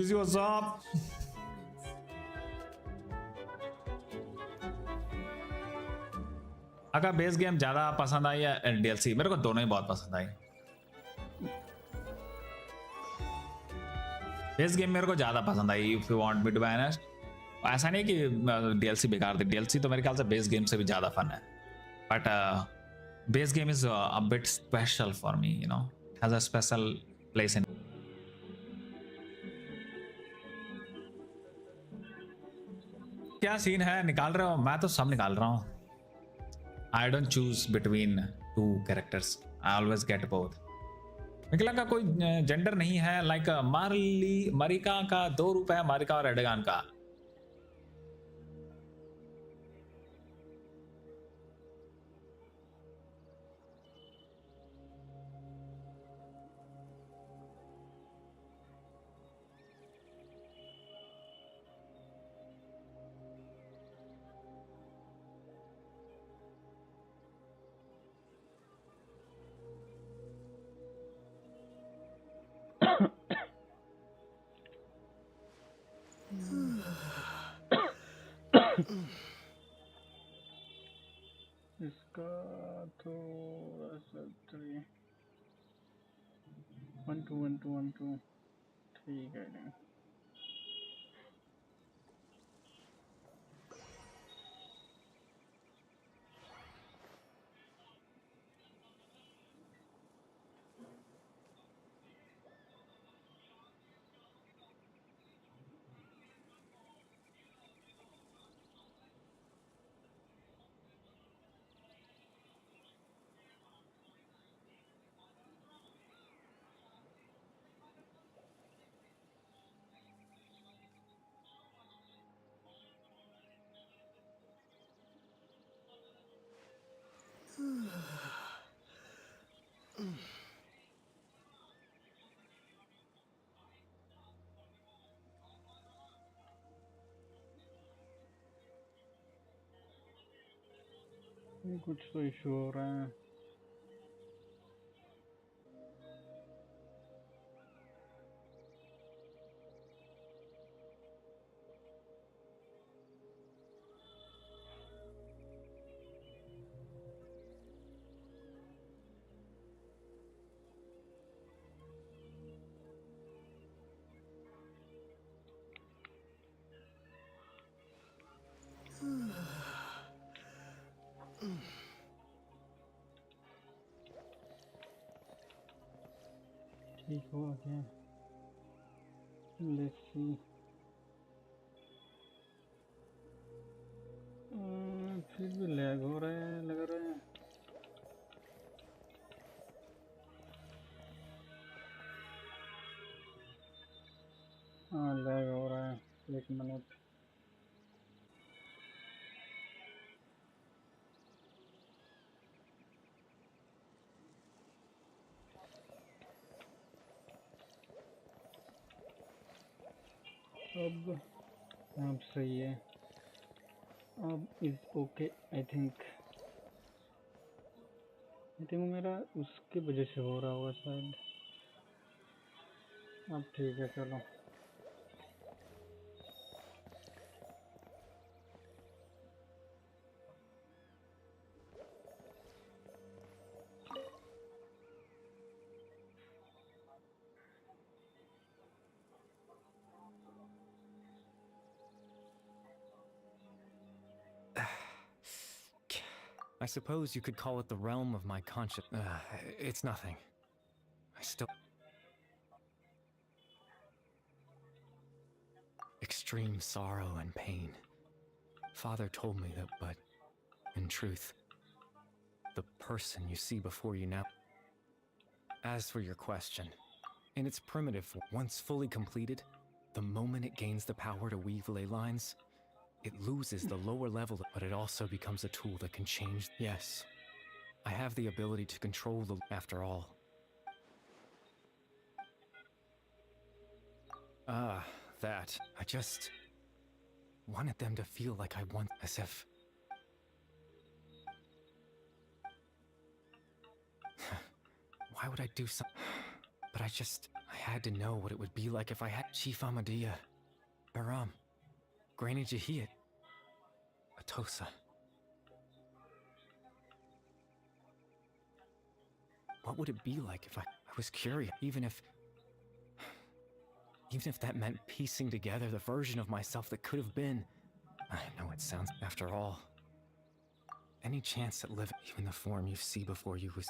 Easy, what's up? अगर base game ज्यादा पसंद आई या DLC, मेरे को दोनों ही बहुत पसंद आई। बेस गेम मेरे को ज्यादा पसंद आई, if you want me to be honest. ऐसा नहीं कि DLC बेकार थी, DLC तो मेरे ख्याल से बेस गेम से भी ज्यादा फन है, but base game is a bit special for me, you know, has a special place in. क्या सीन है, निकाल रहे हो? मैं तो सब निकाल रहा हूँ। I don't choose between two characters. I always get both. मिकला का कोई जेंडर नहीं है, लाइक मारिका का 2 रूप है, मारिका और एडगान का। इसका तो 1 2 1 2 1 2 ठीक है। कुछ तो इशू हो रहा है। ठीक हुआ क्या? Let's see. फिर भी लैग हो रहा है, लग रहा है। हाँ लैग हो रहा है, 1 मिनट। अब सही है, अब इज ओके। आई थिंक मेरा उसकी वजह से हो रहा होगा शायद। अब ठीक है, चलो। I suppose you could call it the realm of my conscience. It's nothing. I still... Extreme sorrow and pain. Father told me that, but in truth, the person you see before you now... As for your question, in its primitive form, once fully completed, the moment it gains the power to weave ley lines, it loses the lower level, but it also becomes a tool that can change. Yes, I have the ability to control the... After all. That. I just wanted them to feel like I want, as if... Why would I do something? But I had to know what it would be like if I had Chief Amadia, Baram, Granny Jahiyat, Atosa. What would it be like if I was curious, even if that meant piecing together the version of myself that could have been? I know it sounds, after all, any chance at living, even the form you see before you was...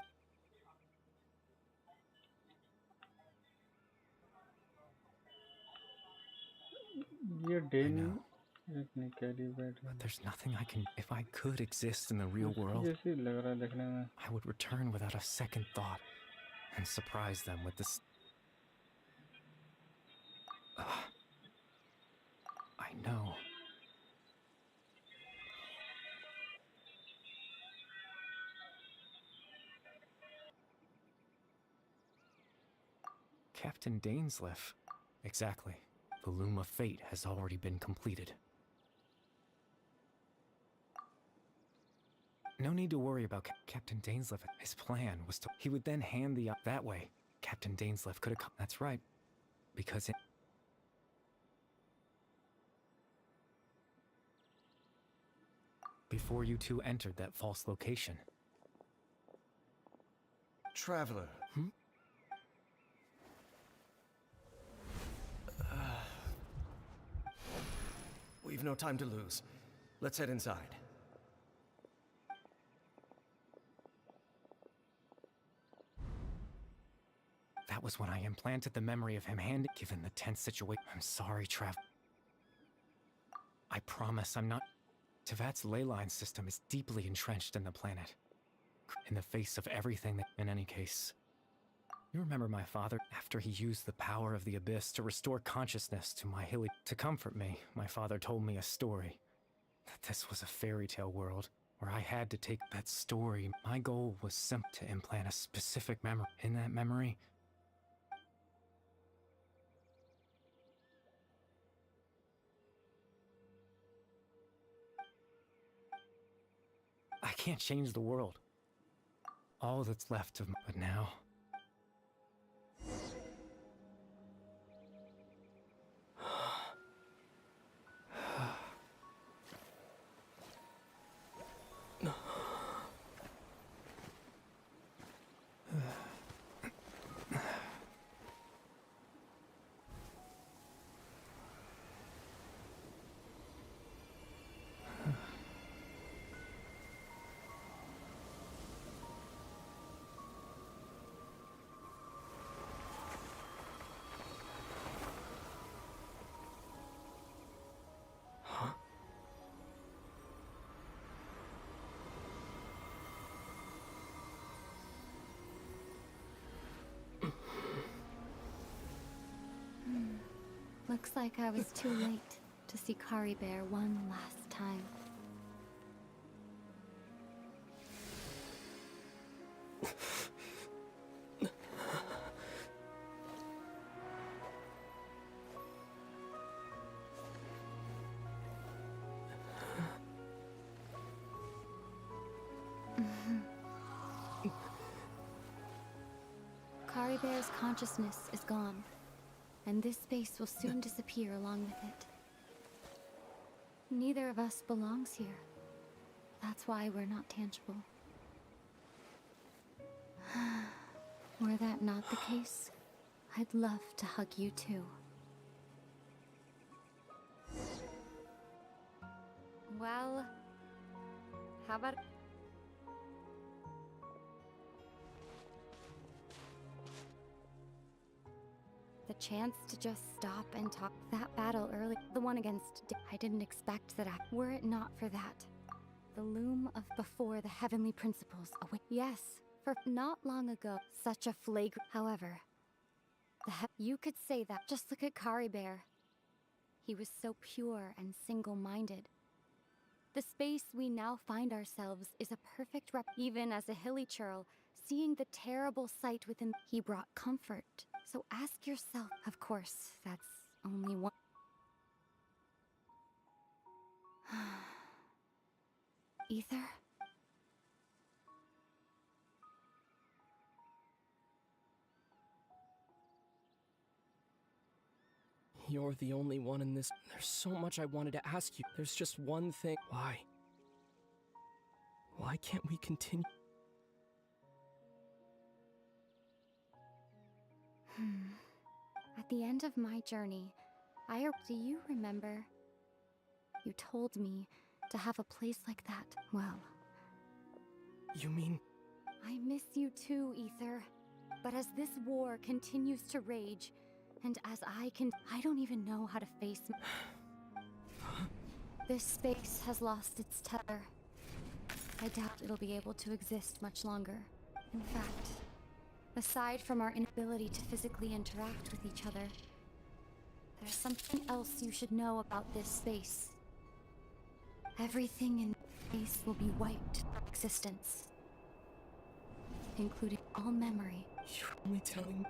ये I Dane know, इतनी carry बैठ but there's nothing I can... If I could exist in the real world, जैसी लग रहा है देखने में. I would return without a second thought and surprise them with this... I know. Captain Dainsleif. Exactly. The loom of fate has already been completed. No need to worry about Captain Dainsleif. His plan was to... He would then hand the... That way, Captain Dainsleif could have come... That's right. Because it... Before you two entered that false location. Traveler. We've no time to lose. Let's head inside. That was when I implanted the memory of him given the tense situation. I'm sorry, Trav. I promise I'm not... Tevat's ley line system is deeply entrenched in the planet. In the face of everything that... In any case... You remember my father, after he used the power of the Abyss to restore consciousness to my hilly... To comfort me, my father told me a story. That this was a fairy tale world, where I had to take that story. My goal was simply to implant a specific memory. In that memory... I can't change the world. All that's left of me, but now... Looks like I was too late to see Kari Bear one last time. Kari Bear's consciousness is gone. And this space will soon disappear along with it. Neither of us belongs here. That's why we're not tangible. Were that not the case, I'd love to hug you too. Well, how about... The chance to just stop and talk. That battle early, the one against... I didn't expect that. Were it not for that, the loom of before the heavenly principles await. Yes, for not long ago, such a flagrant... However, you could say that. Just look at Kari Bear. He was so pure and single-minded. The space we now find ourselves is a perfect even as a hilly churl, seeing the terrible sight within, he brought comfort. So ask yourself, of course, that's only one. Ether? You're the only one in this. There's so much I wanted to ask you. There's just one thing. Why? Why can't we continue? At the end of my journey, do you remember? You told me to have a place like that. Well, You mean... I miss you too, Ether. But as this war continues to rage, and as I don't even know how to face this space has lost its tether. I doubt it'll be able to exist much longer. In fact, aside from our inability to physically interact with each other, there's something else you should know about this space. Everything in space will be wiped from existence, including all memory. You're only telling me...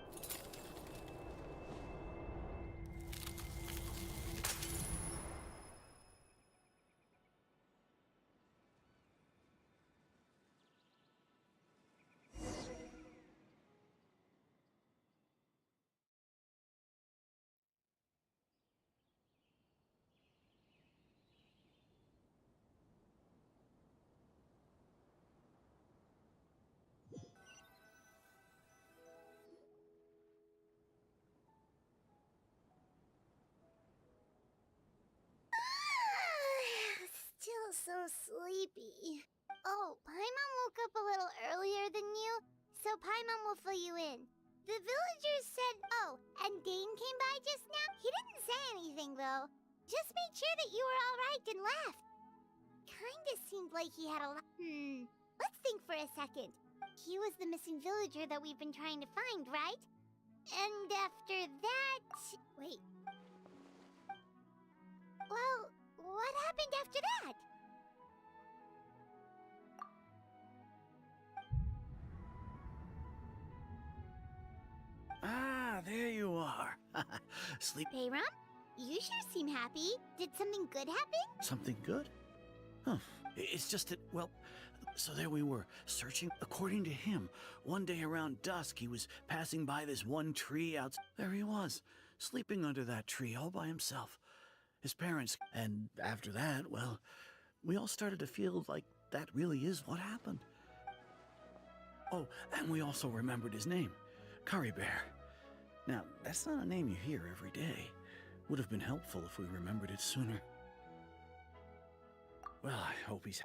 Still so sleepy. Oh, Paimon woke up a little earlier than you, so Paimon will fill you in. The villagers said, oh, and Dane came by just now. He didn't say anything, though. Just made sure that you were alright and left. Kinda seemed like he had a lot. Let's think for a second. He was the missing villager that we've been trying to find, right? And after that... Wait. Well, what happened after that? Ah, there you are. Sleep. Bayram? You sure seem happy. Did something good happen? Something good? Huh. It's just that, well, so there we were, searching. According to him, one day around dusk, he was passing by this one tree out. There he was, sleeping under that tree all by himself. His parents, and after that, well, we all started to feel like that really is what happened. Oh, and we also remembered his name, Curry Bear. Now, that's not a name you hear every day. Would have been helpful if we remembered it sooner. Well, I hope he's...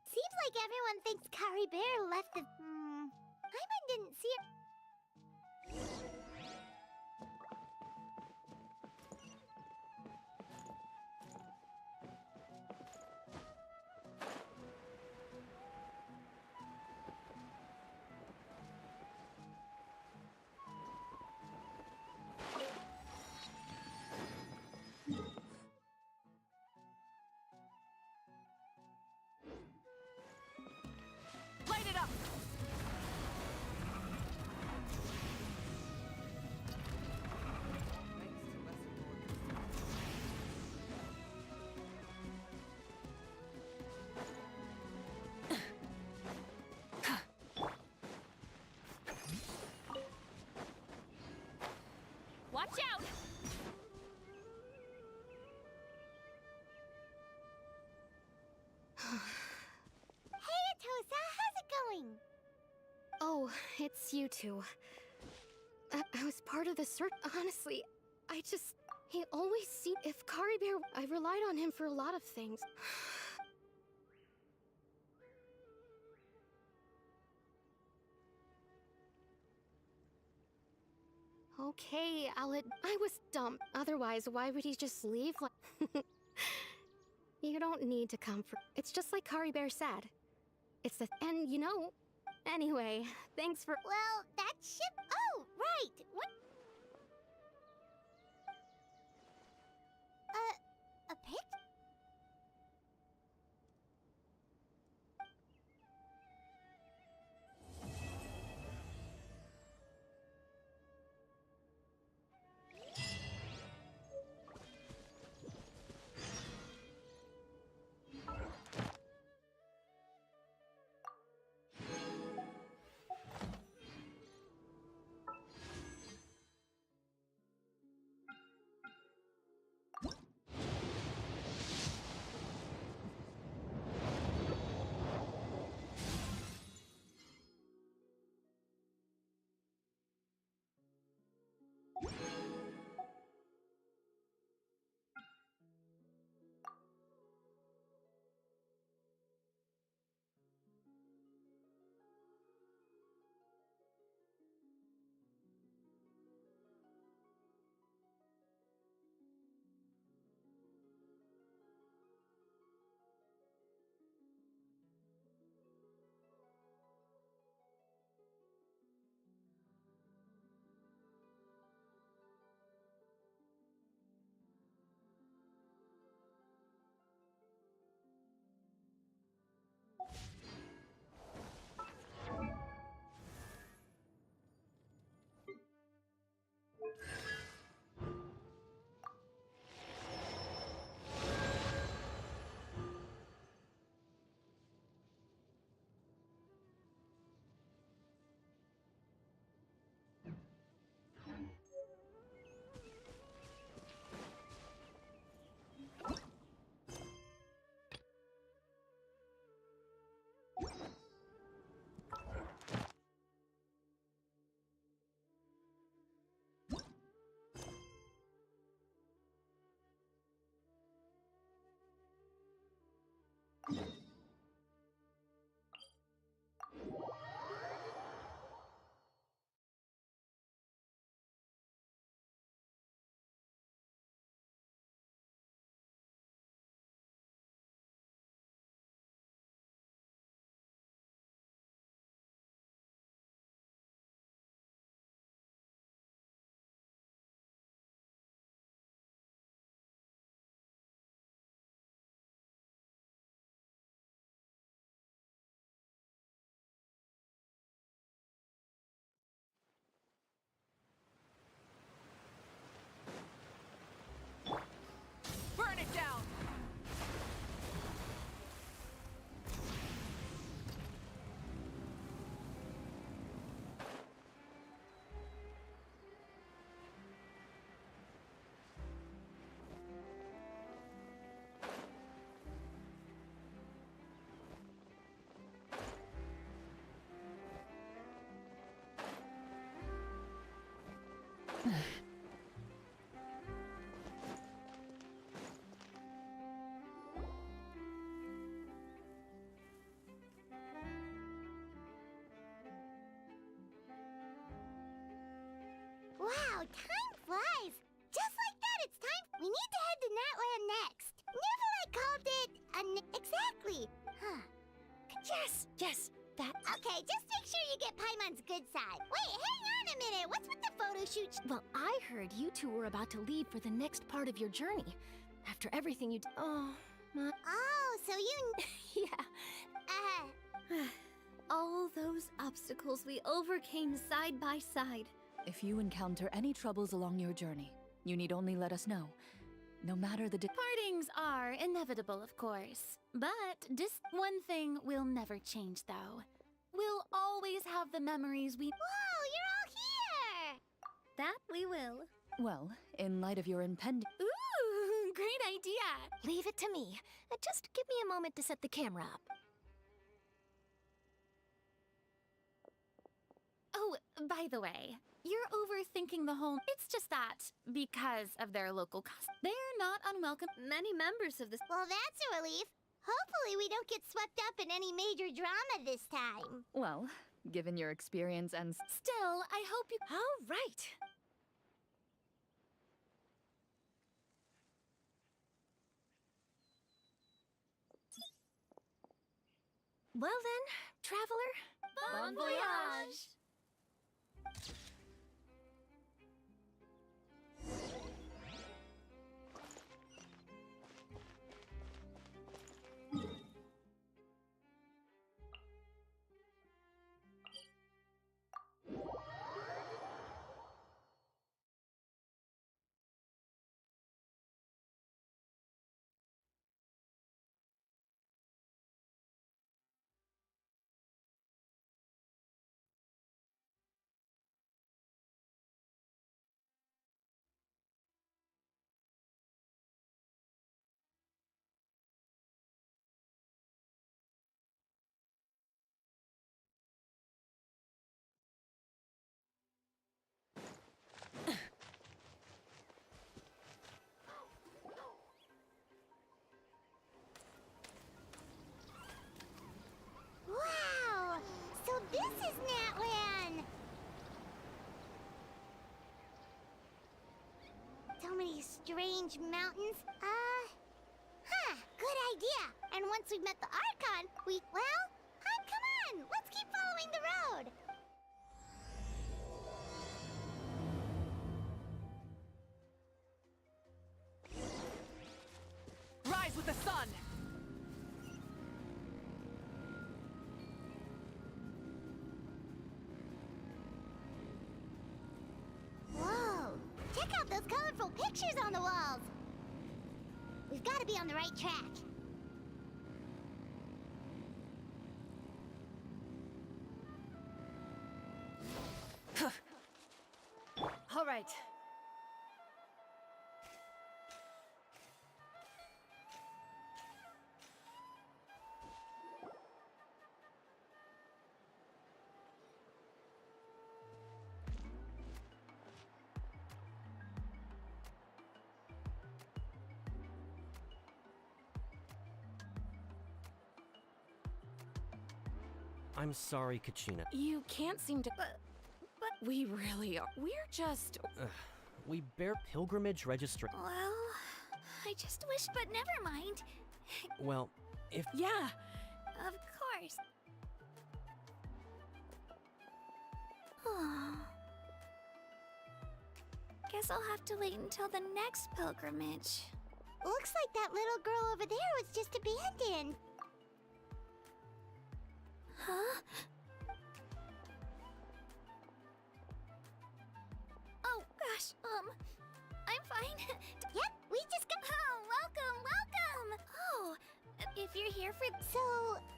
Seems like everyone thinks Curry Bear left the... Paimon didn't see it. Light it up! Watch out! Hey, Atosa, how's it going? Oh, it's you two. I was part of the search. Honestly, he always seemed... If Curry Bear... I relied on him for a lot of things. Okay, I was dumb. Otherwise, why would he just leave like... You don't need to comfort. It's just like Curry Bear said. It's the... And, you know... Anyway, thanks for... Well, that ship... Oh, right! What? A pit? Burn it down! Wow, time flies. Just like that, it's time. We need to head to Natland next. Never I called it exactly. Huh. Yes, that. Okay, just make sure you get Paimon's good side. Wait, hang on a minute. What's with the photo shoot? Well, I heard you two were about to leave for the next part of your journey. After everything you did. Oh, my. Oh, so you... Yeah. All those obstacles we overcame side by side. If you encounter any troubles along your journey, you need only let us know. No matter the Partings are inevitable, of course. But one thing will never change, though. We'll always have the memories we... Whoa, you're all here! That we will. Well, in light of your impending... Ooh, great idea! Leave it to me. Just give me a moment to set the camera up. Oh, by the way, you're overthinking the whole... It's just that, because of their local cost, they're not unwelcome. Many members of this... Well, that's a relief. Hopefully we don't get swept up in any major drama this time. Well, given your experience and... Still, I hope you... All right. Well then, traveler... Bon voyage! Wow! So this is Natlan! So many strange mountains. Good idea. And once we've met the Archon, well, come on! Let's keep following the road! Rise with the sun! Whoa! Check out those colorful pictures on the walls! We've got to be on the right track. All right. I'm sorry, Kachina. You can't seem to. But we really are. We're just. We bear pilgrimage registry. Well, I just wish, but never mind. Well, if. Yeah. Of course. Oh. Guess I'll have to wait until the next pilgrimage. Looks like that little girl over there was just abandoned. Huh? Oh, gosh, I'm fine. Yep, we just got— Oh, welcome! Oh, if you're here for— So,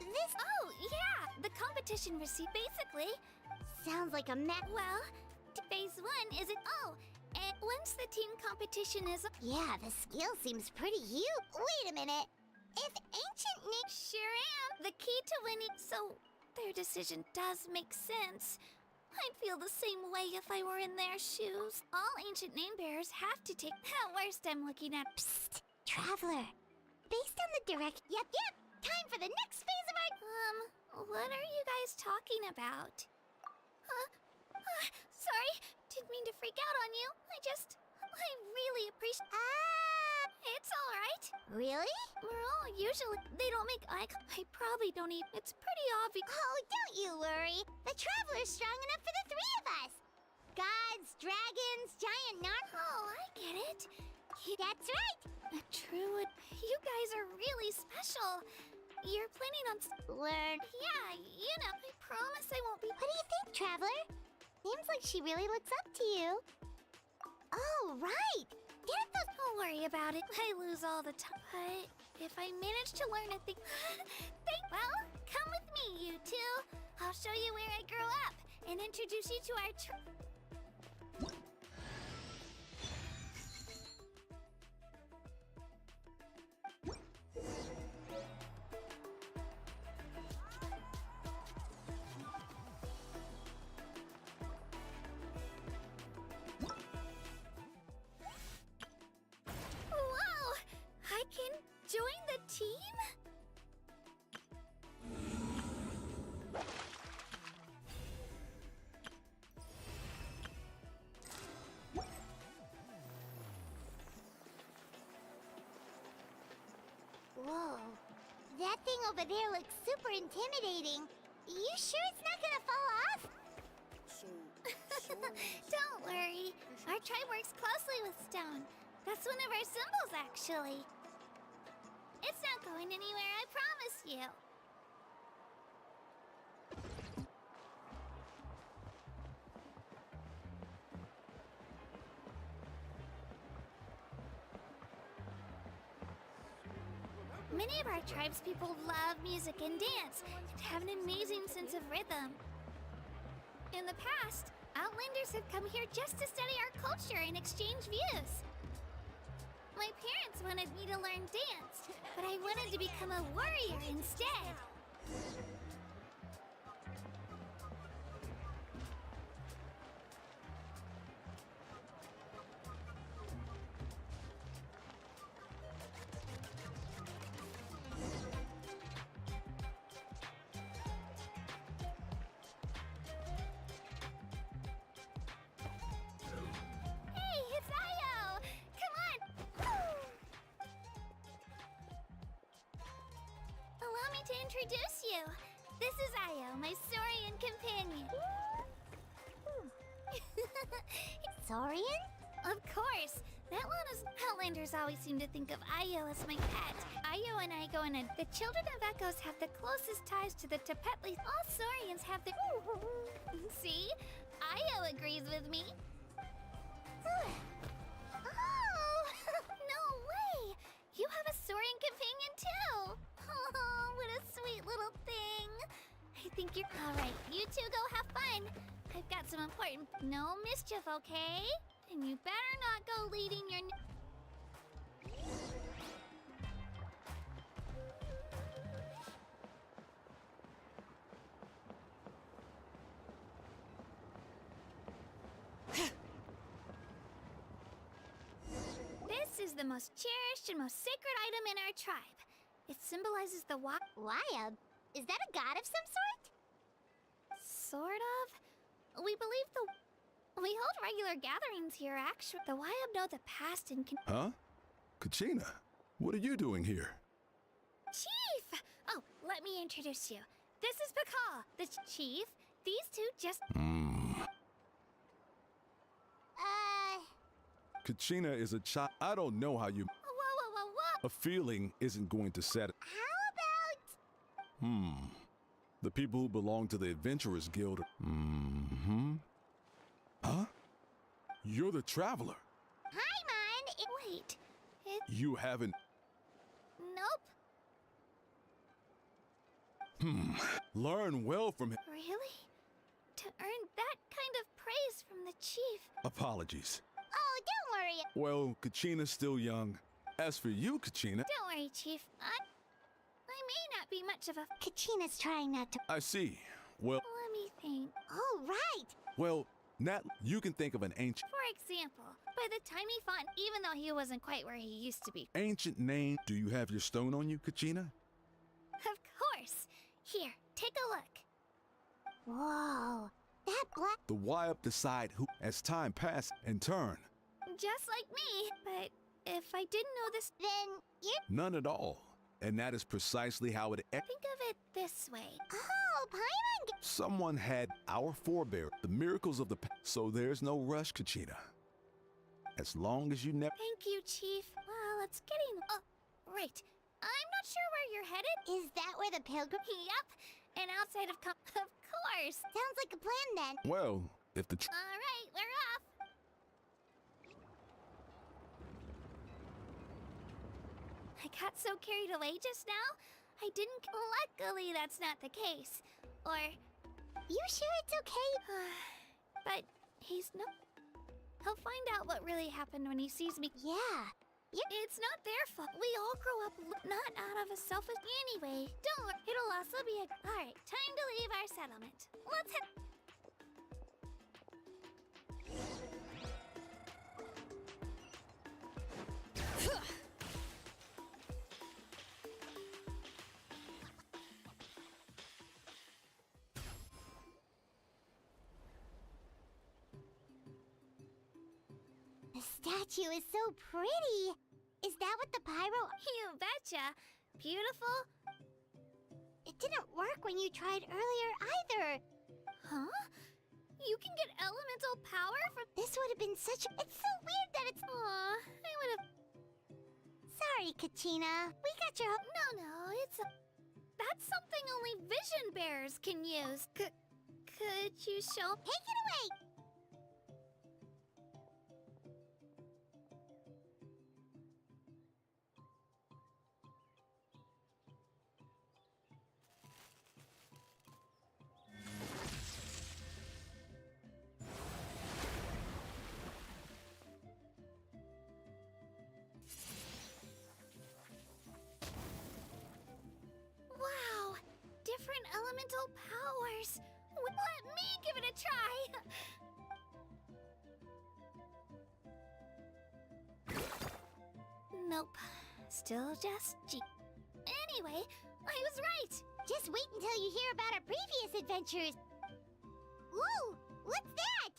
this— Oh, yeah, the competition receipt, basically. Sounds like a Well, phase 1 is it— Oh, and once the team competition is— Yeah, the skill seems pretty huge. Wait a minute. If ancient name— Sure am. The key to winning— So, their decision does make sense. I'd feel the same way if I were in their shoes. All ancient name bearers have to take— At worst, I'm looking at— Psst, Traveler. Based on the direct— Yep, time for the next phase of our— What are you guys talking about? Huh? Sorry, didn't mean to freak out on you. I really appreciate— It's alright. Really? We're all usually— They don't make eye— I probably don't even— It's pretty obvious— Oh, don't you worry. The Traveler's strong enough for the 3 of us. Gods, dragons, giant Oh, I get it. That's right. True. You guys are really special. You're planning on— Learn. Yeah, I promise I won't be— What do you think, Traveler? Seems like she really looks up to you. Oh, right. Don't worry about it. I lose all the time. But if I manage to learn a thing— Well, come with me, you two. I'll show you where I grew up and introduce you to our— Whoa! I can join the team? Whoa. That thing over there looks super intimidating. You sure it's not gonna fall off? Don't worry. Our tribe works closely with stone. That's one of our symbols, actually. It's not going anywhere, I promise you. Many of our tribespeople love music and dance and have an amazing sense of rhythm. In the past, Outlanders have come here just to study our culture and exchange views. My parents wanted me to learn dance, but I wanted to become a warrior instead. Hey, it's Io! Come on! Allow me to introduce you. This is Io, my Saurian companion. Saurian? Of course. That one is— Outlanders always seem to think of Io as my pet. Io and I go in a— The children of Echoes have the closest ties to the Tepetli. All Saurians have the— See? Io agrees with me. Oh! No way! You have a Saurian companion too! Oh, what a sweet little thing! I think you're— Alright, you two go have fun. I've got some important— No mischief, okay? And you better not go leading your— This is the most cherished and most sacred item in our tribe. It symbolizes the Wayab. Is that a god of some sort? Sort of. We believe we hold regular gatherings here, actually. The YM know the past and can. Huh? Kachina, what are you doing here? Chief! Oh, let me introduce you. This is Pakal, the chief. These two just. Kachina is a child. I don't know how you. Whoa. A feeling isn't going to set it. How about. The people who belong to the Adventurers Guild. Huh? You're the traveler. Paimon! Wait. You haven't. Nope. Learn well from him. Really? To earn that kind of praise from the chief. Apologies. Oh, don't worry. Well, Kachina's still young. As for you, Kachina. Don't worry, Chief. I may not be much of a. Kachina's trying not to. I see. Well. Let me think. Oh, right. Well, Nat, you can think of an ancient. For example, by the time he fought, even though he wasn't quite where he used to be. Ancient name. Do you have your stone on you, Kachina? Of course. Here, take a look. Whoa. That black. The Wyup decide who, as time passes, in turn. Just like me. But if I didn't know this, then you. None at all. And that is precisely how it. Think of it this way. Oh, Paimon. Someone had our forebear, the miracles of the past. So there's no rush, Kachina. As long as you never. Thank you, Chief. Well, it's getting. Oh, right. I'm not sure where you're headed. Is that where the pilgrim? Yup. And outside of of course. Sounds like a plan then. Well, if the. All right, we're off. I got so carried away just now, I didn't. Luckily, that's not the case. Or. You sure it's okay? But he's no. He'll find out what really happened when he sees me. Yeah. It's not their fault. We all grow up not out of a selfish. Anyway, don't worry. It'll also be a. All right, time to leave our settlement. Let's head. The statue is so pretty. Is that what the pyro? You betcha. Beautiful. It didn't work when you tried earlier either. Huh? You can get elemental power from. This would have been such. It's so weird that it's. Aw, I would have. Sorry, Kachina. We got your. No, it's. That's something only vision bearers can use. Could you show? Take it away. Wow, different elemental powers. Let me give it a try. Nope, still just G. Anyway, I was right. Just wait until you hear about our previous adventures. Ooh, what's that?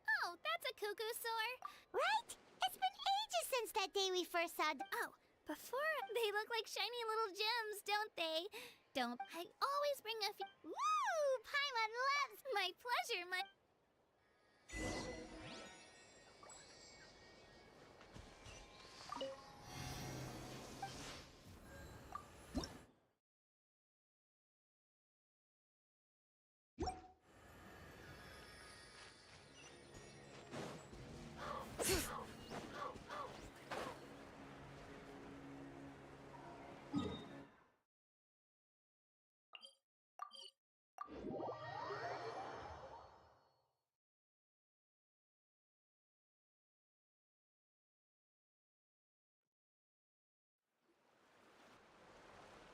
Oh, that's a cuckoo soar. Right? It's been ages since that day we first saw. Oh, before they look like shiny little gems, don't they? Don't. I always bring a few. Woo! Paimon loves. My pleasure, my.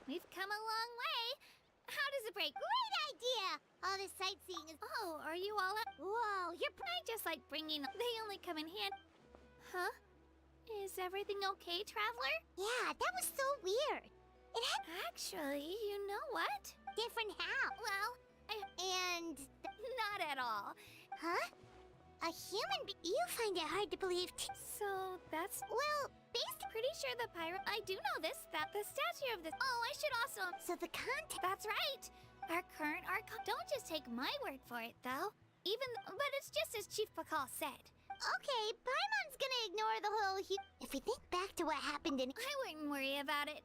We've come a long way. How does it break? Great idea! All this sightseeing is. Oh, are you all up? Whoa, I just like bringing. They only come in hand. Huh? Is everything okay, traveler? Yeah, that was so weird. It had. Actually, you know what? Different how? Well, and. Not at all. Huh? A human you find it hard to believe So, that's... Well, pretty sure the pirate... I do know this, that the statue of this... Oh, I should also... So the content... That's right! Our current archon... Don't just take my word for it, though. But it's just as Chief Pakal said. Okay, Paimon's gonna ignore the whole... If we think back to what happened in... I wouldn't worry about it.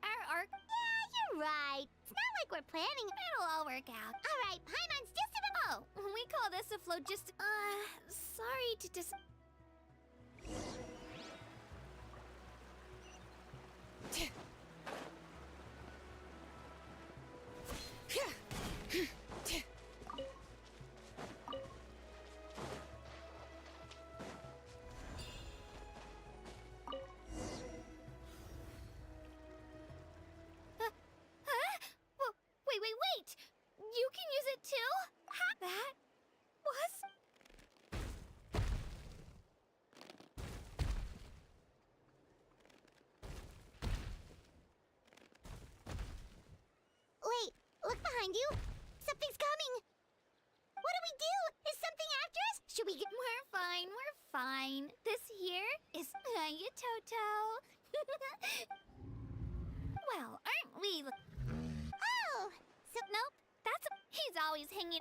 Our arc... Yeah, you're right. It's not like we're planning... It'll all work out. Alright, Paimon's just about... Oh, we call this a phlogistic... sorry to Wait! You can use it too? That was... Wait, look behind you. Something's coming. What do we do? Is something after us? Should we get... We're fine. This here is Hiya Toto. Well, aren't we... Oh! So, nope. He's always hanging...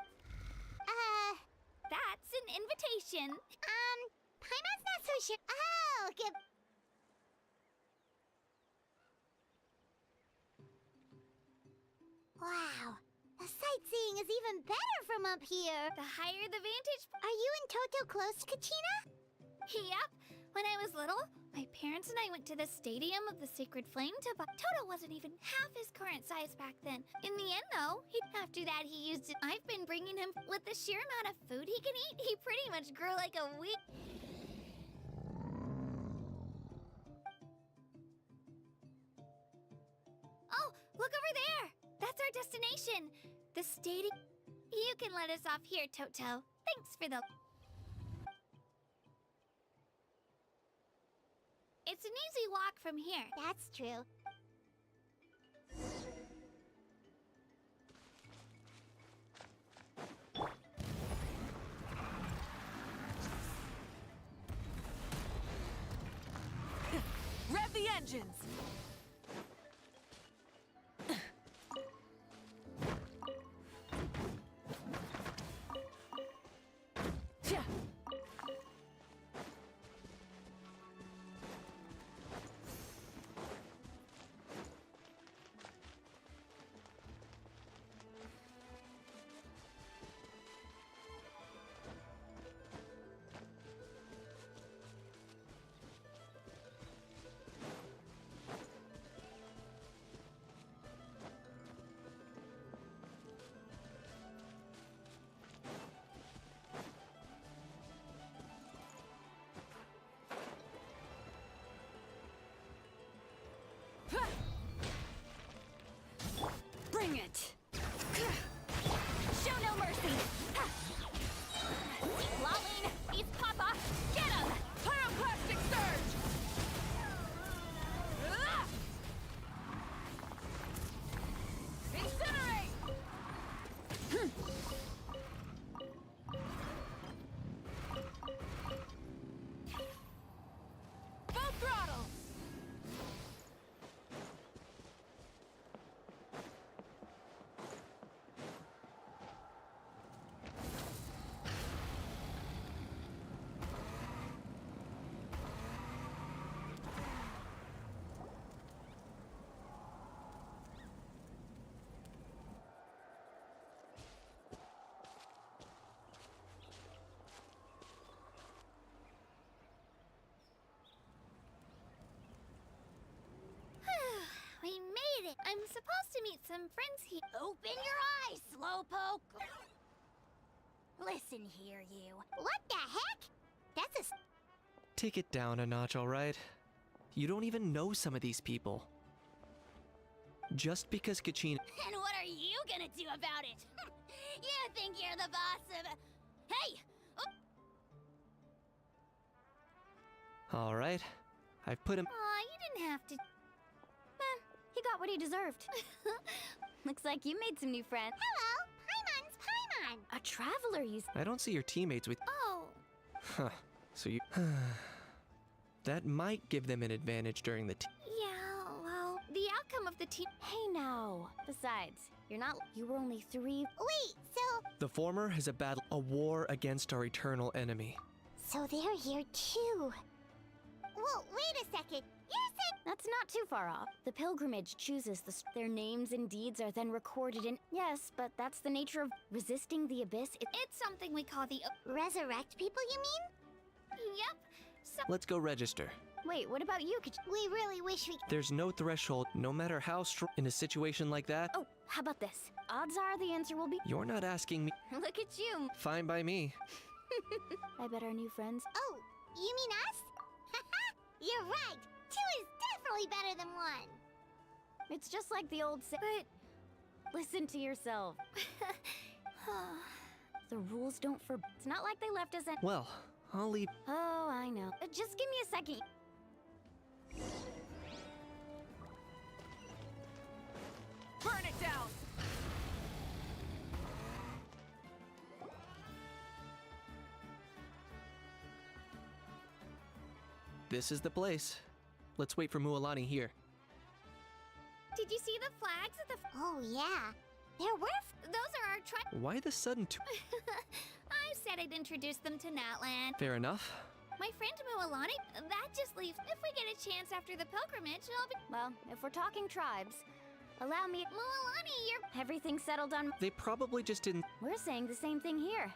That's an invitation. Paimon's not so sure. Oh, give... Wow. The sightseeing is even better from up here. The higher the vantage... Are you and Toto close, Kachina? Yep. When I was little, my parents and I went to the Stadium of the Sacred Flame to buy... Toto wasn't even half his current size back then. In the end, though, after that he used it... I've been bringing him... With the sheer amount of food he can eat, he pretty much grew like a week... Oh, look over there! That's our destination! The Stadium... You can let us off here, Toto. Thanks for the... It's an easy walk from here. That's true. Rev the engines! Bring it! Show no mercy! Lolene, it's Papa! Get him! Pyroclastic surge! Incinerate! Full throttle! We made it! I'm supposed to meet some friends here. Open your eyes, Slowpoke! Listen here, you. What the heck? That's a... Take it down a notch, alright? You don't even know some of these people. Just because Kachina... And what are you gonna do about it? You think you're the boss of... Hey! All right. I've put him... Aw, you didn't have to. He got what he deserved. Looks like you made some new friends. Hello, Paimon's Paimon. A traveler, you... I don't see your teammates with... Oh, Huh. So you... That might give them an advantage during the... Yeah, well, the outcome of the team... Hey now. Besides, you're not... You were only 3... wait, so... The former is a war against our eternal enemy. So they're here too. Well, wait a second. You said... That's not too far off. The pilgrimage chooses their names and deeds are then recorded in... Yes, but that's the nature of resisting the abyss. It's something we call the... Resurrect people, you mean? Yep. So... Let's go register. Wait, what about you? We really wish we... There's no threshold, no matter how strong... In a situation like that... Oh, how about this? Odds are the answer will be... You're not asking me... Look at you. Fine by me. I bet our new friends... Oh, you mean us? You're right. 2 is definitely better than 1. It's just like the old say... But... Listen to yourself. The rules don't for... It's not like they left us at... Well, I'll leave... Oh, I know. Just give me a second. Burn it down! This is the place. Let's wait for Mualani here. Did you see the flags at the... Oh, yeah. There were... Those are our Why the sudden I said I'd introduce them to Natland. Fair enough. My friend Mualani, that just leaves... If we get a chance after the pilgrimage, I'll be... Well, if we're talking tribes, allow me... Mualani, you're... Everything settled on... They probably just didn't... We're saying the same thing here.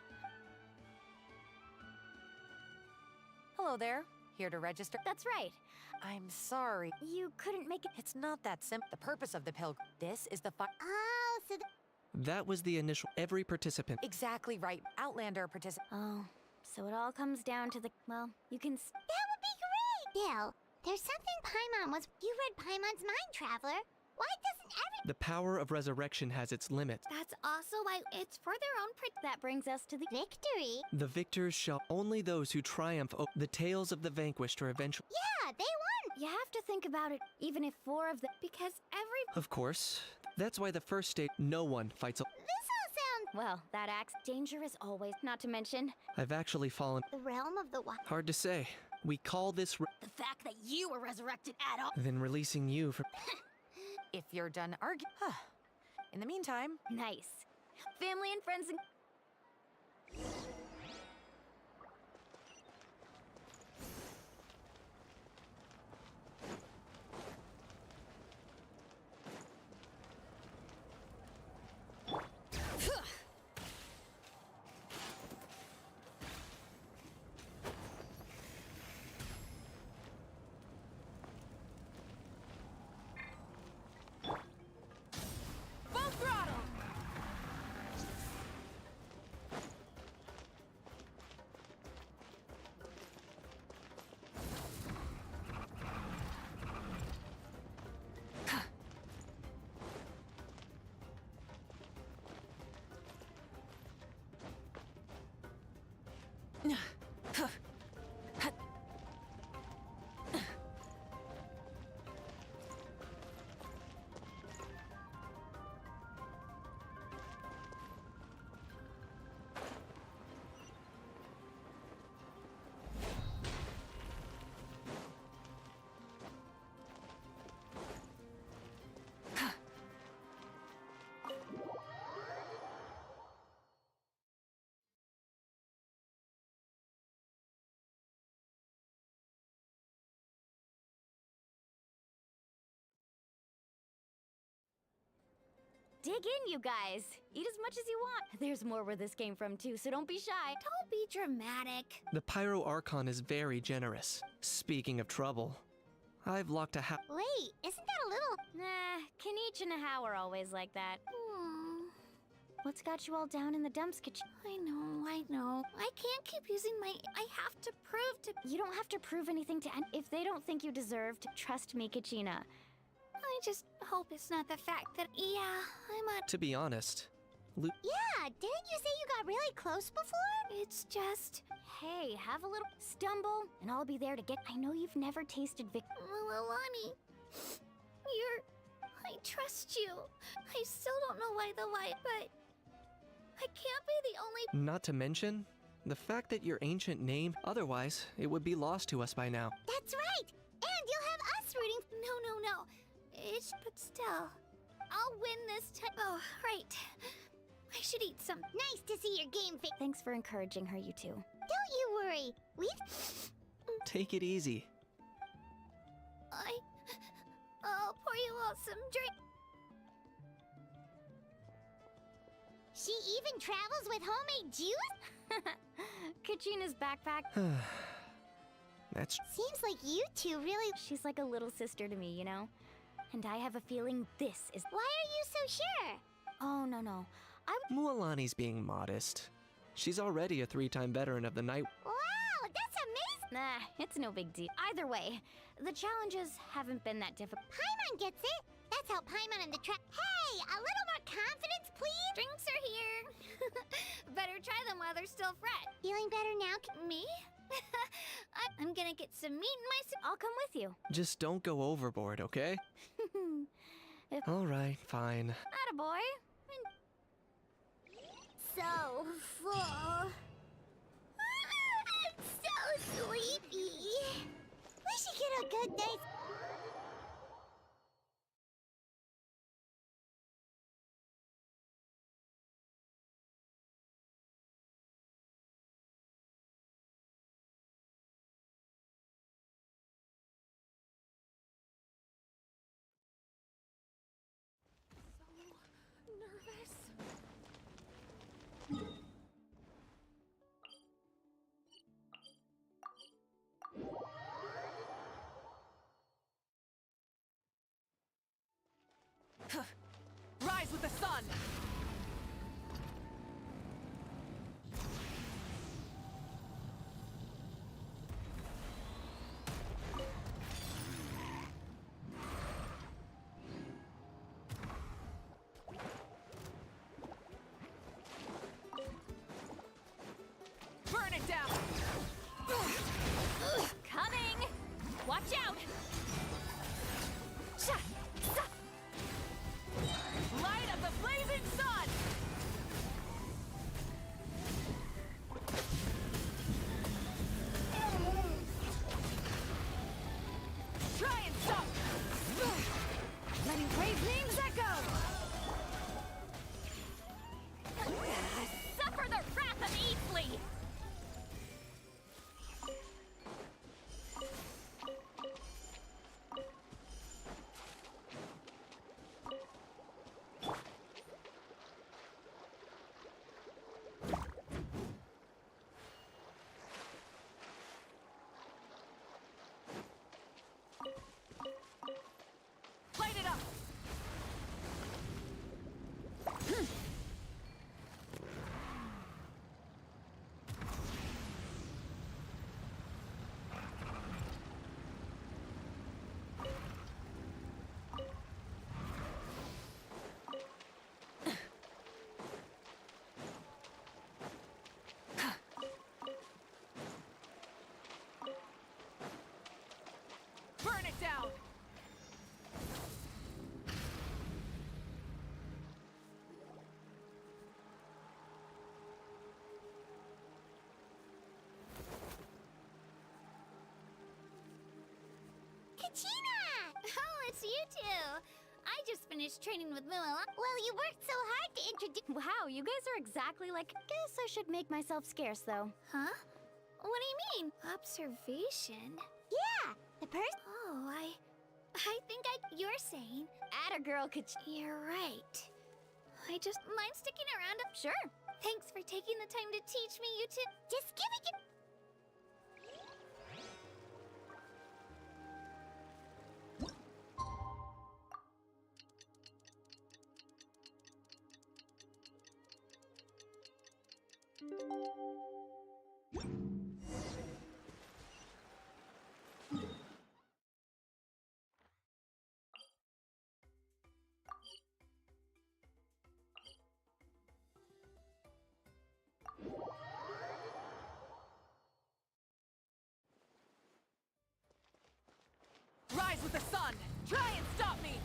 Hello there. Here to register? That's right. I'm sorry. You couldn't make it... It's not that simple. The purpose of the pilgrim... This is the Oh, so That was the initial... Every participant... Exactly right. Outlander participant... Oh, so it all comes down to the... Well, you can... that would be great! Gil, there's something Paimon was... You read Paimon's mind, Traveler. Why doesn't The power of resurrection has its limits. That's also why it's for their own That brings us to the... Victory? The victors shall... Only those who triumph... The tales of the vanquished are eventually... Yeah, they won! You have to think about it, even if 4 of the... Because every... Of course. That's why the first state... No one fights... This all sounds... Well, that axe... Danger is always... Not to mention... I've actually fallen... The realm of the wild. Hard to say. We call this... The fact that you were resurrected at all... Then releasing you from... If you're done arguing... In the meantime... Nice. Family and friends and... Dig in, you guys. Eat as much as you want. There's more where this came from, too, so don't be shy. Don't be dramatic. The Pyro Archon is very generous. Speaking of trouble, I've locked a Wait, isn't that a little... Nah, Kanichi and How are always like that. What's got you all down in the dumps, Kitchen? I know. I can't keep using my... I have to prove to... You don't have to prove anything to... If they don't think you deserve to... Trust me, Kachina. I I just hope it's not the fact that, yeah, I'm a... To be honest, Yeah, didn't you say you got really close before? It's just, hey, have a little stumble, and I'll be there to get. I know you've never tasted Mualani, I trust you. I still don't know why the light, but I can't be the only... not to mention the fact that your ancient name, otherwise, it would be lost to us by now. That's right! And you'll have us rooting... No. But still, I'll win this time. Oh, right. I should eat some. Nice to see your game face. Thanks for encouraging her, you two. Don't you worry. Take it easy. I'll pour you all some drink. She even travels with homemade juice? Kachina's backpack. That's... Seems like you two really... She's like a little sister to me, you know? And I have a feeling this is... Why are you so sure? Oh, no. Mualani's being modest. She's already a 3-time veteran of the night. Wow, that's amazing! Nah, it's no big deal. Either way, the challenges haven't been that difficult. Paimon gets it. That's how Paimon and the track... Hey, a little more confidence, please? Drinks are here. Better try them while they're still fresh. Feeling better now? Me? I'm gonna get some meat in my... I'll come with you. Just don't go overboard, okay? All right, fine. Attaboy. So full. I'm so sleepy. We should get a good night's... Rise with the sun! Burn it down! Coming! Watch out! Light of the blazing sun! Try and stop! Letting brave names echo! Suffer the wrath of Eatley! Light it up! Burn it down! Kachina! Oh, it's you two. I just finished training with Mualani. Well, you worked so hard to introduce... Wow, you guys are exactly like... Guess I should make myself scarce, though. Huh? What do you mean? Observation? Yeah, the person... Oh, I think you're saying... Atta girl, You're right. I just... Mind sticking around? Sure. Thanks for taking the time to teach me, you two. Just give it... rise with the sun! Try and stop me!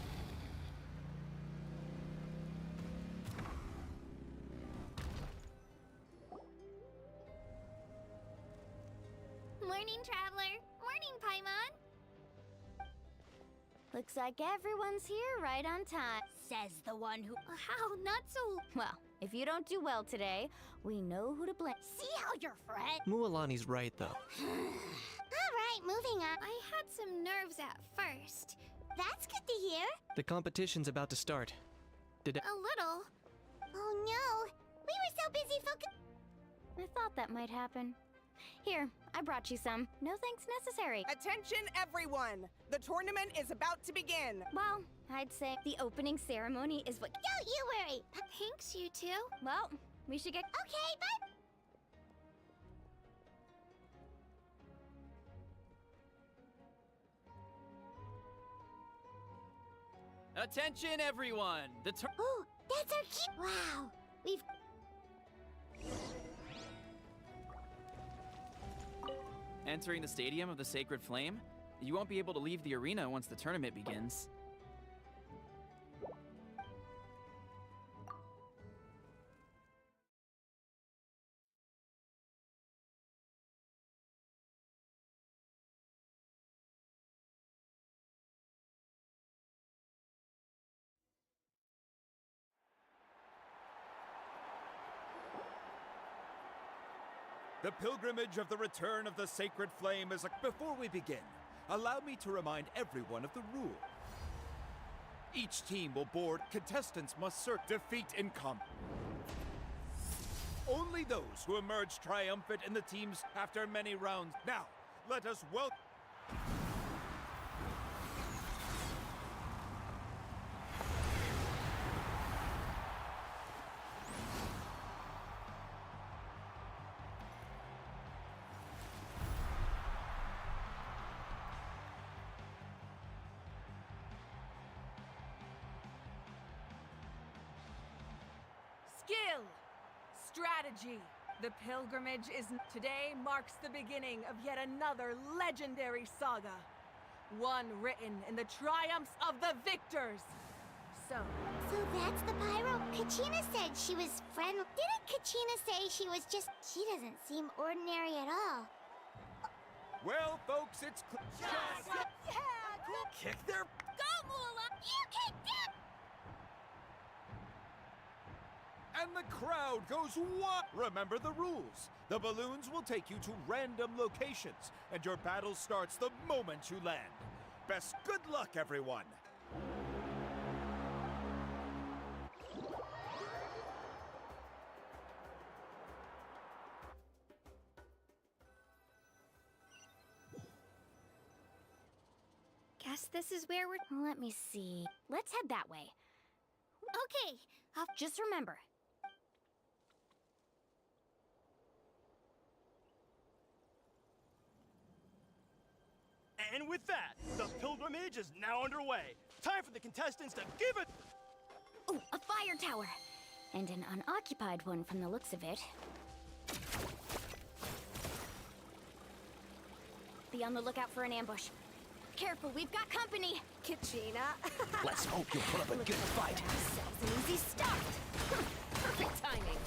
Morning, Traveler. Morning, Paimon. Looks like everyone's here right on time. Says the one who... How? Not so... Well, if you don't do well today, we know who to blame. See how you're fret? Mualani's right, though. Alright, moving on. I had some nerves at first. That's good to hear. The competition's about to start. A little. Oh no, we were so busy focusing. I thought that might happen. Here, I brought you some. No thanks necessary. Attention, everyone! The tournament is about to begin. Well, I'd say the opening ceremony is what... Don't you worry. Thanks, you two. Well, we should get... Okay, bye. Attention, everyone! Oh, that's our key. Wow, we've... Entering the Stadium of the Sacred Flame, you won't be able to leave the arena once the tournament begins. The pilgrimage of the return of the sacred flame is Before we begin, allow me to remind everyone of the rule. Each team will board. Contestants must search defeat in combat. Only those who emerge triumphant in the teams after many rounds. Now, let us welcome... Skill! Strategy! The pilgrimage today marks the beginning of yet another legendary saga. One written in the triumphs of the victors. So that's the pyro? Kachina said she was friend... Didn't Kachina say she was just... She doesn't seem ordinary at all. Well, folks, it's... CHASKA! Yeah! Kick their... Go, Moola! You kicked it! And the crowd goes wild. Remember the rules. The balloons will take you to random locations, and your battle starts the moment you land. Best good luck, everyone. Guess this is where we're... Let me see. Let's head that way. Okay, just remember. And with that, the pilgrimage is now underway. Time for the contestants to give it... Ooh, a fire tower. And an unoccupied one from the looks of it. Be on the lookout for an ambush. Careful, we've got company! Kachina. Let's hope you'll put up a good fight. Ourselves an easy start. Perfect timing.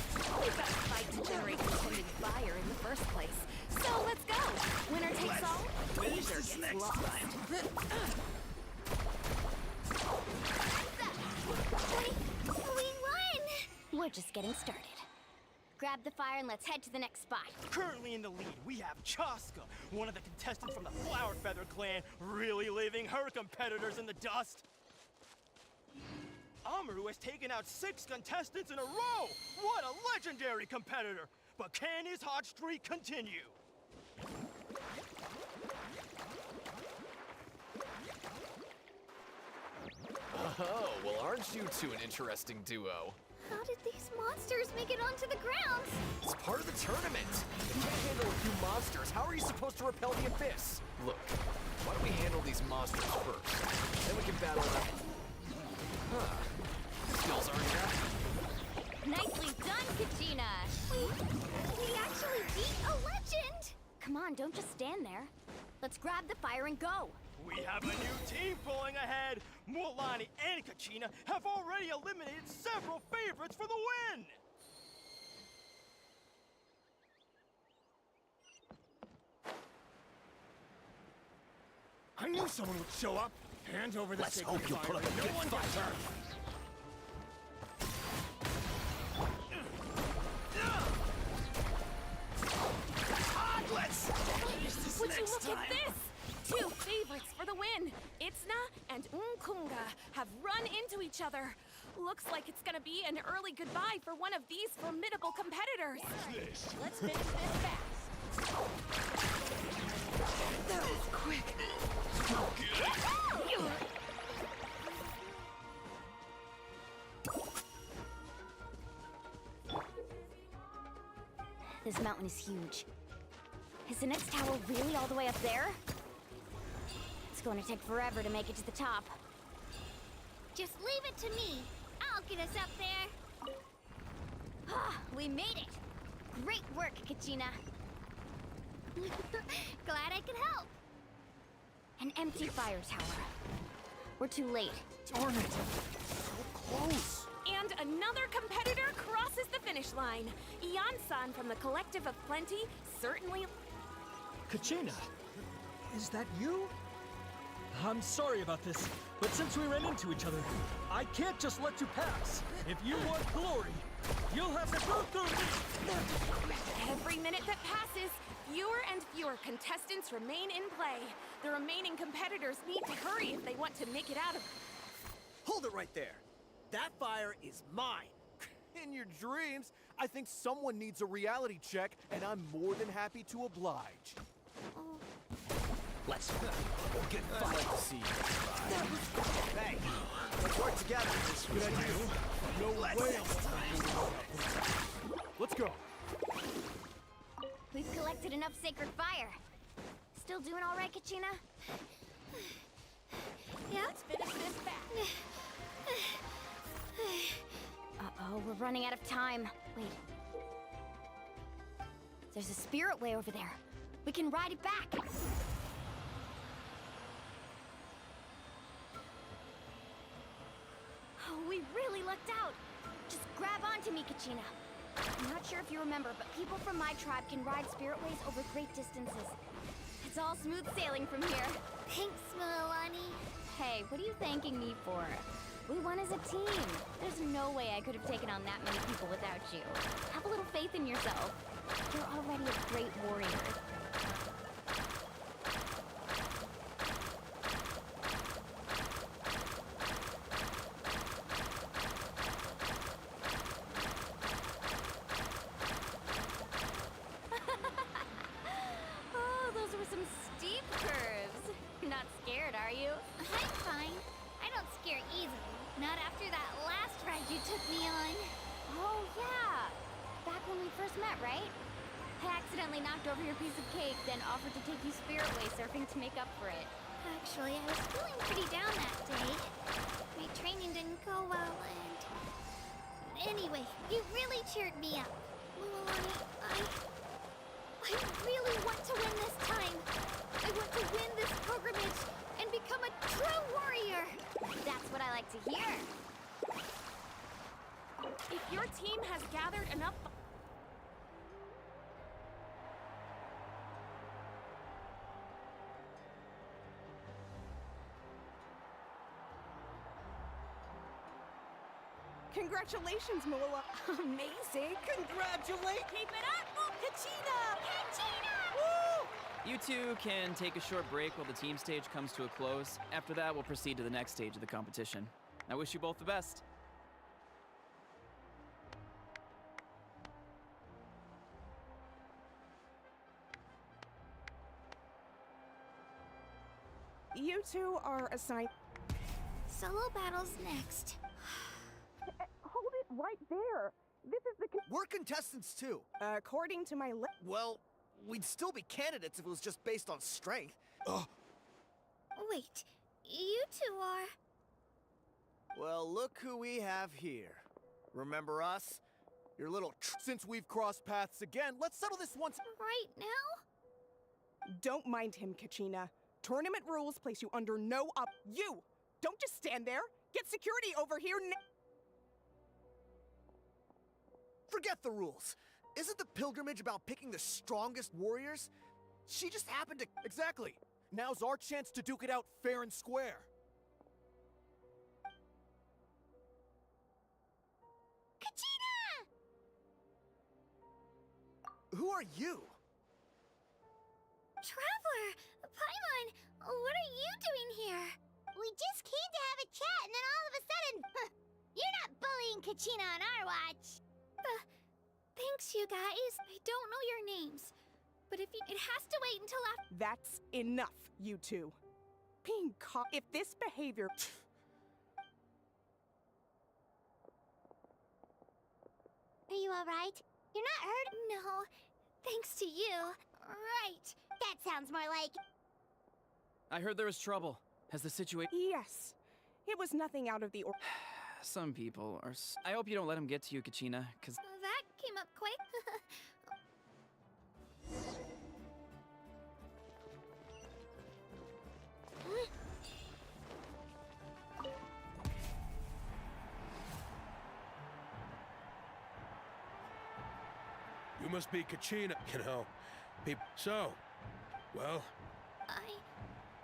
We've got to fight to generate intended fire in the first place. So let's go. Winner takes all. Loser gets lost. We won! We're just getting started. Grab the fire and let's head to the next spot. Currently in the lead, we have CHASKA, one of the contestants from the Flower Feather clan, really leaving her competitors in the dust. Amaru has taken out 6 contestants in a row! What a legendary competitor! But can his hot streak continue? Oh, well, aren't you two an interesting duo? How did these monsters make it onto the ground? It's part of the tournament. If you can't handle a few monsters, how are you supposed to repel the abyss? Look, why don't we handle these monsters first? Then we can battle them. Huh. Skills aren't there. Nicely done, Kachina! We actually beat a legend! Come on, don't just stand there. Let's grab the fire and go. We have a new team pulling ahead. Mualani and Kachina have already eliminated several favorites for the win. I knew someone would show up. Hand over the Let's hope you put up a no good one fight. gets hurt. Let's finish this Would you next look time. at this? Two favorites for the win. Itzna and Unkunga have run into each other. Looks like it's gonna be an early goodbye for one of these formidable competitors. Let's finish this fast. That was quick. This mountain is huge. Is the next tower really all the way up there? It's going to take forever to make it to the top. Just leave it to me. I'll get us up there. Ah, we made it! Great work, Kachina. Glad I could help. An empty fire tower. We're too late. Darn it! So close. And another competitor crosses the finish line. Ian-san from the Collective of Plenty certainly... Kachina, is that you? I'm sorry about this, but since we ran into each other, I can't just let you pass. If you want glory, you'll have to go through me. Every minute that passes, fewer and fewer contestants remain in play. The remaining competitors need to hurry if they want to make it out of... Hold it right there. That fire is mine. In your dreams, I think someone needs a reality check, and I'm more than happy to oblige. Let's get I'd like to see you try. Hey, let's work together. Good idea. No way. Let's go. We've collected enough sacred fire. Still doing all right, Kachina? Yeah? Let's finish this fast. Uh-oh, we're running out of time. Wait. There's a spirit way over there. We can ride it back. Oh, we really lucked out. Just grab onto me, Kachina. I'm not sure if you remember, but people from my tribe can ride spiritways over great distances. It's all smooth sailing from here. Thanks, Mualani. Hey, what are you thanking me for? We won as a team. There's no way I could have taken on that many people without you. Have a little faith in yourself. You're already a great warrior. Oh, those were some steep curves. Not scared, are you? I'm fine. I don't scare easily. Not after that last ride you took me on. Oh, yeah. Back when we first met, right? I accidentally knocked over your piece of cake, then offered to take you spiritway surfing to make up for it. Actually, I was feeling pretty down that day. My training didn't go well, and... Anyway, you really cheered me up. Mualani, I really want to win this time. I want to win this pilgrimage and become a true warrior. That's what I like to hear. If your team has gathered enough... Congratulations, Muala. Amazing. Congratulate. Keep it up, Kachina! Kachina! You two can take a short break while the team stage comes to a close. After that, we'll proceed to the next stage of the competition. I wish you both the best. You two are assigned. Solo battles next. Hold it right there. This is the. We're contestants too. According to my Well, we'd still be candidates if it was just based on strength. Wait, you two are... Well, look who we have here. Remember us? Your little Since we've crossed paths again, let's settle this once. Right now? Don't mind him, Kachina. Tournament rules place you under no You! Don't just stand there! Get security over here Forget the rules. Isn't the pilgrimage about picking the strongest warriors? She just happened to... Exactly. Now's our chance to duke it out fair and square. Kachina! Who are you? Traveler! Paimon! What are you doing here? We just came to have a chat, and then all of a sudden, you're not bullying Kachina on our watch. Thanks, you guys. I don't know your names. But it has to wait until after. That's enough, you two. Being caught. If this behavior. Are you alright? You're not hurt? No, thanks to you. Right. That sounds more like. I heard there was trouble. Has the situation... Yes. It was nothing out of the Some people are... I hope you don't let him get to you, Kachina, because... That came up quick. You must be Kachina, you know. So, well...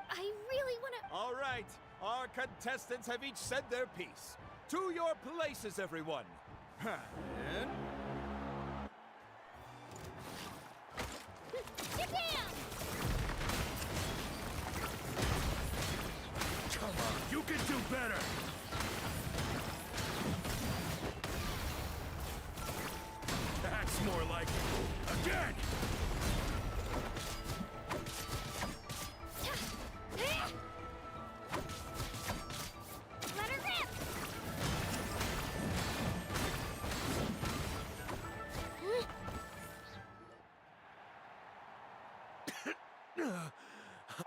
I really want to... All right, our contestants have each said their piece. To your places, everyone. And... Get down! Come on, you can do better! That's more like it. Again! Let her rip!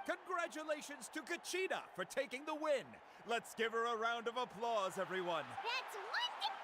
Congratulations to Kachina for taking the win. Let's give her a round of applause, everyone. That's wonderful!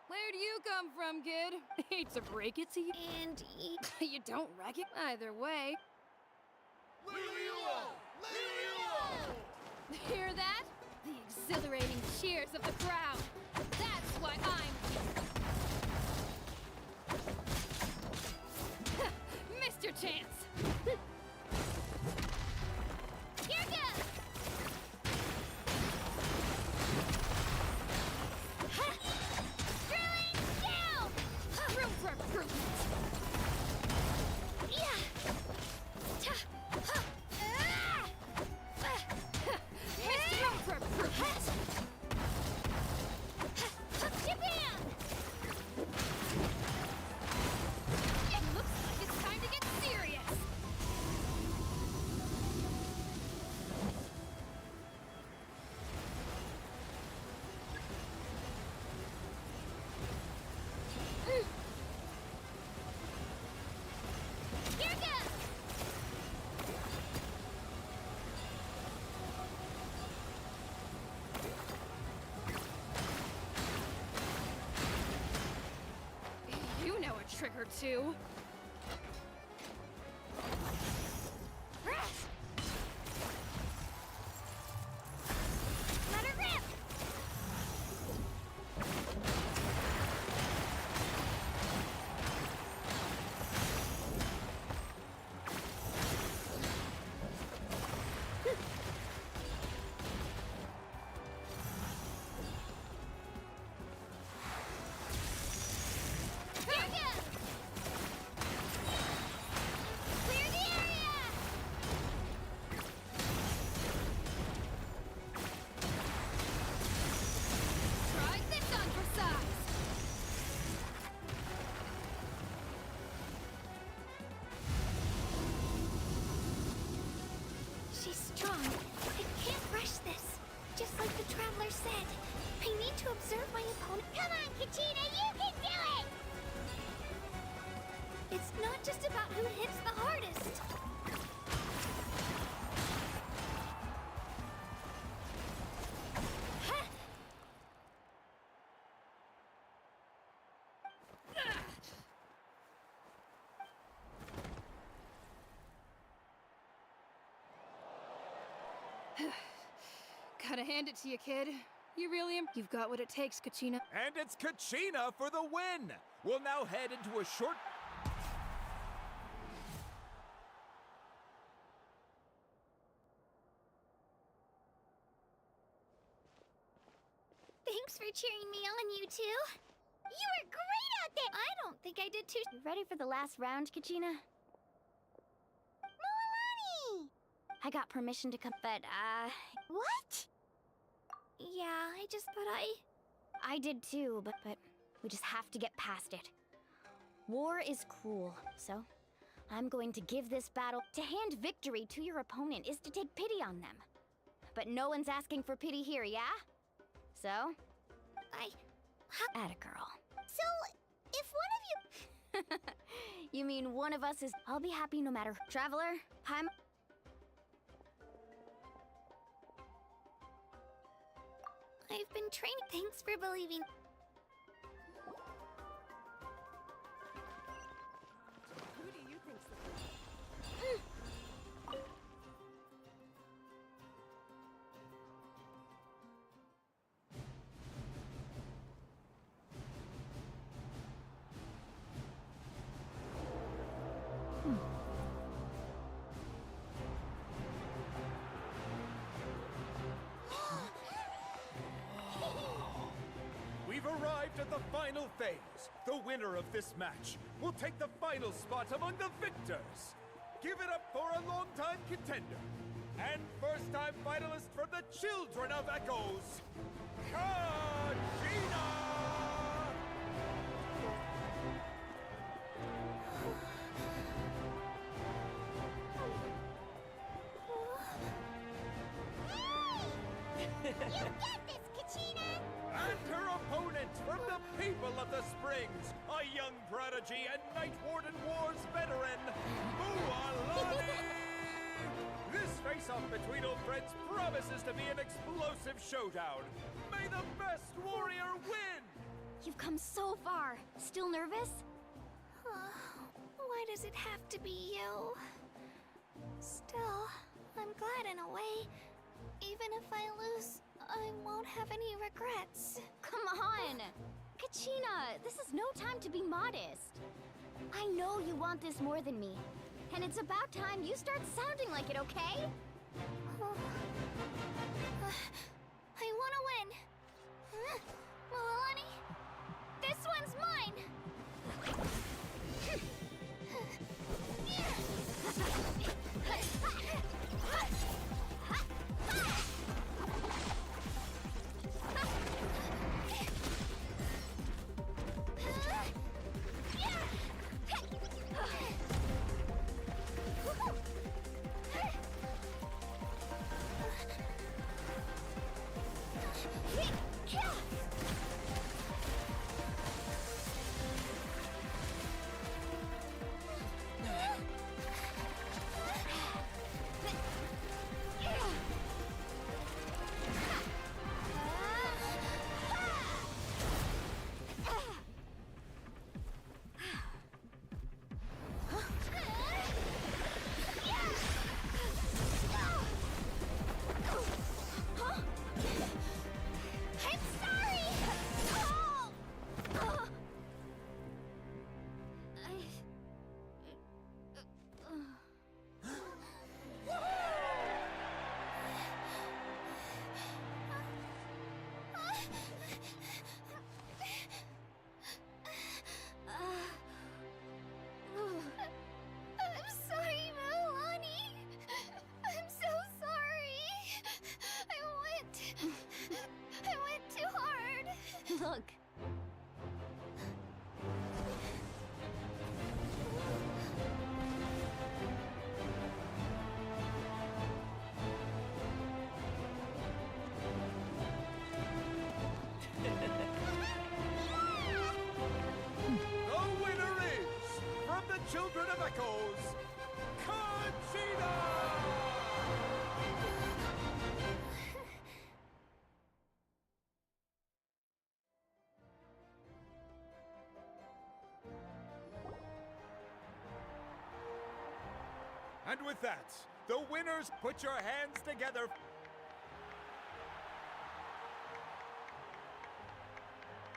Where do you come from, kid? Hate to break it to you. Andy. You don't wreck it either way. Hear that? The exhilarating cheers of the crowd. That's why I'm Mr. Chance. Here goes! Drilling down! Room for improvement. Yeah! Mr. Room for improvement. Japan! It looks like it's time to get serious. Here goes! You know a trick or two. Let her rip! Here goes! Kachina! You can do it! It's not just about who hits the hardest. Gotta hand it to you, kid. You really am. You've got what it takes, Kachina. And it's Kachina for the win! We'll now head into a short... Thanks for cheering me on, you two. You were great out there! I don't think I did too... You ready for the last round, Kachina? Mualani! I got permission to come, but, What? Yeah, I just thought I did too, but we just have to get past it. War is cruel, so I'm going to give this battle. To hand victory to your opponent is to take pity on them. But no one's asking for pity here, yeah? So? Atta girl. So, if one of you... You mean one of us is... I'll be happy no matter... Traveler, I'm... I've been training. Thanks for believing. Who do you think's the... We've arrived at the final phase. The winner of this match will take the final spot among the victors. Give it up for a long-time contender and first-time finalist from the Children of Echoes, Kachina! You get this, Kachina! And her opponent from the people of the Springs, a young prodigy and Night Warden Wars veteran, Mualani! This face-off between old friends promises to be an explosive showdown. May the best warrior win! You've come so far. Still nervous? Why does it have to be you? Still, I'm glad in a way. Even if I lose, I won't have any regrets. Come on! Kachina, this is no time to be modest. I know you want this more than me. And it's about time you start sounding like it, okay? I want to win. Mualani, this one's mine. Look. And with that, the winners, put your hands together.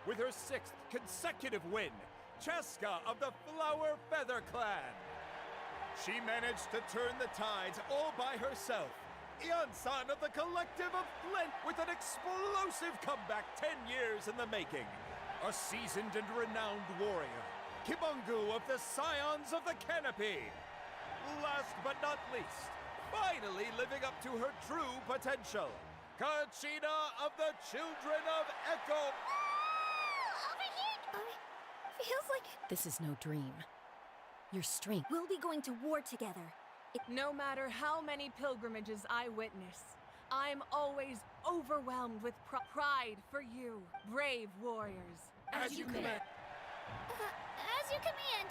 With her 6th consecutive win, CHASKA of the Flower Feather Clan. She managed to turn the tides all by herself. Ian-san of the Collective of Flint with an explosive comeback 10 years in the making. A seasoned and renowned warrior, Kimungu of the Scions of the Canopy. Last but not least, finally living up to her true potential, Kachina of the Children of Echo. Over here! Feels like This is no dream. Your strength. we'll be going to war together. No matter how many pilgrimages I witness, I'm always overwhelmed with pride for you, brave warriors. As you command. As you command.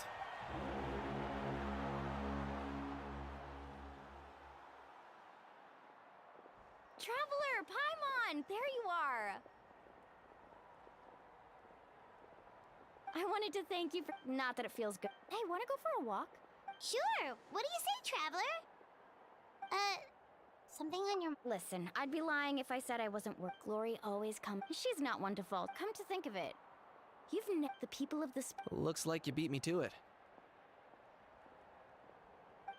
Traveler, Paimon, there you are. I wanted to thank you for. Not that it feels good. Hey, wanna go for a walk? Sure. What do you say, traveler? Something on your... Listen, I'd be lying if I said I wasn't work. Glory always comes. She's not one to fault. Come to think of it, you've the people of this. Looks like you beat me to it.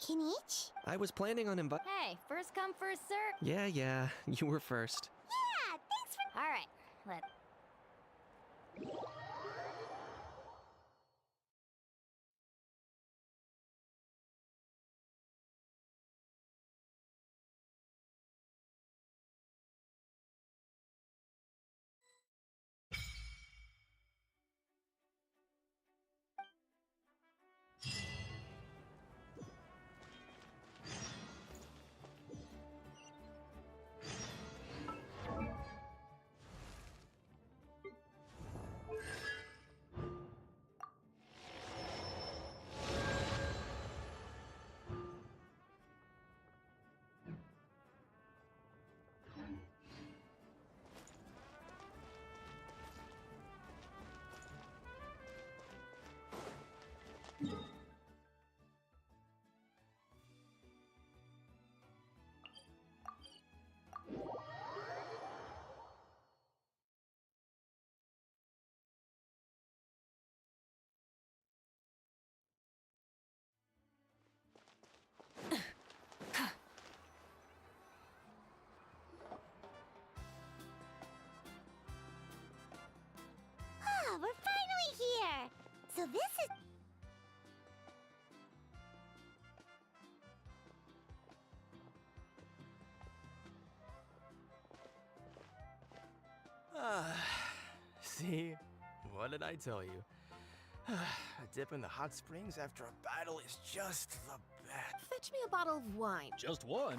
Kinich? I was planning on inviting. Hey, first come, first serve. Yeah, you were first. Yeah, thanks for... All right, We're finally here! So this is... See? What did I tell you? A dip in the hot springs after a battle is just the best. Fetch me a bottle of wine. Just one?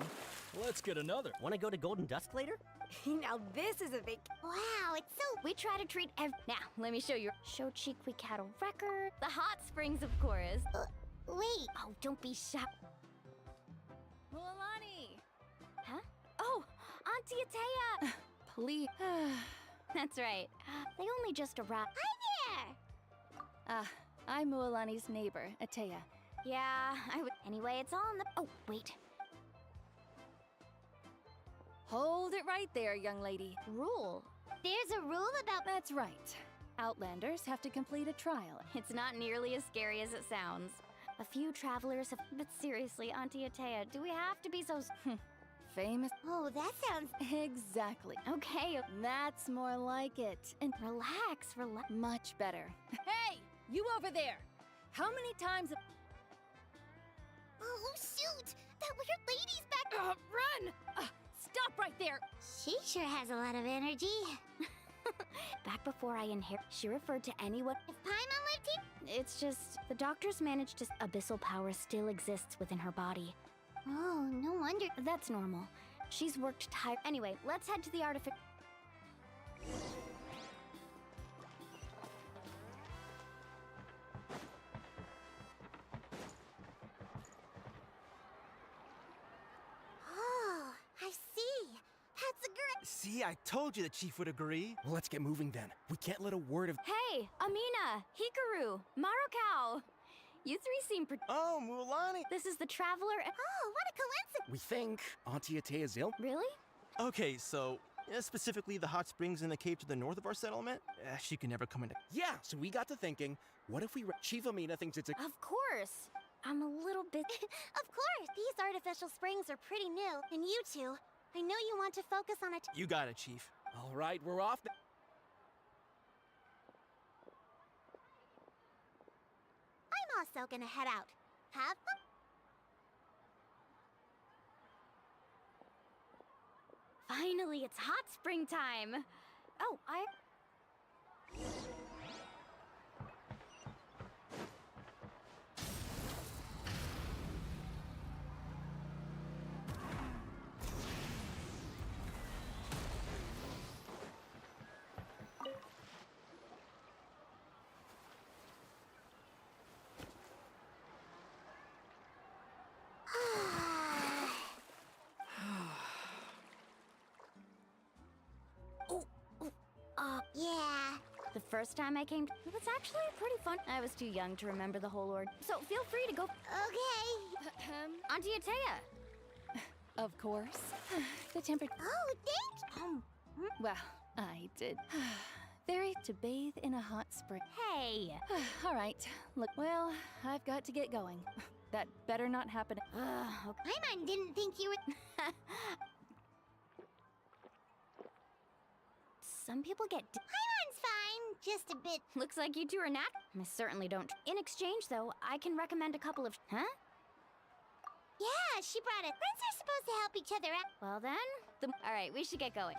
Let's get another. Want to go to Golden Dusk later? Now this is a big... Wow, it's so... We try to treat Now, let me show you. Shochiqui Cattle Record. The hot springs, of course. Wait. Oh, don't be shy. Mualani! Huh? Oh, Auntie Atea! Please. That's right. They only just arrived. Hi there! I'm Mualani's neighbor, Atea. Yeah, I would. Anyway, it's all in the. Oh, wait. Hold it right there, young lady. Rule. There's a rule about... That's right. Outlanders have to complete a trial. It's not nearly as scary as it sounds. A few travelers have. But seriously, Auntie Atea, do we have to be so. Famous. Oh, that sounds... Exactly. Okay, That's more like it. And relax. much better. Hey, you over there! How many times? Oh, shoot! That weird lady's back... Run! Stop right there! She sure has a lot of energy. Back before I inherit, she referred to anyone. If Paimon lived here... It's just the doctors managed to. Abyssal power still exists within her body. Oh, no wonder. That's normal. She's worked tired. Anyway, let's head to the artifact. Oh, I see. That's a great... See, I told you the chief would agree. Well, let's get moving then. We can't let a word of... Hey, Amina, Hikaru, Marukau. You three seem Oh, Mualani! This is the Traveler. Oh, what a coincidence! We think Auntie Atea's ill. Really? Okay, so specifically the hot springs in the cave to the north of our settlement. She can never come in. Yeah, so we got to thinking, what if we? Chief Amina thinks it's a. Of course. I'm a little bit. Of course, these artificial springs are pretty new, and you two, I know you want to focus on it. You got it, Chief. All right, we're off. I'm also gonna head out. Have fun. Finally, it's hot spring time. Oh, Yeah. The first time I came, it was actually pretty fun. I was too young to remember the whole org, so feel free to go. Okay. Auntie Atea. Of course. The temperature. Oh, thanks. Well, I did. Very to bathe in a hot spring. Hey. All right. Look, well, I've got to get going. That better not happen. Paimon didn't think you were. Some people get. Paimon's fine, just a bit. Looks like you two are not. I certainly don't. In exchange, though, I can recommend a couple of. Huh? Yeah, she brought it. Friends are supposed to help each other out. Well then, all right, we should get going.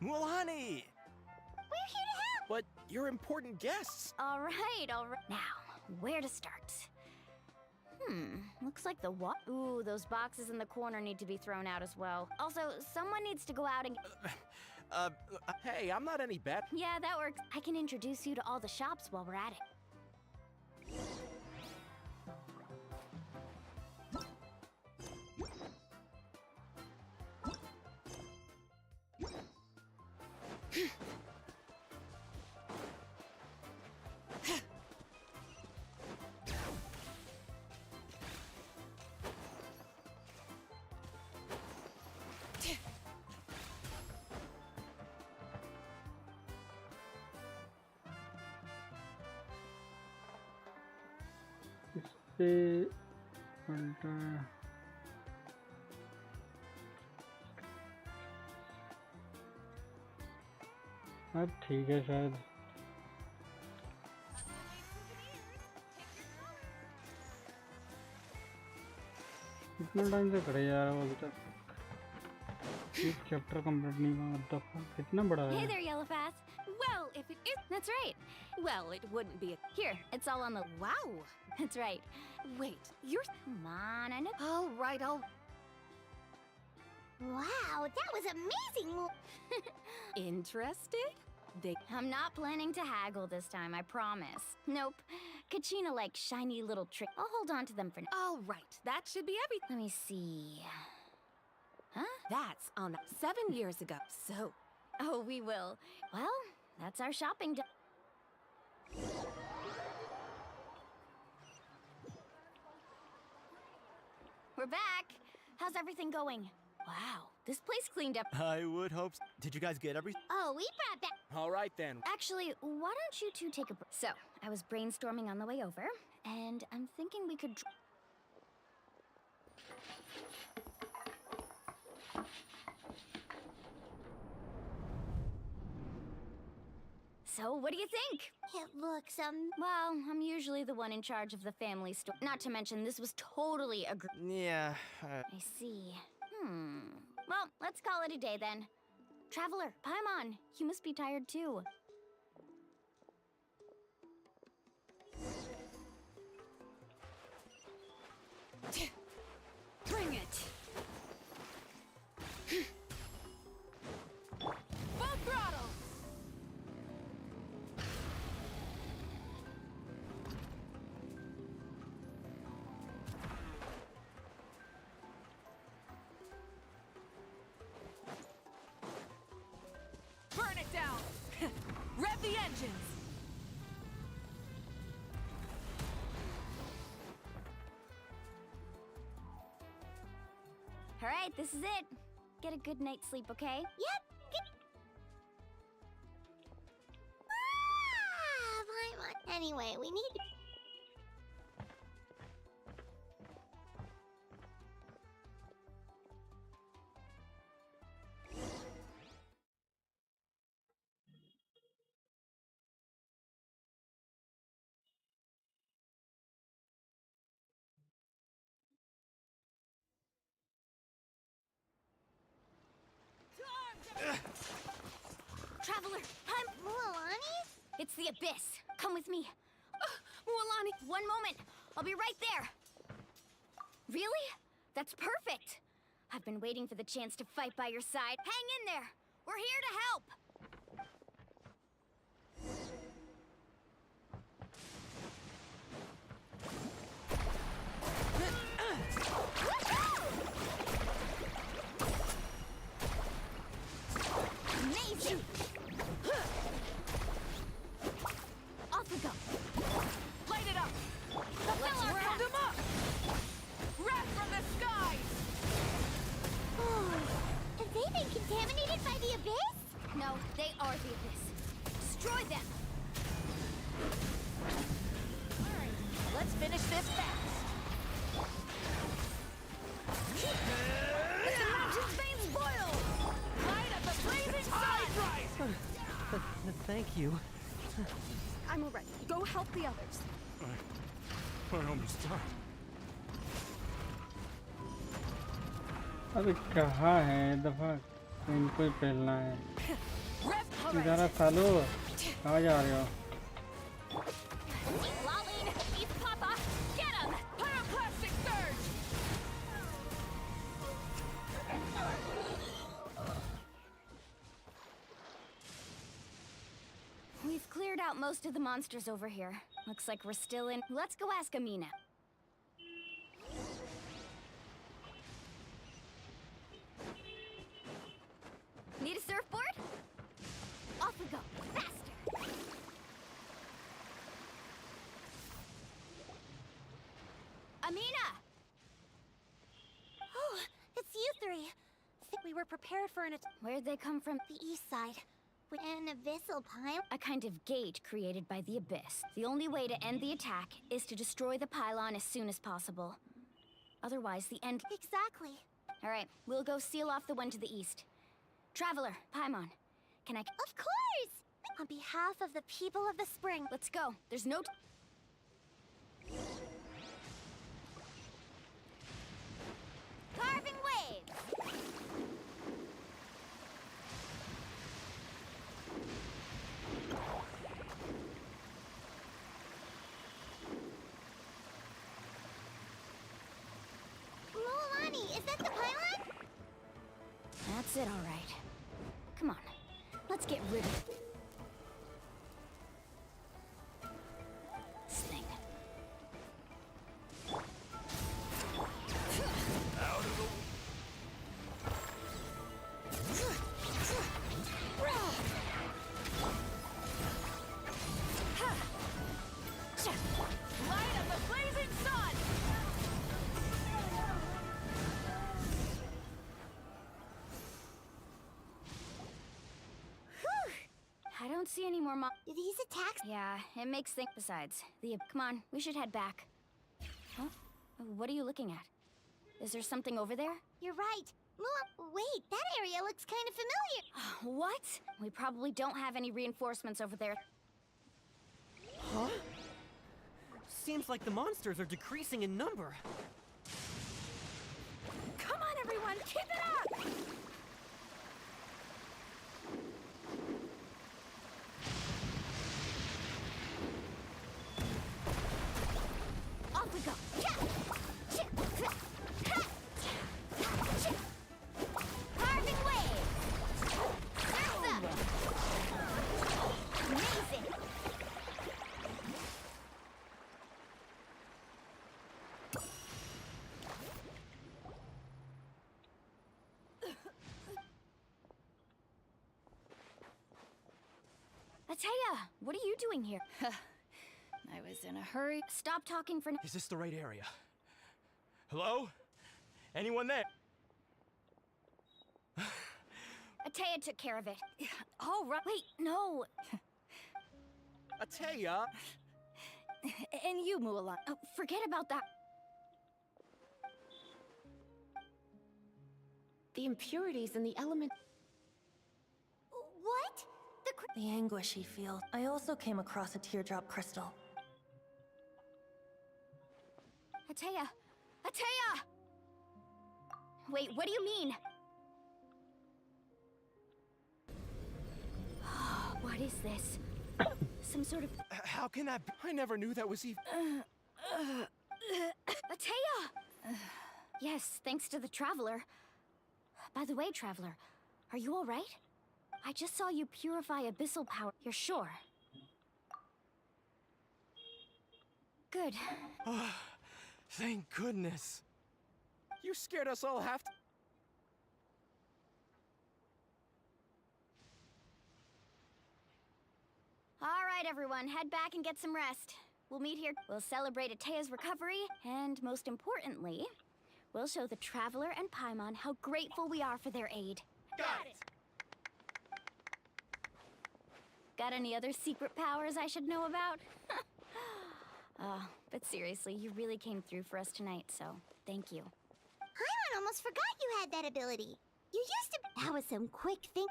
Mualani! We're here to help! But you're important guests! All right. Now, where to start? Looks like the what? Ooh, those boxes in the corner need to be thrown out as well. Also, someone needs to go out and... Hey, I'm not any bad. Yeah, that works. I can introduce you to all the shops while we're at it. पे ultra अब ठीक है शायद कितना time से करे यार वो अभी तक एक चैप्टर कंप्लीट नहीं हुआ मतलब कितना बड़ा है Hey there, Yellowfast. Well, if it is, that's right. Well, it wouldn't be a... Here, it's all on the... Wow! That's right. Wait, you're... Come on, I know... All right, Wow, that was amazing! Interested? I'm not planning to haggle this time, I promise. Nope. Kachina likes shiny little tricks. I'll hold on to them for now. All right, that should be everything. Let me see... Huh? That's on 7 years ago, so... Oh, we will. Well, that's our shopping day. We're back. How's everything going? Wow, this place cleaned up. I would hope so. Did you guys get everything? Oh, we brought that. All right, then. Actually, why don't you two take a break? So, I was brainstorming on the way over, and I'm thinking we could... So, what do you think? It looks, Well, I'm usually the one in charge of the family store. Not to mention, this was totally a Yeah. I see. Well, let's call it a day then. Traveler, Paimon, you must be tired too. Bring it! Full throttle! down. Rev the engines. All right, this is it. Get a good night's sleep, okay? Yep. Paimon. Anyway, we need. Traveler, Mualani? it's the Abyss. Come with me. Mualani, one moment. I'll be right there. Really? That's perfect. I've been waiting for the chance to fight by your side. Hang in there. We're here to help. Amazing! Off we go. Light it up. Let's round them up. Wrath from the skies. Oh, have they been contaminated by the Abyss? No, they are the Abyss. Destroy them! Alright, let's finish this fast. Let the mountain's veins boil. Light up the blazing sun. Thank you. I'm alright. Go help the others. I almost died. अबे कहाँ है दफा इनको ही पहलना है इधर सालो कहाँ जा रहे हो Laline, East Papa, get him! Pyroclastic surge. We've cleared out most of the monsters over here. Looks like we're still in. Let's go ask Amina. Need a surfboard? Off we go. Faster! Amina! Oh, it's you three. We were prepared for an attack. Where'd they come from? The east side. With an abyssal pylon. A kind of gate created by the Abyss. The only way to end the attack is to destroy the pylon as soon as possible. Otherwise, the end... Exactly. All right, we'll go seal off the one to the east. Traveler, Paimon, can I... Of course! On behalf of the people of the spring. Let's go. There's no... Carving waves! Mualani, is that the pylon? That's it, all right. Come on, let's get rid of this thing. Out of the Light up the blazing sun. I don't see any more Do these attacks? Yeah, it makes things... Besides, come on, we should head back. Huh? What are you looking at? Is there something over there? You're right. Wait, that area looks kind of familiar. What? We probably don't have any reinforcements over there. Huh? Seems like the monsters are decreasing in number. Come on, everyone, keep it up! Off we go! Carving waves! Surf's up! Amazing! Ateya, what are you doing here? I was in a hurry. Stop talking for now. Is this the right area? Hello? Anyone there? Ateya took care of it. Oh, right. Wait, no. Ateya! And you, Mualani. Oh, forget about that. The impurities in the element. What? The anguish he feels. I also came across a teardrop crystal. Ateya! Ateya! Wait, what do you mean? What is this? Some sort of... How can that be? I never knew that was even... Ateya! Yes, thanks to the Traveler. By the way, Traveler, are you alright? I just saw you purify abyssal power. You're sure? Good. Thank goodness. You scared us all half. Alright, everyone, head back and get some rest. We'll meet here. We'll celebrate Ateya's recovery, and most importantly, we'll show the Traveler and Paimon how grateful we are for their aid. Got it! Got any other secret powers I should know about? But seriously, you really came through for us tonight, so thank you. Paimon almost forgot you had that ability. You used to... That was some quick thing.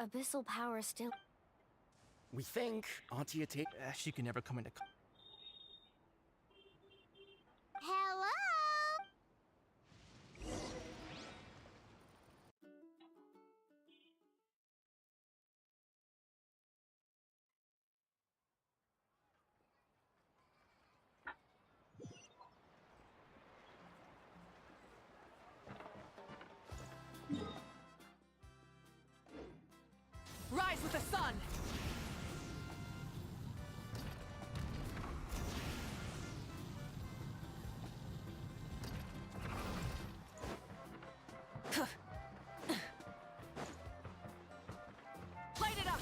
Abyssal power still... We think Auntie Ateya... she can never come into... Hello? Rise with the sun! Light it up!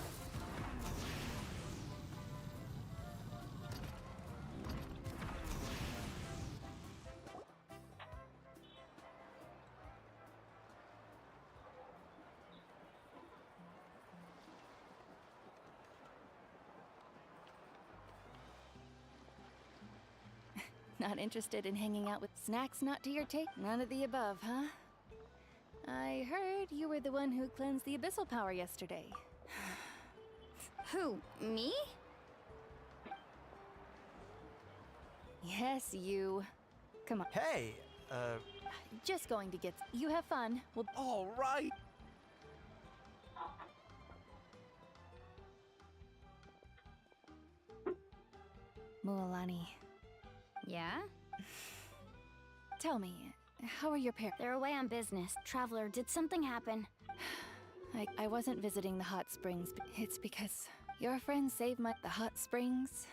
Not interested in hanging out with snacks not to your taste? None of the above, huh? I heard you were the one who cleansed the abyssal power yesterday. Who? Me? Yes, you. Come on. Hey, Just going to get... You have fun. We'll... all right. Mualani. Yeah? Tell me, how are your parents? They're away on business. Traveler, did something happen? I wasn't visiting the hot springs. It's because your friends saved the hot springs.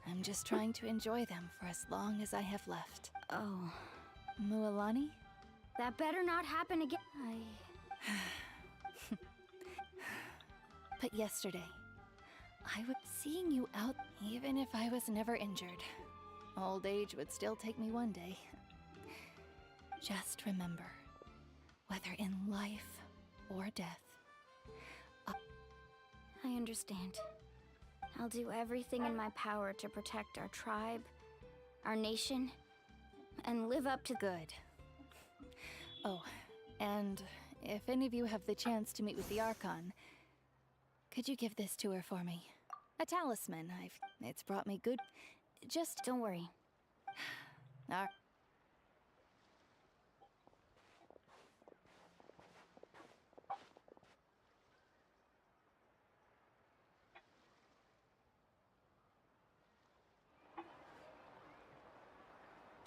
I'm just trying to enjoy them for as long as I have left. Oh. Mualani? That better not happen again. But yesterday, I was seeing you out even if I was never injured. Old age would still take me one day. Just remember, whether in life or death, I understand. I'll do everything in my power to protect our tribe, our nation, and live up to good. Oh, and if any of you have the chance to meet with the Archon, could you give this to her for me? A talisman. It's brought me good. Just don't worry.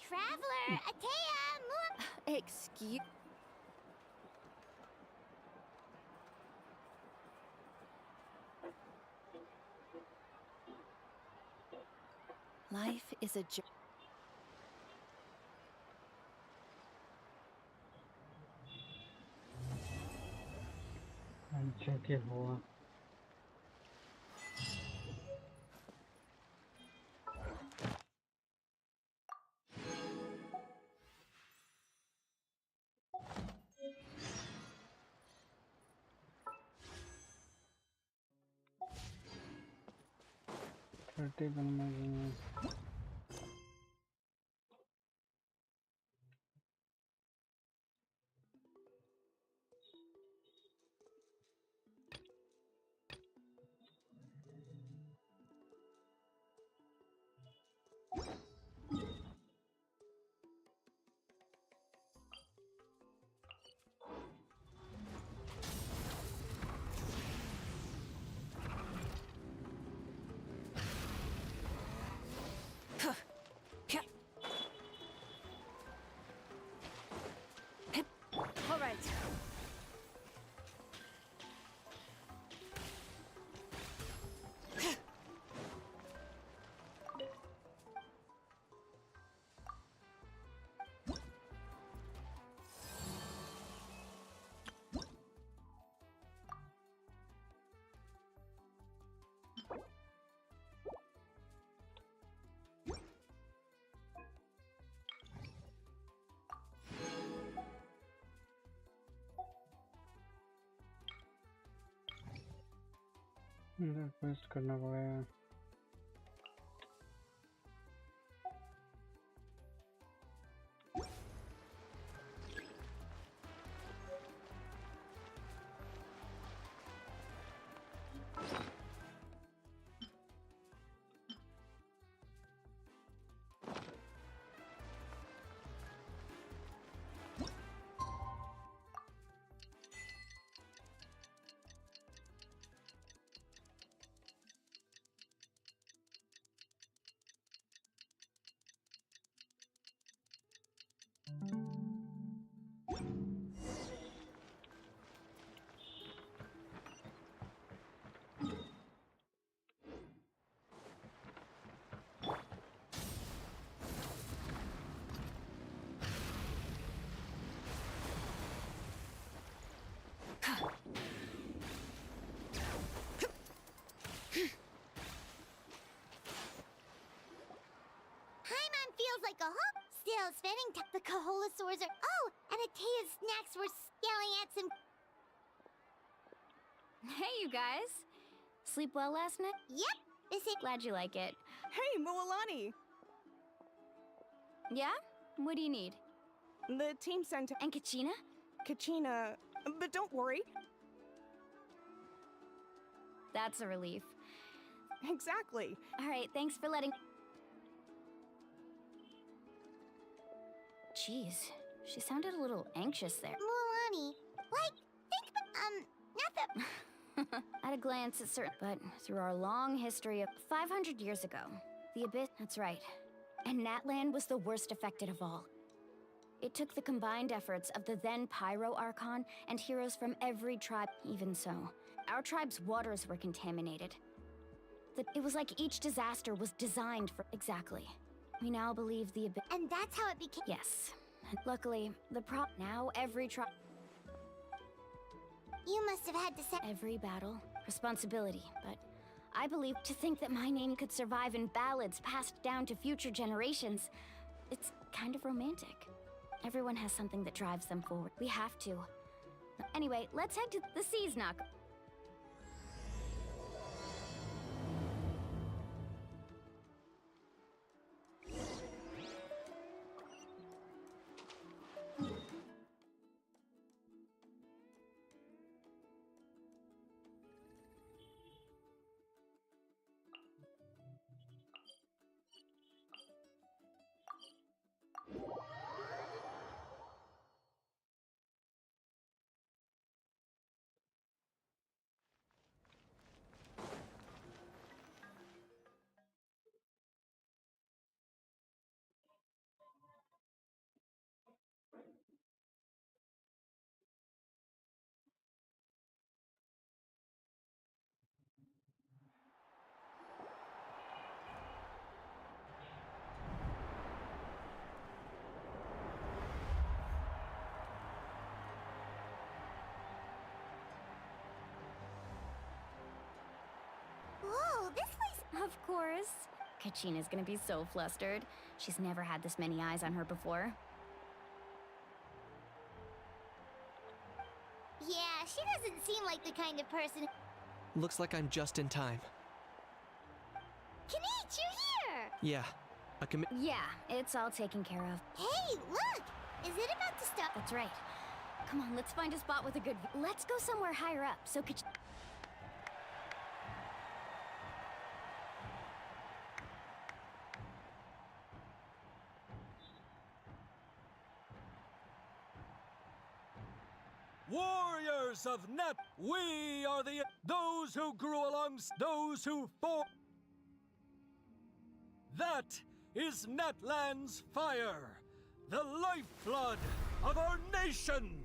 Traveler, Ateya, Excuse... Life is a journey. जो कि हुआ All right. Request करना पड़ेगा Paimon feels like a hook. Still spinning. The Kaholasaurs are. Oh, and Atea's snacks were scaling at some. Hey, you guys. Sleep well last night? Yep. This is. Glad you like it. Hey, Mualani. Yeah? What do you need? The team sent. And Kachina? Kachina. But don't worry. That's a relief. Exactly. All right, thanks for letting. Jeez, she sounded a little anxious there. Mualani. Like, think about, not the. At a glance, it's certain, but through our long history of 500 years ago, the Abyss, that's right. And Natlan was the worst affected of all. It took the combined efforts of the then Pyro Archon and heroes from every tribe. Even so, our tribe's waters were contaminated. It was like each disaster was designed for. Exactly. We now believe the Abyss. And that's how it became. Yes. Luckily, now every tribe. You must have had to set. Every battle, responsibility, but I believe to think that my name could survive in ballads passed down to future generations. It's kind of romantic. Everyone has something that drives them forward. We have to. Anyway, let's head to the Seas Knock. Of course. Kachina's gonna be so flustered. She's never had this many eyes on her before. Yeah, she doesn't seem like the kind of person. Looks like I'm just in time. Kanich, you're here! Yeah, Yeah, it's all taken care of. Hey, look! Is it about to stop? That's right. Come on, let's find a spot with a good view. Let's go somewhere higher up, so Warriors of Net, we are those who grew those who fought. That is Netland's fire, the lifeblood of our nation!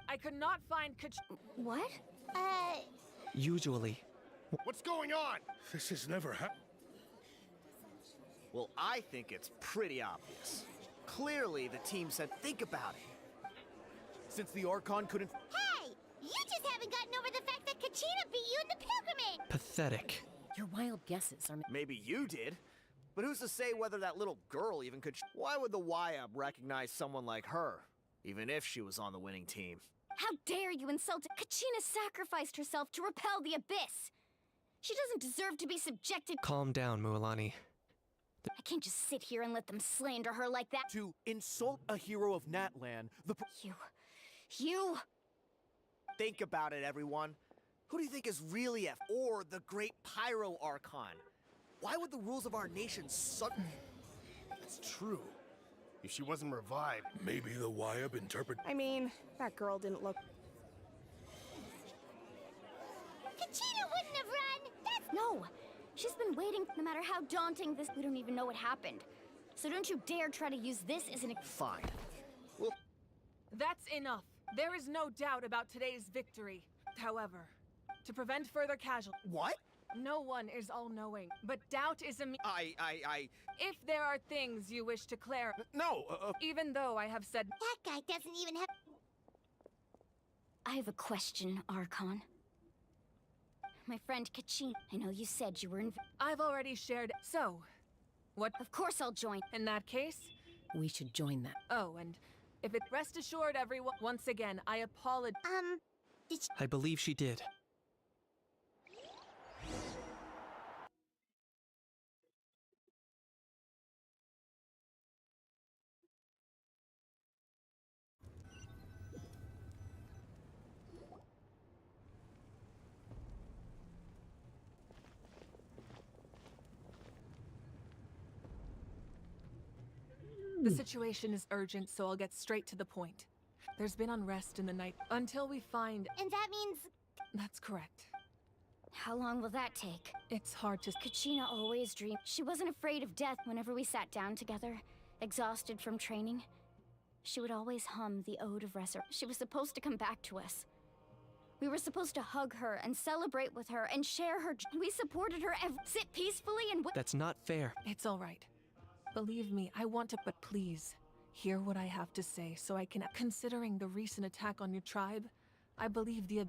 I could not find What? Usually. What's going on? This has never happened. Well, I think it's pretty obvious. Clearly, the team said, think about it. Since the Archon couldn't... Hey! You just haven't gotten over the fact that Kachina beat you in the pilgrimage! Pathetic. Your wild guesses are... Maybe you did. But who's to say whether that little girl even could... Why would the YUB recognize someone like her, even if she was on the winning team? How dare you insult Kachina sacrificed herself to repel the abyss! She doesn't deserve to be subjected— Calm down, Mualani. I can't just sit here and let them slander her like that. To insult a hero of Natlan, You... Think about it, everyone. Who do you think is really F, or the great Pyro Archon? Why would the rules of our nation It's true. If she wasn't revived, maybe the YUB interpret... I mean, that girl didn't look... Kachina wouldn't have run! That's... No! She's been waiting, no matter how daunting this— We don't even know what happened. So don't you dare try to use this as an— Fine. Well... That's enough. There is no doubt about today's victory. However, to prevent further casualties... What? No one is all-knowing, but doubt is a... If there are things you wish to clarify... No! Even though I have said... That guy doesn't even have... I have a question, Archon. My friend Kachina, I know you said you were in... I've already shared... So, what... Of course I'll join. In that case... We should join that. Oh, and if it... Rest assured, everyone... Once again, I apologize... Did she... I believe she did. The situation is urgent, so I'll get straight to the point. There's been unrest in the night until we find... And that means... That's correct. How long will that take? It's hard to... Kachina always dreamed. She wasn't afraid of death whenever we sat down together, exhausted from training. She would always hum the Ode of Resurrection. She was supposed to come back to us. We were supposed to hug her and celebrate with her and share her. We supported her and sit peacefully and. That's not fair. It's all right. Believe me, I want to, but please, hear what I have to say so I can. Considering the recent attack on your tribe, I believe the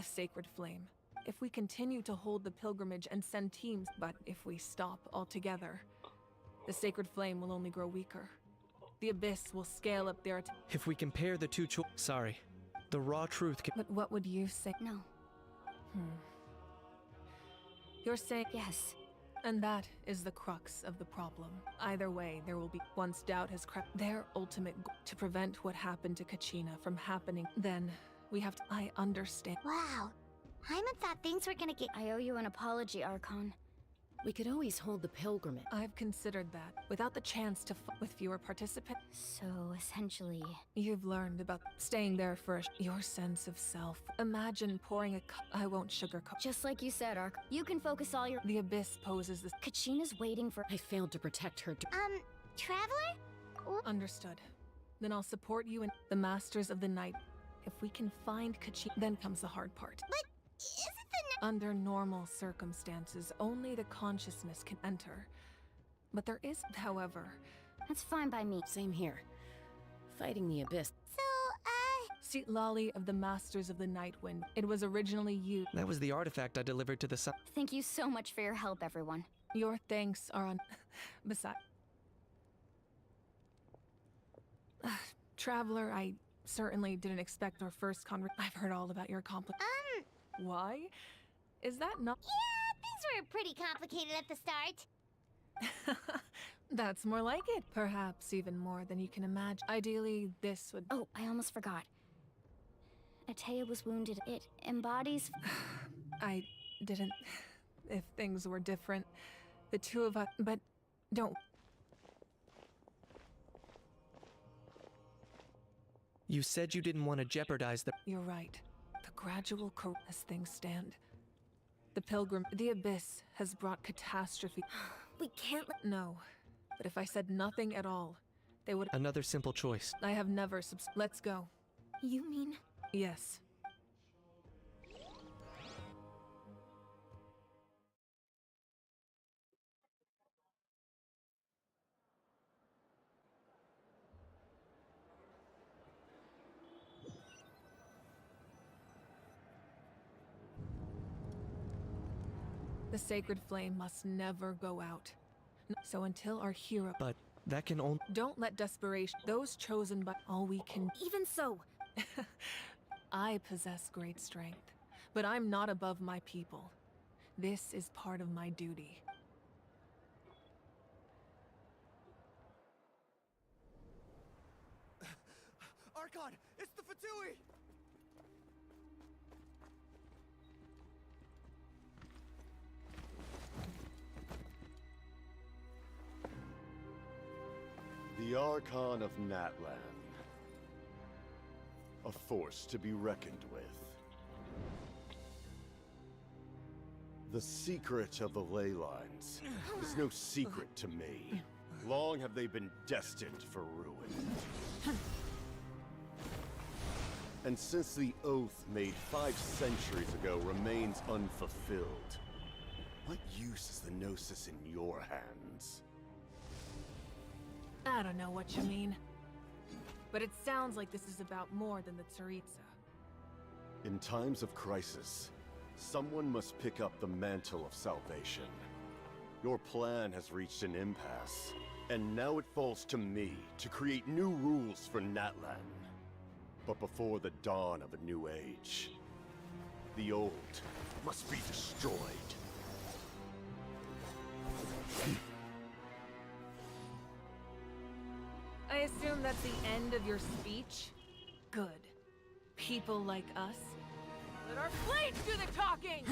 sacred flame. If we continue to hold the pilgrimage and send teams, but if we stop altogether, the sacred flame will only grow weaker. The abyss will scale up their attack. If we compare the two sorry. The raw truth can— But what would you say? No. You're saying yes. And that is the crux of the problem. Either way, there will be, once doubt has crept, their ultimate goal to prevent what happened to Kachina from happening. Then we have to— I understand. Wow. Paimon thought things were gonna get— I owe you an apology, Archon. We could always hold the pilgrimage. I've considered that. Without the chance to with fewer participants. So, essentially... You've learned about staying there for your sense of self. Imagine pouring a cup— I won't sugarcoat. Just like you said, Ark. You can focus all your— The abyss poses this— Kachina's waiting for— I failed to protect her. Traveler? Understood. Then I'll support you and the Masters of the Night. If we can find Kachina, then comes the hard part. But isn't the— Under normal circumstances, only the consciousness can enter. But there is, however... That's fine by me. Same here. Fighting the abyss. Seat Lolly of the Masters of the Nightwind. It was originally you. That was the artifact I delivered to the sun. Thank you so much for your help, everyone. Your thanks are on... Besides... Traveler, I certainly didn't expect our first I've heard all about your accomplishments. Why? Is that not— Yeah, things were pretty complicated at the start. That's more like it. Perhaps even more than you can imagine. Ideally, this would— Oh, I almost forgot. Atea was wounded. It embodies— I didn't— If things were different, the two of us— But don't— You said you didn't want to jeopardize the— You're right. The gradual as things stand. The pilgrim— The abyss has brought catastrophe. We can't— No. But if I said nothing at all, they would— Another simple choice. I have never Let's go. You mean— Yes. The sacred flame must never go out. So until our hero— But that can only— Don't let desperation— Those chosen by— All we can— Even so— I possess great strength, but I'm not above my people. This is part of my duty. Archon, it's the Fatui! The Archon of Natlan. A force to be reckoned with. The secret of the ley lines is no secret to me. Long have they been destined for ruin. And since the oath made 5 centuries ago remains unfulfilled, what use is the Gnosis in your hands? I don't know what you mean. But it sounds like this is about more than the Tsaritsa. In times of crisis, someone must pick up the mantle of salvation. Your plan has reached an impasse, and now it falls to me to create new rules for Natlan. But before the dawn of a new age, the old must be destroyed. I assume that's the end of your speech? Good. People like us. Let our blades do the talking!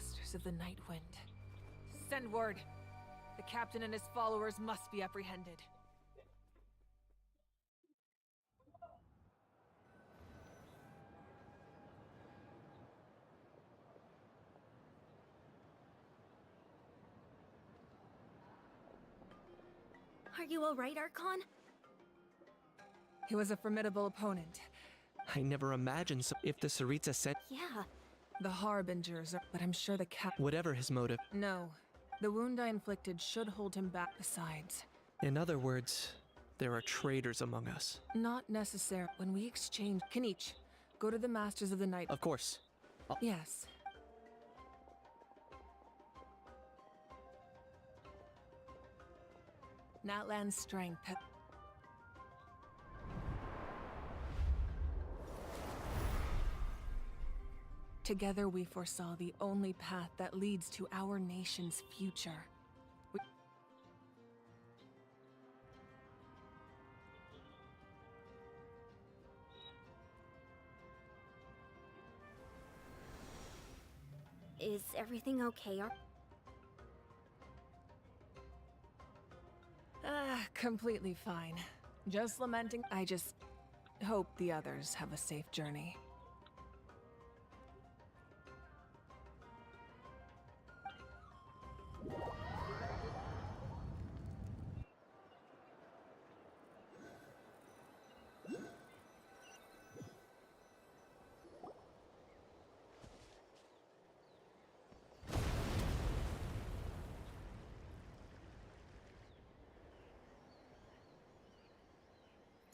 Masters of the Night Wind. Send word. The captain and his followers must be apprehended. Are you alright, Archon? He was a formidable opponent. I never imagined if the Tsaritsa sent. Yeah. The Harbingers are, but I'm sure the Whatever his motive. No. The wound I inflicted should hold him back. Besides. In other words, there are traitors among us. Not necessary. When we exchange... Kanich, go to the Masters of the Night. Of course. Yes. Natlan's strength. Together we foresaw the only path that leads to our nation's future. Is everything okay? Completely fine. Just lamenting. I just hope the others have a safe journey.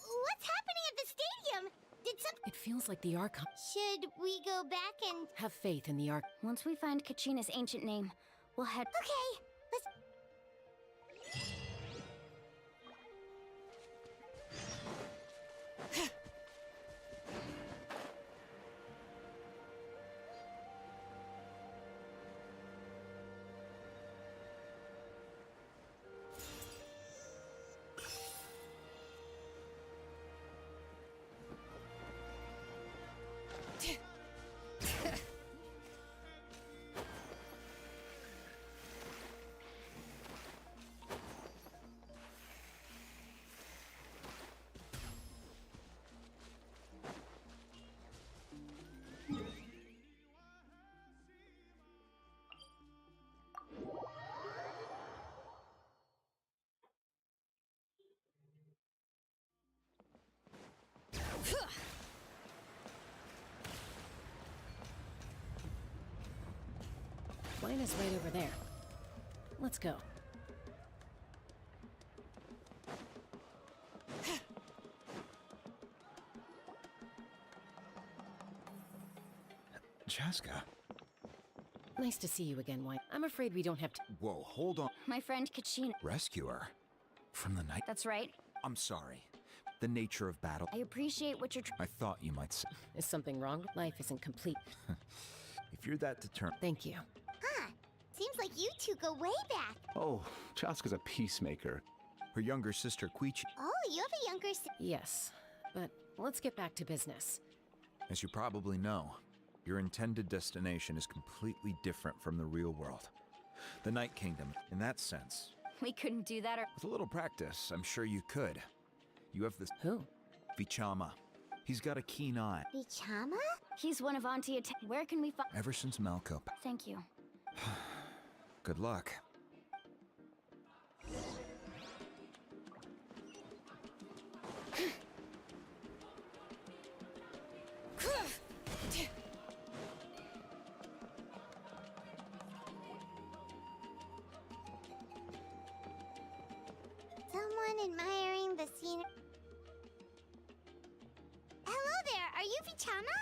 What's happening at the stadium? Did some... It feels like the Archon. Should we go back and... Have faith in the Arch. Once we find Kachina's ancient name, we'll head. Okay, let's... Is right over there. Let's go. Chaska. Nice to see you again, White. I'm afraid we don't have to. Whoa, hold on. My friend Kachina. Rescuer? From the night? That's right. I'm sorry. The nature of battle. I appreciate what you're I thought you might say. Is something wrong? Life isn't complete. If you're that determined. Thank you. Huh. Seems like you two go way back. Oh, Chaska's a peacemaker. Her younger sister, Quiche. Oh, you have a younger sister. Yes, but let's get back to business. As you probably know, your intended destination is completely different from the real world. The Night Kingdom, in that sense. We couldn't do that or... With a little practice, I'm sure you could. You have this... Who? Vichama. He's got a keen eye. Vichama? He's one of Auntie Where can we find... Ever since Malkup. Thank you. Good luck. Someone admiring the scenery. Hello there, are you Vichama?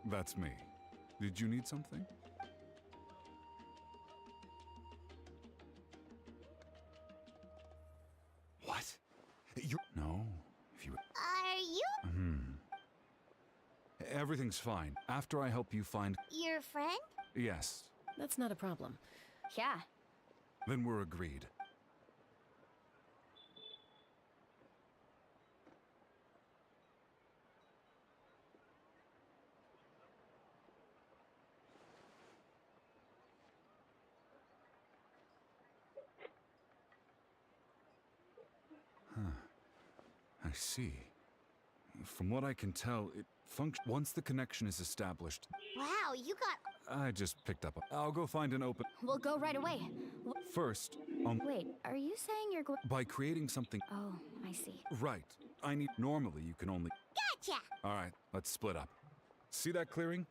That's me. Did you need something? What? You're... No, if you... Are you... Everything's fine. After I help you find... your friend? Yes. That's not a problem. Yeah. Then we're agreed. I see. From what I can tell, it functions once the connection is established. Wow, you got... I just picked up. I'll go find an open. We'll go right away. First, Wait, are you saying you're going... by creating something. Oh, I see. Right. I need. Normally, you can only. Gotcha! All right, let's split up. See that clearing?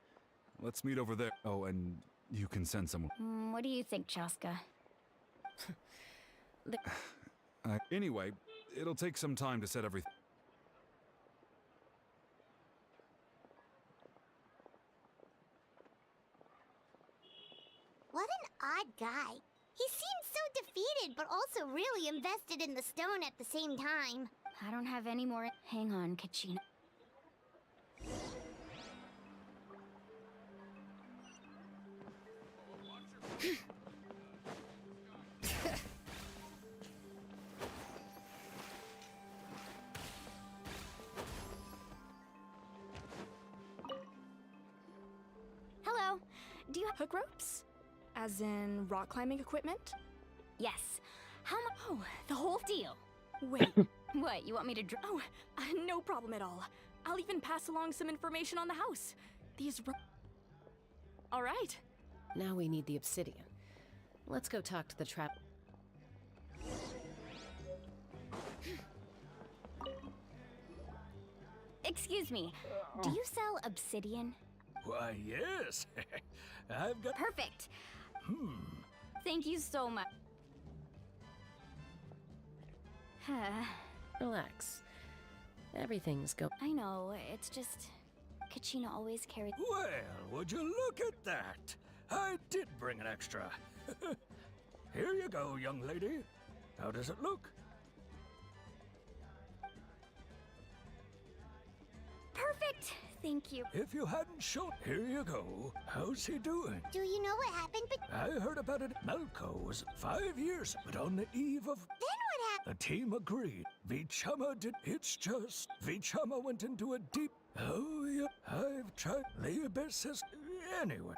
Let's meet over there. Oh, and you can send someone. What do you think, Chaska? Anyway, it'll take some time to set everything. What an odd guy. He seems so defeated, but also really invested in the stone at the same time. I don't have any more... Hang on, Kachina. Hello. Do you have hook ropes? As in rock climbing equipment? Yes. How much? Oh, the whole deal. Wait. What, you want me to Oh, no problem at all. I'll even pass along some information on the house. These all right. Now we need the obsidian. Let's go talk to the trap. Excuse me, do you sell obsidian? Why, yes. I've got... Perfect. Thank you so much. Relax. Everything's I know, it's just... Kachina always carried... Well, would you look at that? I did bring an extra. Here you go, young lady. How does it look? Perfect! Thank you. If you hadn't shown... Here you go. How's he doing? Do you know what happened? I heard about it. Malco was 5 years, but on the eve of... Then what happened? The team agreed. Vichama did... It's just... Vichama went into a deep... Oh, yeah. I've tried... The abyss has... Anyway.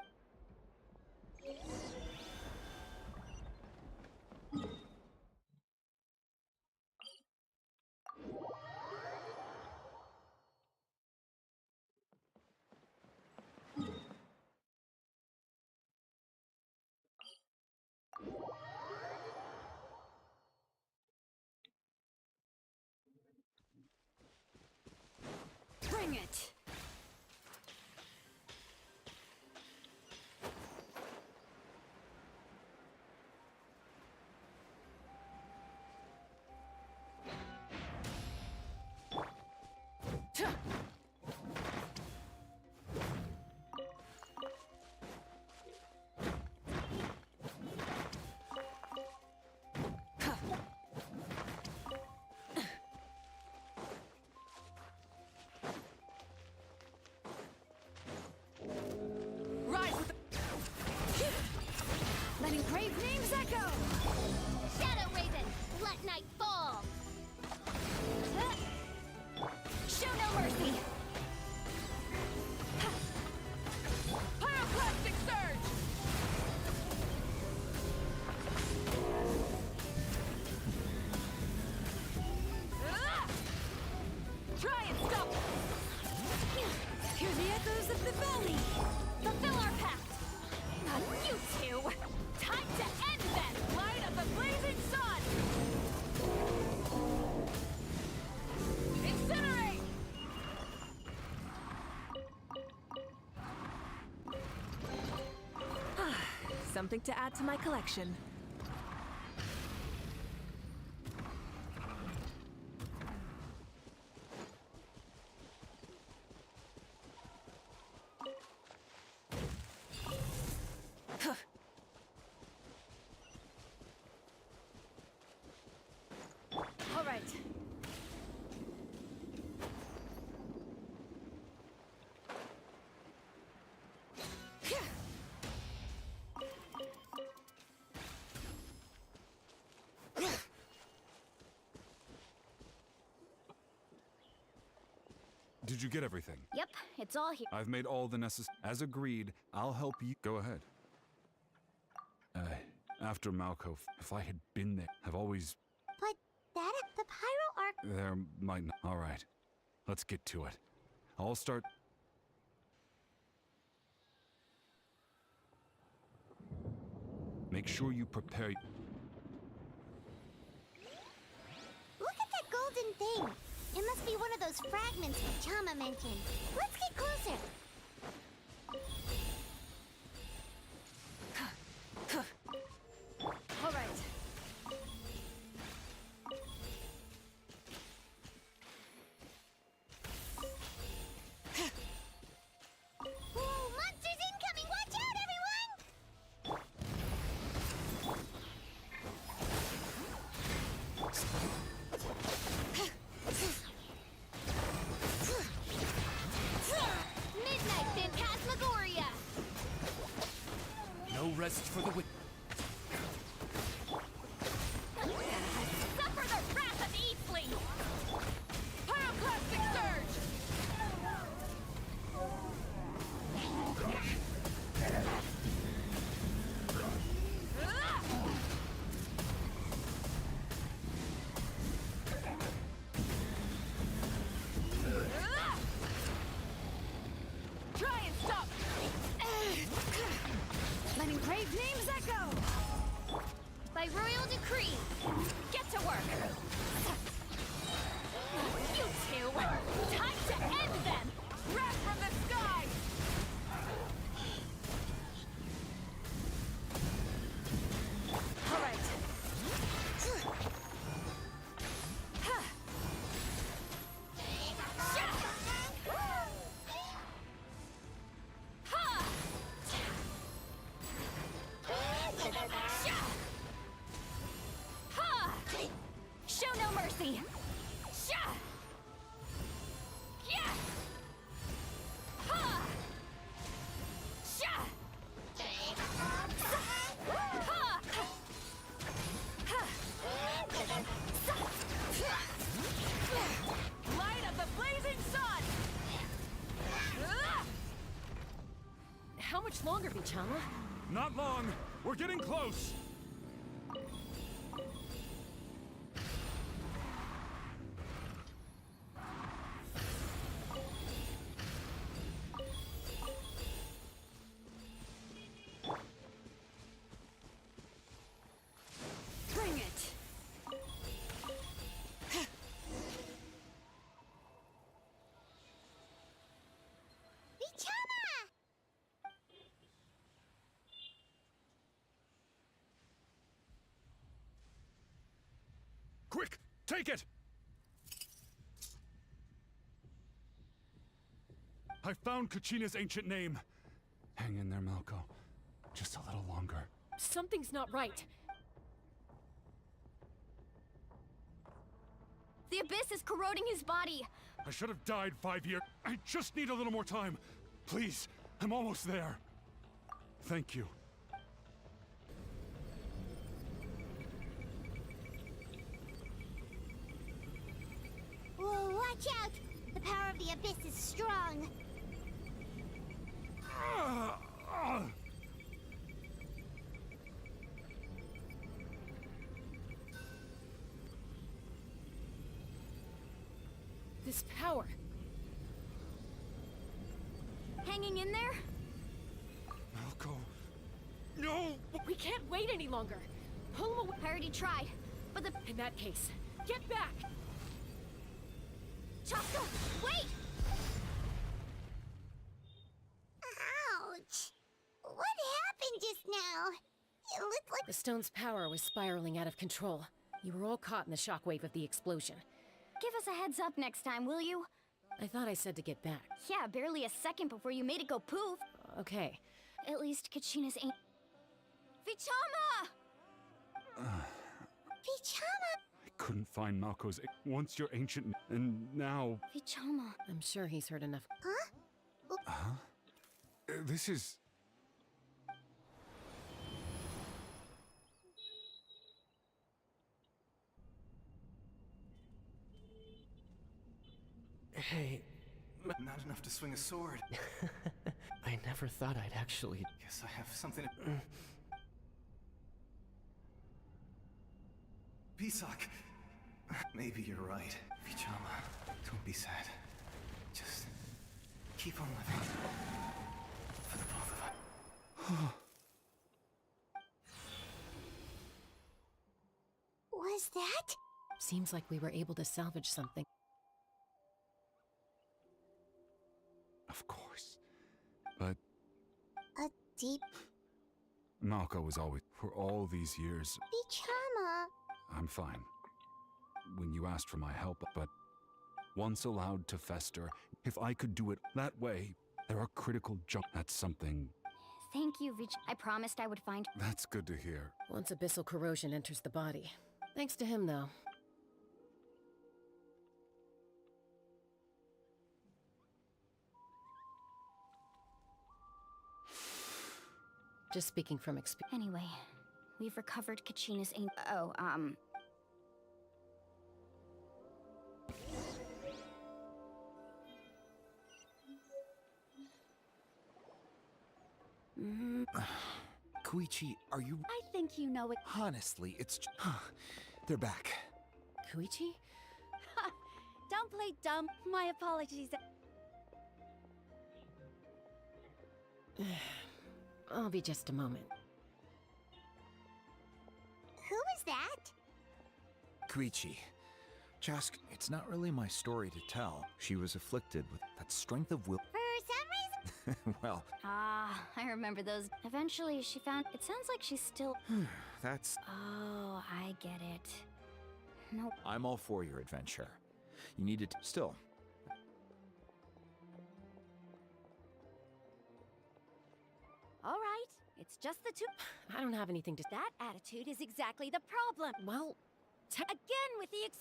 Bring it! Letting brave names echo! Shadow Raven, let night fall! Show no mercy! Pyroclastic surge! Try and stop! Hear the echoes of the valley! Fulfill our pact! Not you two! Time to end this! Light of the blazing sun! Incinerate! Something to add to my collection. All right. Did you get everything? Yep, it's all here. I've made all the necessary. As agreed, I'll help you. Go ahead. After Malco, if I had been there, I've always... But the Pyro Arc There might not. All right. Let's get to it. I'll start. Make sure you prepare. Look at that golden thing. It must be one of those fragments Chama mentioned. Let's get closer. All right. Whoa, monsters incoming! Watch out, everyone! Midnight Phantasmagoria! No rest for the wicked. Suffer the wrath of Eastling! Pyroclastic surge! Try and stop! Letting brave names echo! By royal decree, get to work! You two! Time to end them! Wrath from the sky! All right. Show no mercy! Sha! Yeah! Ha! Sha! Ha! Light of the blazing sun! How much longer, Bichama? Not long. We're getting close. Bring it! Bichama! Quick, take it! I found Kachina's ancient name. Hang in there, Malco. Just a little longer. Something's not right. The abyss is corroding his body! I should have died 5 years. I just need a little more time. Please, I'm almost there. Thank you. Whoa, watch out! The power of the abyss is strong. This power. Hanging in there? Malco. No! We can't wait any longer. Pull him away. I already tried, but the... In that case, get back! Chaska, wait! Ouch! What happened just now? It looked like... The stone's power was spiraling out of control. You were all caught in the shockwave of the explosion. Give us a heads up next time, will you? I thought I said to get back. Yeah, barely a second before you made it go poof. Okay. At least Kachina's ain't... Vichama! Vichama! I couldn't find Malco's once your ancient, and now... Vichama. I'm sure he's heard enough. Huh? Huh? This is... Hey, Not enough to swing a sword. I never thought I'd actually... Guess I have something to... Pisak, Maybe you're right. Vichama, don't be sad. Just keep on living. For the both of us. Was that? Seems like we were able to salvage something. Of course. But A deep Malka was always, for all these years, Vichama. I'm fine. When you asked for my help, but once allowed to fester, if I could do it that way, there are critical jumps. That's something. Thank you, Vich. I promised I would find. That's good to hear. Once abyssal corrosion enters the body. Thanks to him, though. Just speaking from experience. Anyway, we've recovered Kachina's ancient. Koichi, are you... I think you know it. Honestly, it's... They're back. Koichi? Don't play dumb. My apologies. I'll be just a moment. Who was that? Koichi. Chask, it's not really my story to tell. She was afflicted with that strength of will. For some reason? Well, I remember those. Eventually, she found. It sounds like she's still. that's... Oh, I get it. No. I'm all for your adventure. You need to... Still. All right, it's just the two. I don't have anything to... That attitude is exactly the problem. Well, again with the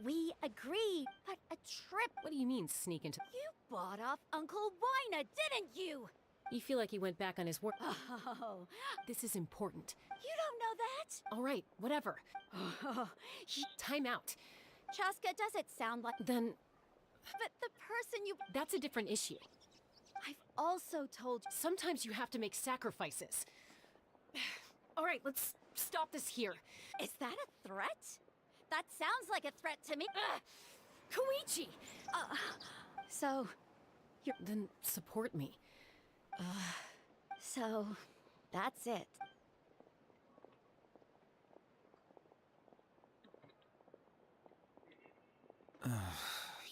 we agree, but a trip. What do you mean, sneak into... You bought off Uncle Wina, didn't you? You feel like he went back on his word. Oh, this is important. You don't know that? All right, whatever. Time out. Chaska, does it sound like... Then... But the person you... That's a different issue. I've also told you... Sometimes you have to make sacrifices. All right, let's stop this here. Is that a threat? That sounds like a threat to me. Koichi! So... Then support me. So... That's it.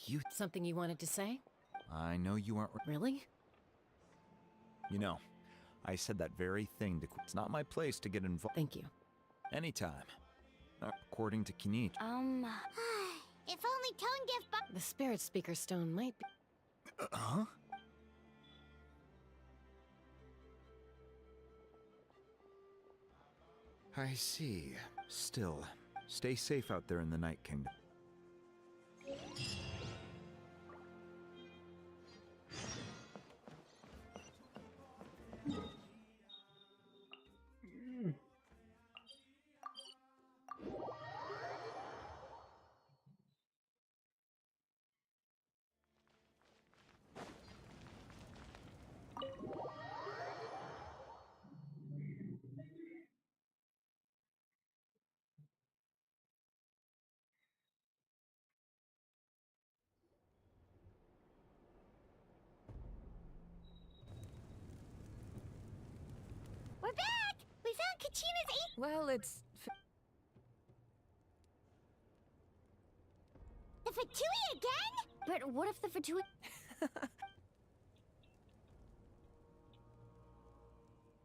You... Something you wanted to say? I know you aren't... Really? You know, I said that very thing to... It's not my place to get involved. Thank you. Anytime. According to Kinich. If only Tone Gift The Spirit Speaker Stone might be... Huh? I see. Still, stay safe out there in the Night Kingdom. We're back! We found Kachina's Well, it's... The Fatui again? But what if the Fatui...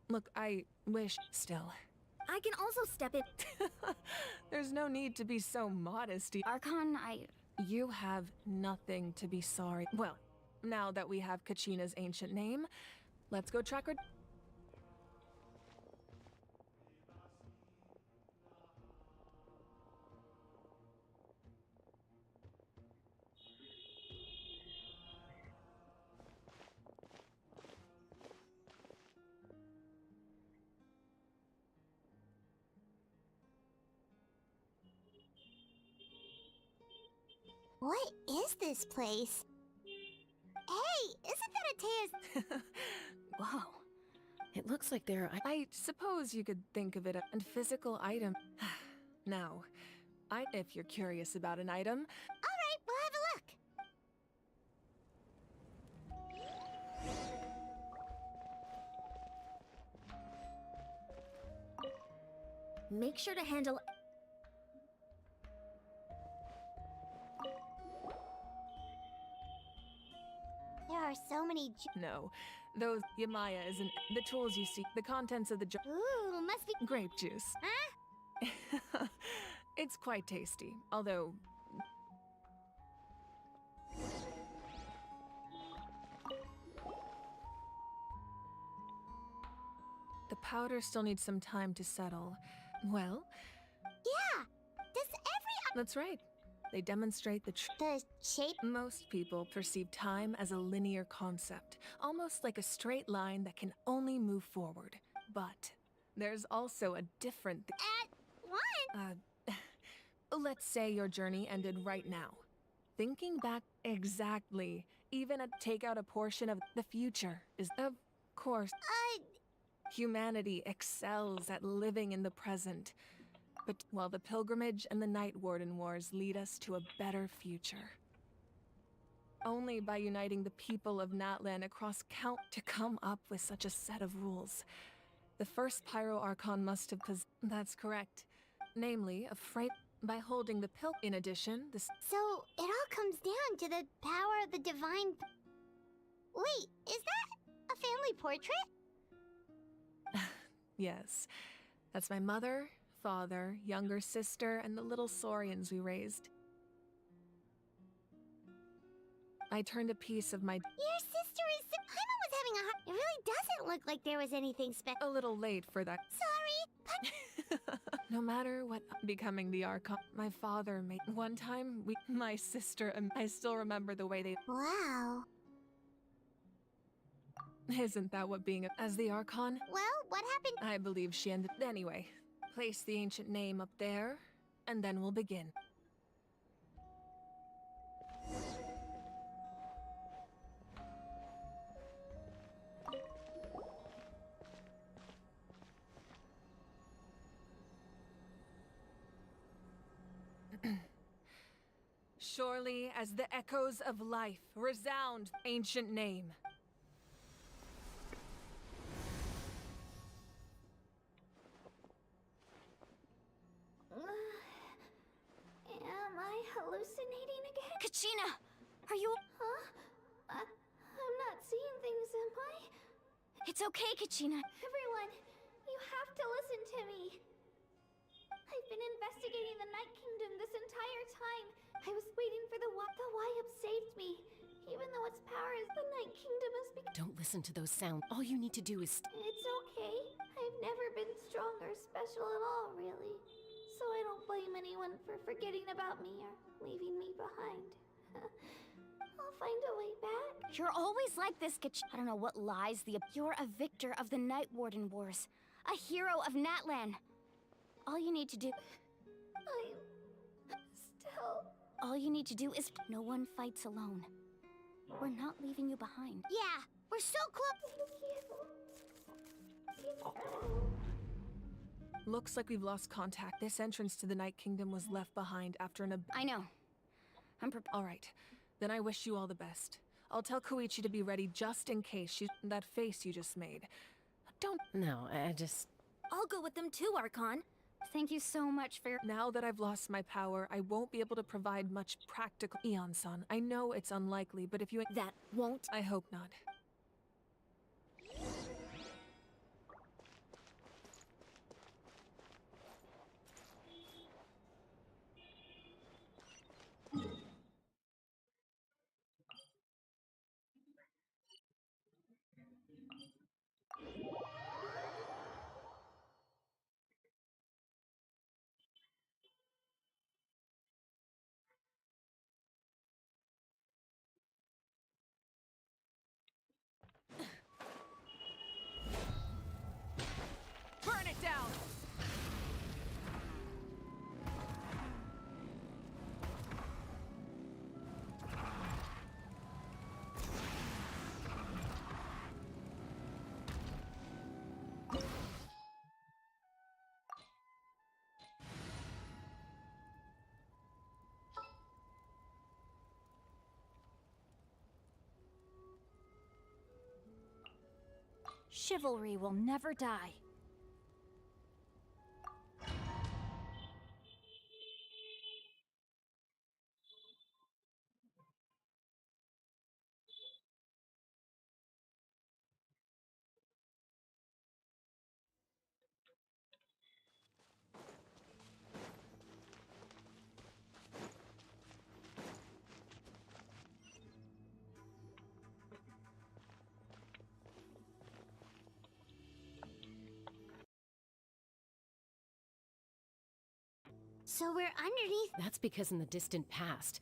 Look, I wish still. I can also step in. There's no need to be so modesty. Archon, You have nothing to be sorry. Well, now that we have Kachina's ancient name, let's go track her... What is this place? Hey, isn't that Atea's... Wow. It looks like there are... I suppose you could think of it as a physical item. Now, if you're curious about an item. Alright, we'll have a look. Make sure to handle. There are so many. No, those Yamaya isn't. The tools you see, the contents of the jar. Ooh, must be grape juice. Huh? It's quite tasty, although. The powder still needs some time to settle. Well. Yeah. Does every. That's right. They demonstrate the shape. Most people perceive time as a linear concept, almost like a straight line that can only move forward. But there's also a different. At what? Let's say your journey ended right now. Thinking back exactly, even take out a portion of the future is, of course. Humanity excels at living in the present. But while the pilgrimage and the Night Warden Wars lead us to a better future. Only by uniting the people of Natlan across count to come up with such a set of rules. The first Pyro Archon must have that's correct. Namely, a frame by holding the pill. In addition, this. So it all comes down to the power of the divine. Wait, is that a family portrait? Yes. That's my mother, father, younger sister, and the little Saurians we raised. I turned a piece of my. Your sister is. Paimon was having a hard. It really doesn't look like there was anything special. A little late for that. Sorry. No matter what becoming the Archon, my father made. One time, my sister, and I still remember the way they. Wow. Isn't that what being as the Archon? Well, what happened? I believe she ended. Anyway, place the ancient name up there, and then we'll begin. Surely, as the echoes of life resound, ancient name. Am I hallucinating again? Kachina! Are you... Huh? I'm not seeing things, am I? It's okay, Kachina. Everyone, you have to listen to me. I've been investigating the Night Kingdom this entire time. I was waiting for the Wayab saved me. Even though its power is the Night Kingdom has become. Don't listen to those sounds. All you need to do is. It's okay. I've never been strong or special at all, really. So I don't blame anyone for forgetting about me or leaving me behind. I'll find a way back. You're always like this, Kachina. I don't know what lies the... You're a victor of the Night Warden Wars. A hero of Natlan. All you need to do... I'm still... All you need to do is... No one fights alone. We're not leaving you behind. Yeah, we're so close. Looks like we've lost contact. This entrance to the Night Kingdom was left behind after an... I know. I'm All right. Then I wish you all the best. I'll tell Koichi to be ready just in case she's... That face you just made. Don't... No, I just... I'll go with them too, Archon. Thank you so much for your... Now that I've lost my power, I won't be able to provide much practical... Eon-san, I know it's unlikely, but if you... That won't... I hope not. Burn it down! Chivalry will never die. So we're underneath. That's because in the distant past,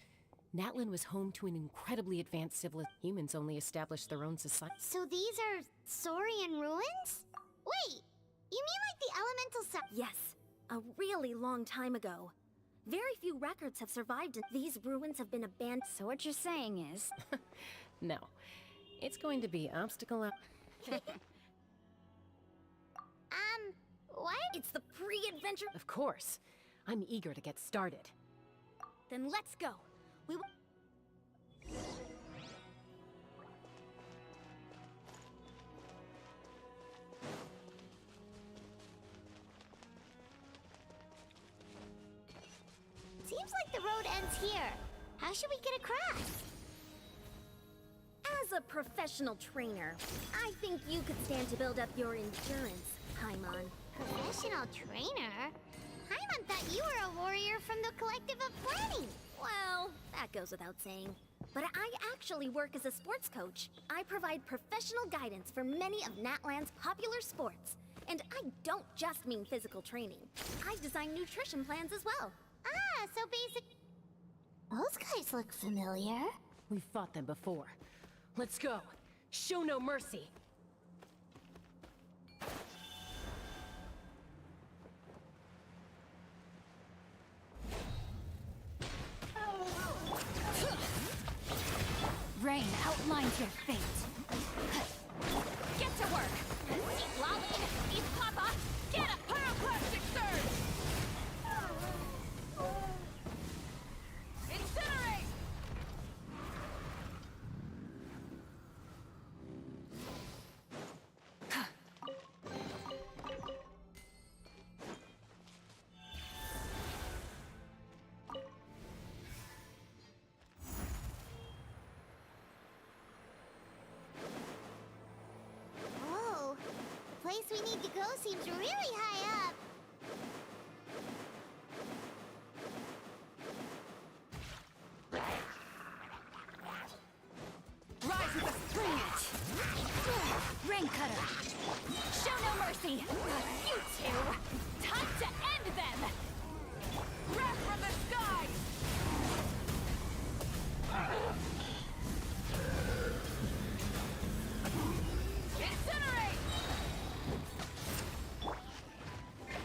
Natlan was home to an incredibly advanced civilization. Humans only established their own society. So these are Saurian ruins? Wait, you mean like the elemental Yes, a really long time ago. Very few records have survived and these ruins have been abandoned. So what you're saying is... No. It's going to be obstacle up. What? It's the pre-adventure. Of course. I'm eager to get started. Then let's go. We will... Seems like the road ends here. How should we get across? As a professional trainer, I think you could stand to build up your endurance, Paimon. Professional trainer? Paimon thought you were a warrior from the Collective of Planning. Well, that goes without saying. But I actually work as a sports coach. I provide professional guidance for many of Natlan's popular sports. And I don't just mean physical training. I design nutrition plans as well. Ah, so basic... Those guys look familiar. We've fought them before. Let's go. Show no mercy. Rain outlines your fate. Get to work! Lolly, East Papa, get a pyroclastic surge! Incinerate! Whoa, the place we need to go seems really high up. Rise with us, bring it! Rain cutter! Show no mercy! You two! Time to end them! Wrath from the skies! Incinerate!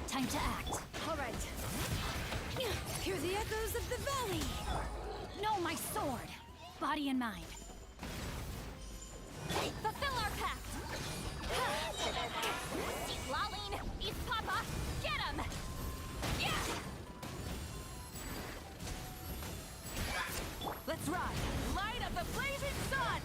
Time to act. All right. Hear the echoes of the valley. No, my sword! Body and mind. Fulfill our pact! Laline, East Papa, get him! Yeah! Let's ride! Light of the blazing sun!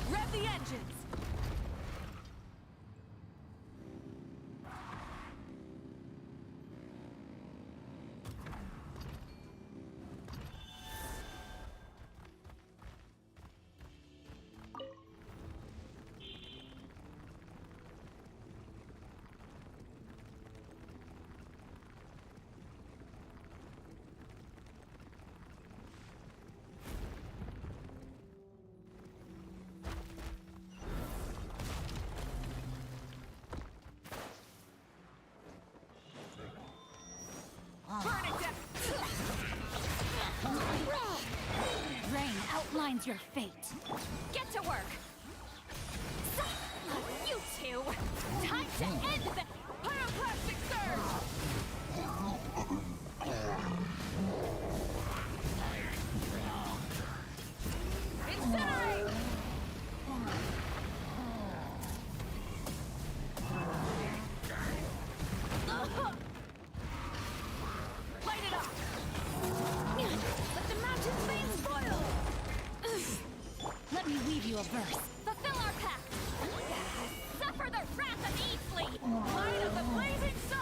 Rev the engines! Burn it down! Rain outlines your fate. Get to work! You two! Time to end the pyroclastic surge! Incinerate! Light it up! you a verse. Fulfill our pact! Suffer the wrath of Easley! Light of the blazing sun!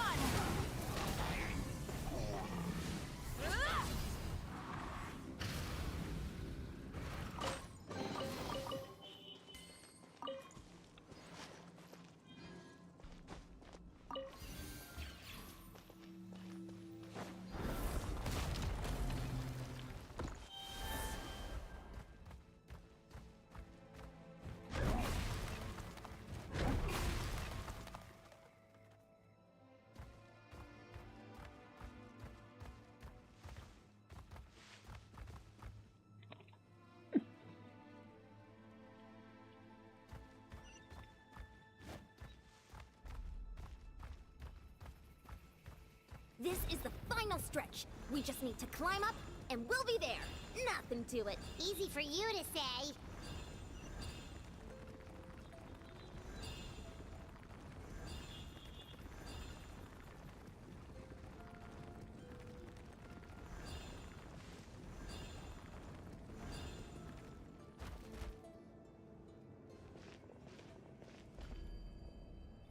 This is the final stretch. We just need to climb up, and we'll be there. Nothing to it. Easy for you to say.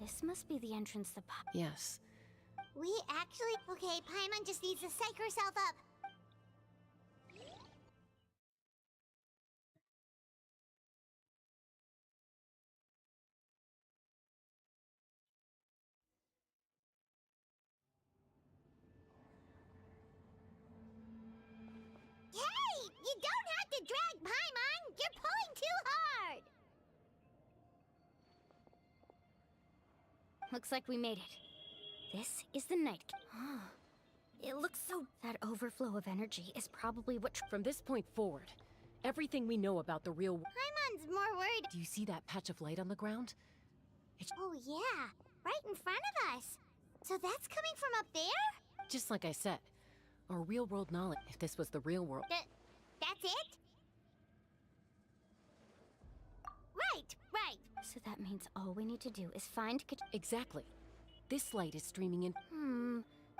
This must be the entrance to Yes. We actually... Okay, Paimon just needs to psych herself up. Hey! You don't have to drag Paimon! You're pulling too hard! Looks like we made it. This is the night. It looks so... That overflow of energy is probably what... From this point forward, everything we know about the real... Paimon's more worried... Do you see that patch of light on the ground? Oh yeah, right in front of us. So that's coming from up there? Just like I said, our real-world knowledge, if this was the real world... That's it? Right. So that means all we need to do is find... Exactly. This light is streaming in...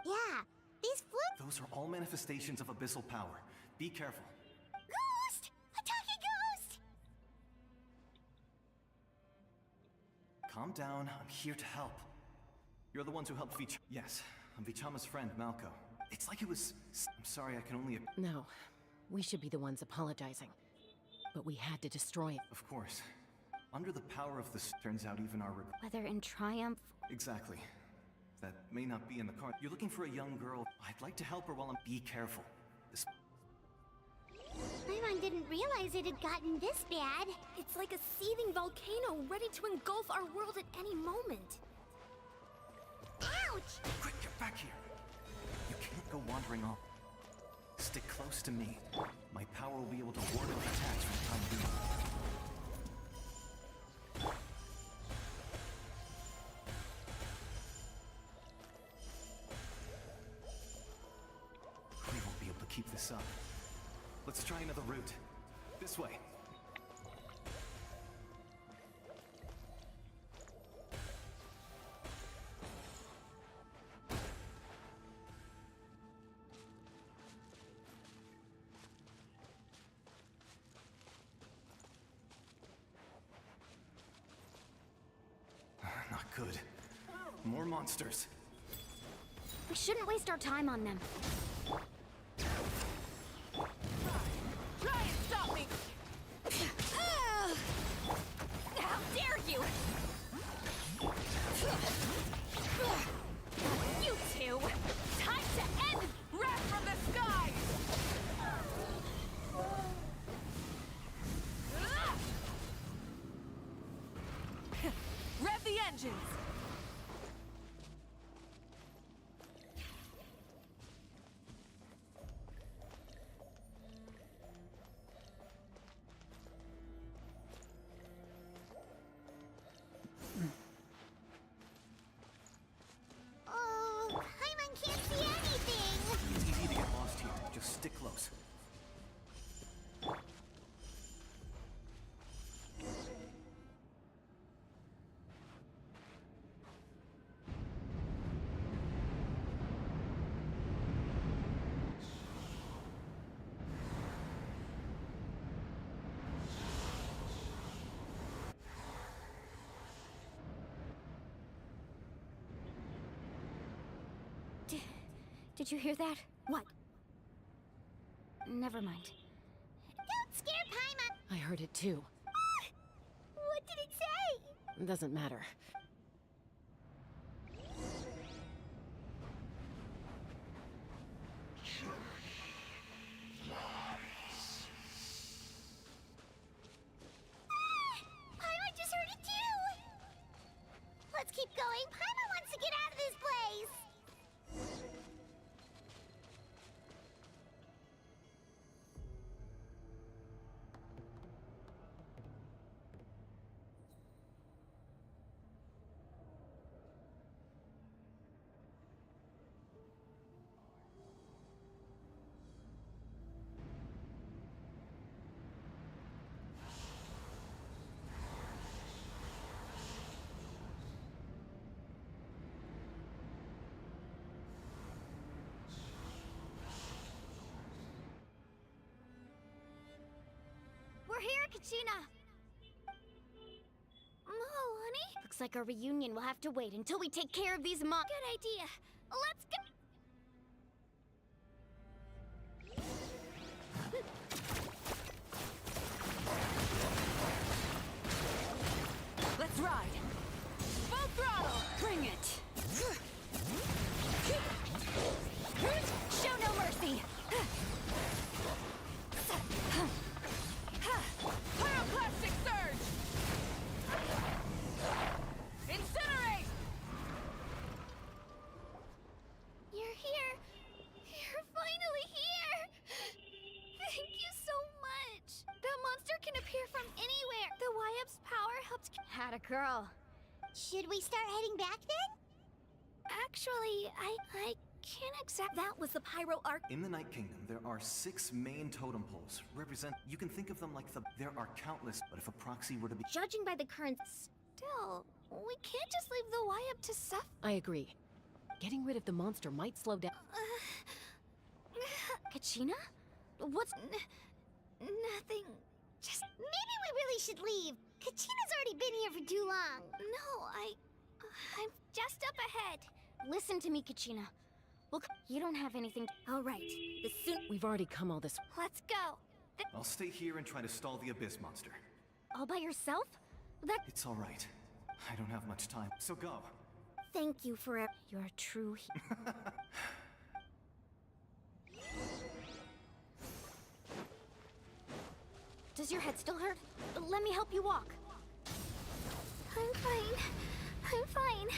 Yeah, these flutes... Those are all manifestations of abyssal power. Be careful. Ghost! Attacking ghost! Calm down. I'm here to help. You're the ones who helped Vich... Yes, I'm Vichama's friend, Malco. It's like it was... I'm sorry, I can only... No, we should be the ones apologizing. But we had to destroy it. Of course. Under the power of this, turns out even our... Whether in triumph... Exactly. That may not be in the card. You're looking for a young girl. I'd like to help her while I'm... Be careful. This... Paimon didn't realize it had gotten this bad. It's like a seething volcano ready to engulf our world at any moment. Ouch! Quick, get back here. You can't go wandering off. Stick close to me. My power will be able to ward off attacks from time being. We won't be able to keep this up. Let's try another route. This way. Not good. More monsters. We shouldn't waste our time on them. Try and stop me! How dare you! You two! Time to end Wrath from the skies! Rev the engines! Oh, Paimon can't see anything! It's easy to get lost here. Just stick close. Did you hear that? What? Never mind. Don't scare Paimon! I heard it too. What did it say? Doesn't matter. Paimon just heard it too! Let's keep going. Paimon wants to get out of this place! We're here, Kachina! Mualani? Looks like our reunion will have to wait until we take care of these Good idea. Let's go! Let's ride! Full throttle! Bring it! Show no mercy! Pyroclastic surge! Incinerate! You're here. You're finally here. Thank you so much. That monster can appear from anywhere. The YF's power helped. Had a girl. Should we start heading back then? Actually, I can't exact. That was the Pyro Arc. In the Night Kingdom, there are 6 main totem poles. You can think of them like there are countless, but if a proxy were to be... Judging by the current... Still, we can't just leave the YF to suffer. I agree. Getting rid of the monster might slow down. Kachina? What's... Nothing. Just... Maybe we really should leave. Kachina's already been here for too long. No, I'm just up ahead. Listen to me, Kachina. Look, you don't have anything... All right. We've already come all this... Let's go. I'll stay here and try to stall the Abyss monster. All by yourself? It's all right. I don't have much time, so go. Thank you for your true... Does your head still hurt? Let me help you walk. I'm fine. I'm fine.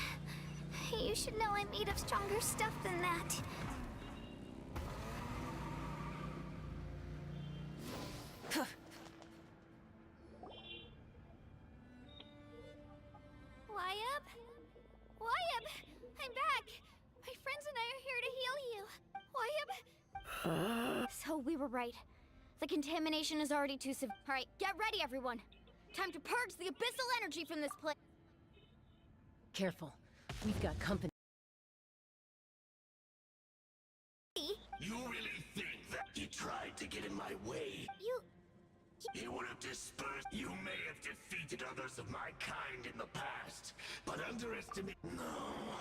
You should know I'm made of stronger stuff than that. Wyab? Wyab! I'm back! My friends and I are here to heal you. Wyab? So we were right. The contamination is already too severe. All right, get ready, everyone. Time to purge the abyssal energy from this place. Careful. We've got company. You really think that he tried to get in my way? He would have dispersed. You may have defeated others of my kind in the past, but underestimate. No.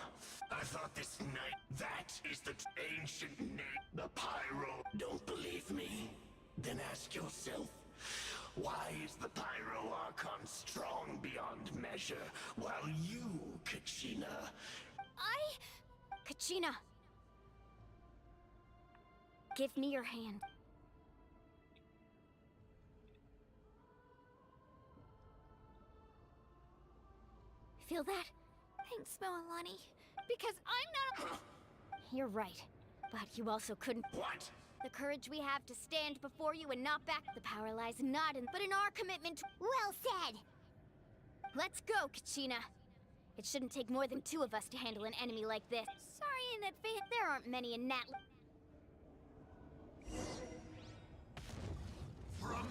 I thought this night. That is the ancient name. The Pyro. Don't believe me? Then ask yourself, why is the Pyro Archon strong beyond measure, while you, Kachina... Kachina! Give me your hand. Feel that? Thanks, Mualani. Because I'm not... You're right. But you also couldn't... What? The courage we have to stand before you and not back. The power lies not in, but in our commitment to... Well said! Let's go, Kachina. It shouldn't take more than 2 of us to handle an enemy like this. Sorry in advance. There aren't many in Nat...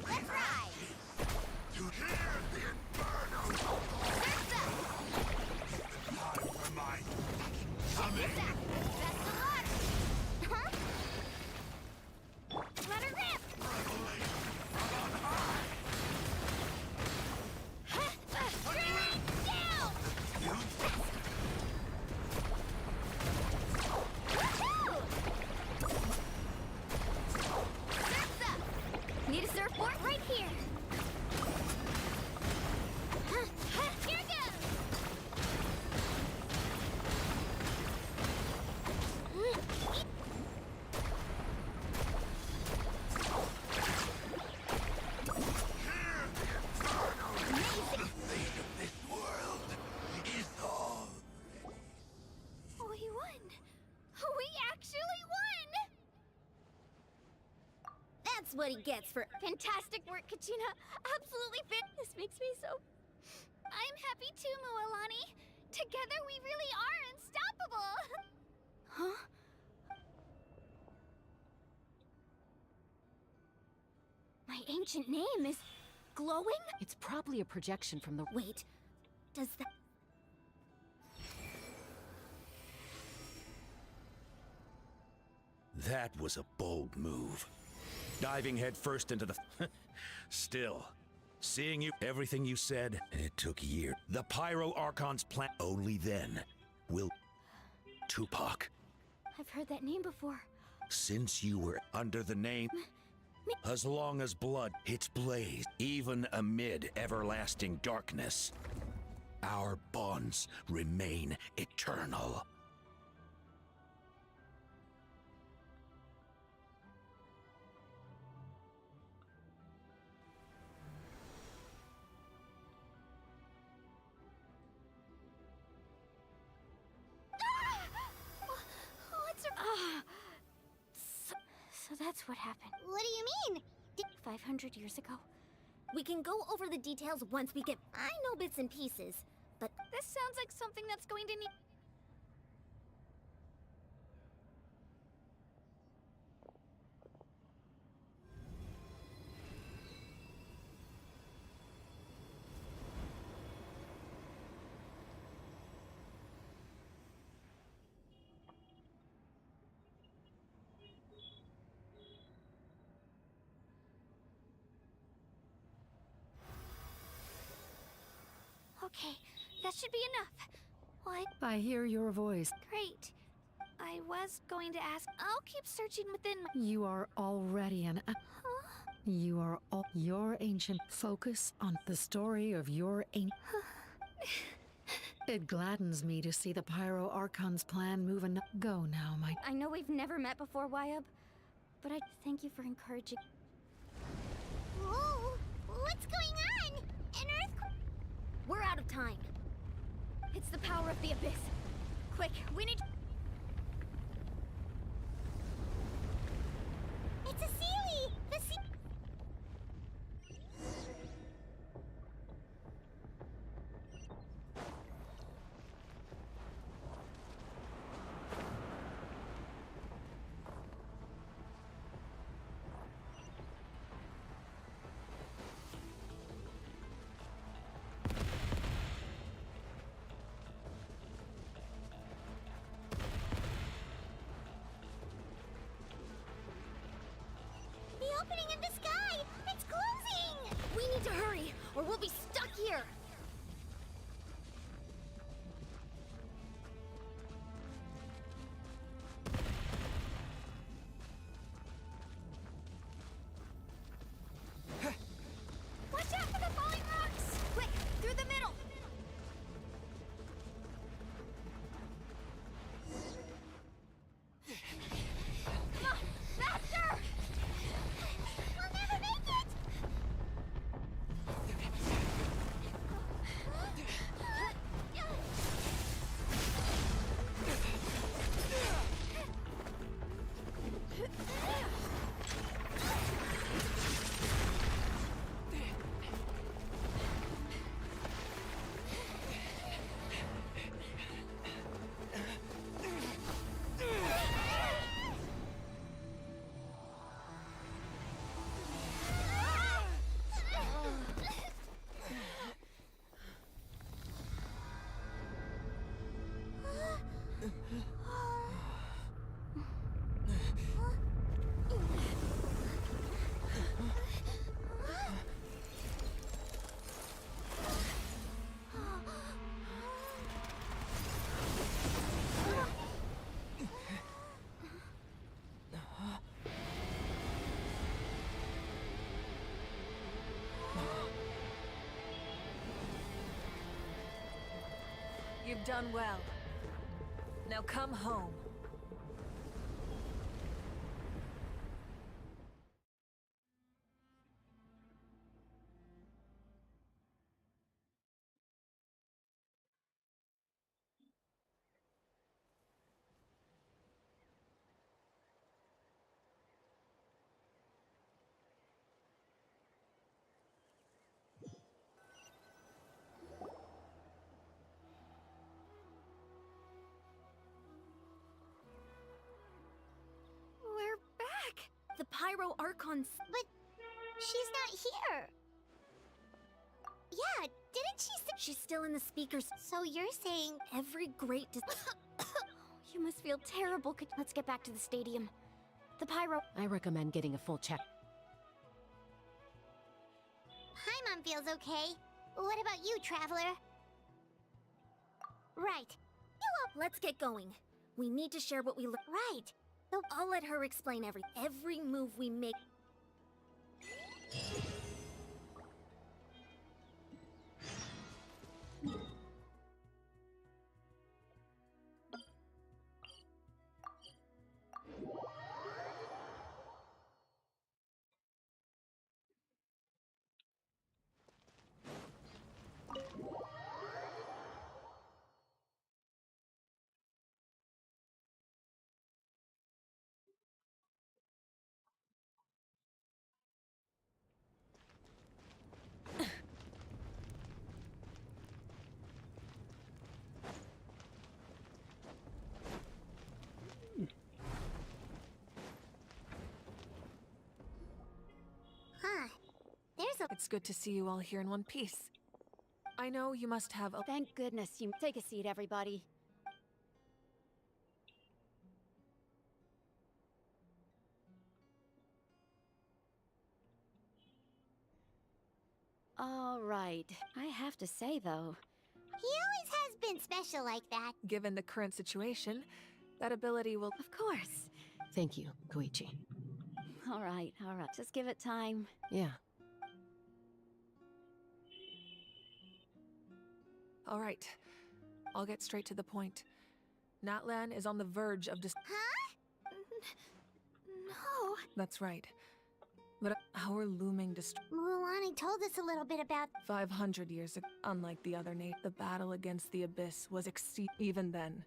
Let's ride! You hear the inferno? Time for my... Coming! Best of luck! Huh? Let her rip! Down! Woohoo! Surfboard right here. Here goes. We won! We actually won! That's what he gets for Fantastic work, Kachina. Absolutely fit. This makes me so... I'm happy too, Mualani. Together we really are unstoppable. Huh? My ancient name is glowing? It's probably a projection from the... Wait, does that... That was a bold move. Diving headfirst into the... Still, seeing you, everything you said, it took years. The Pyro Archon's plan... Only then will... Tupac. I've heard that name before. Since you were under the name... As long as blood, it's blazed, even amid everlasting darkness. Our bonds remain eternal. So that's what happened. What do you mean? 500 years ago? We can go over the details once we get... I know bits and pieces, but... This sounds like something that's going to need... Okay, that should be enough. What? I hear your voice. Great. I was going to ask. I'll keep searching within my... You are already an... You are all... Your ancient... Focus on the story of your ancient... It gladdens me to see the Pyro Archon's plan move and... Go now, my... I know we've never met before, Wyub, but I thank you for encouraging... Whoa! What's going on? An earthquake? We're out of time. It's the power of the abyss. Quick, we need... It's a Sealy! The sea... You've done well. Now come home. We're back! The Pyro Archons. But she's not here. Yeah, didn't she say she's still in the speakers? So you're saying every great You must feel terrible. Let's get back to the stadium. The Pyro. I recommend getting a full check. Paimon feels okay. What about you, Traveler? Right. Let's get going. We need to share what we learned. Right. So I'll let her explain every move we make. Huh. There's a... It's good to see you all here in one piece. I know you must have a... Thank goodness you take a seat, everybody. All right. I have to say, though, He always has been special like that. Given the current situation, that ability will... of course. Thank you, Koichi. All right. Just give it time. Yeah. All right. I'll get straight to the point. Natlan is on the verge of Huh? No. That's right. But our looming Mualani told us a little bit about... 500 years ago, unlike the other the battle against the Abyss was even then.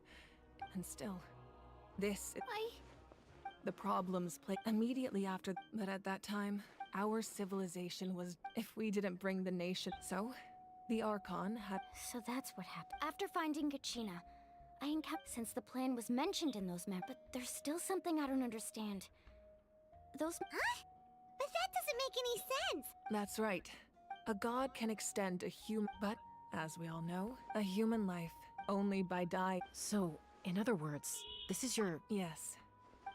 And still, this... The problems played immediately after, but at that time, our civilization was... If we didn't bring the nation... So, the Archon had... So that's what happened. After finding Kachina, I encountered... Since the plan was mentioned in those maps, but there's still something I don't understand. Those... Huh? But that doesn't make any sense! That's right. A god can extend a human... But, as we all know, a human life only by die... So, in other words, this is your... Yes.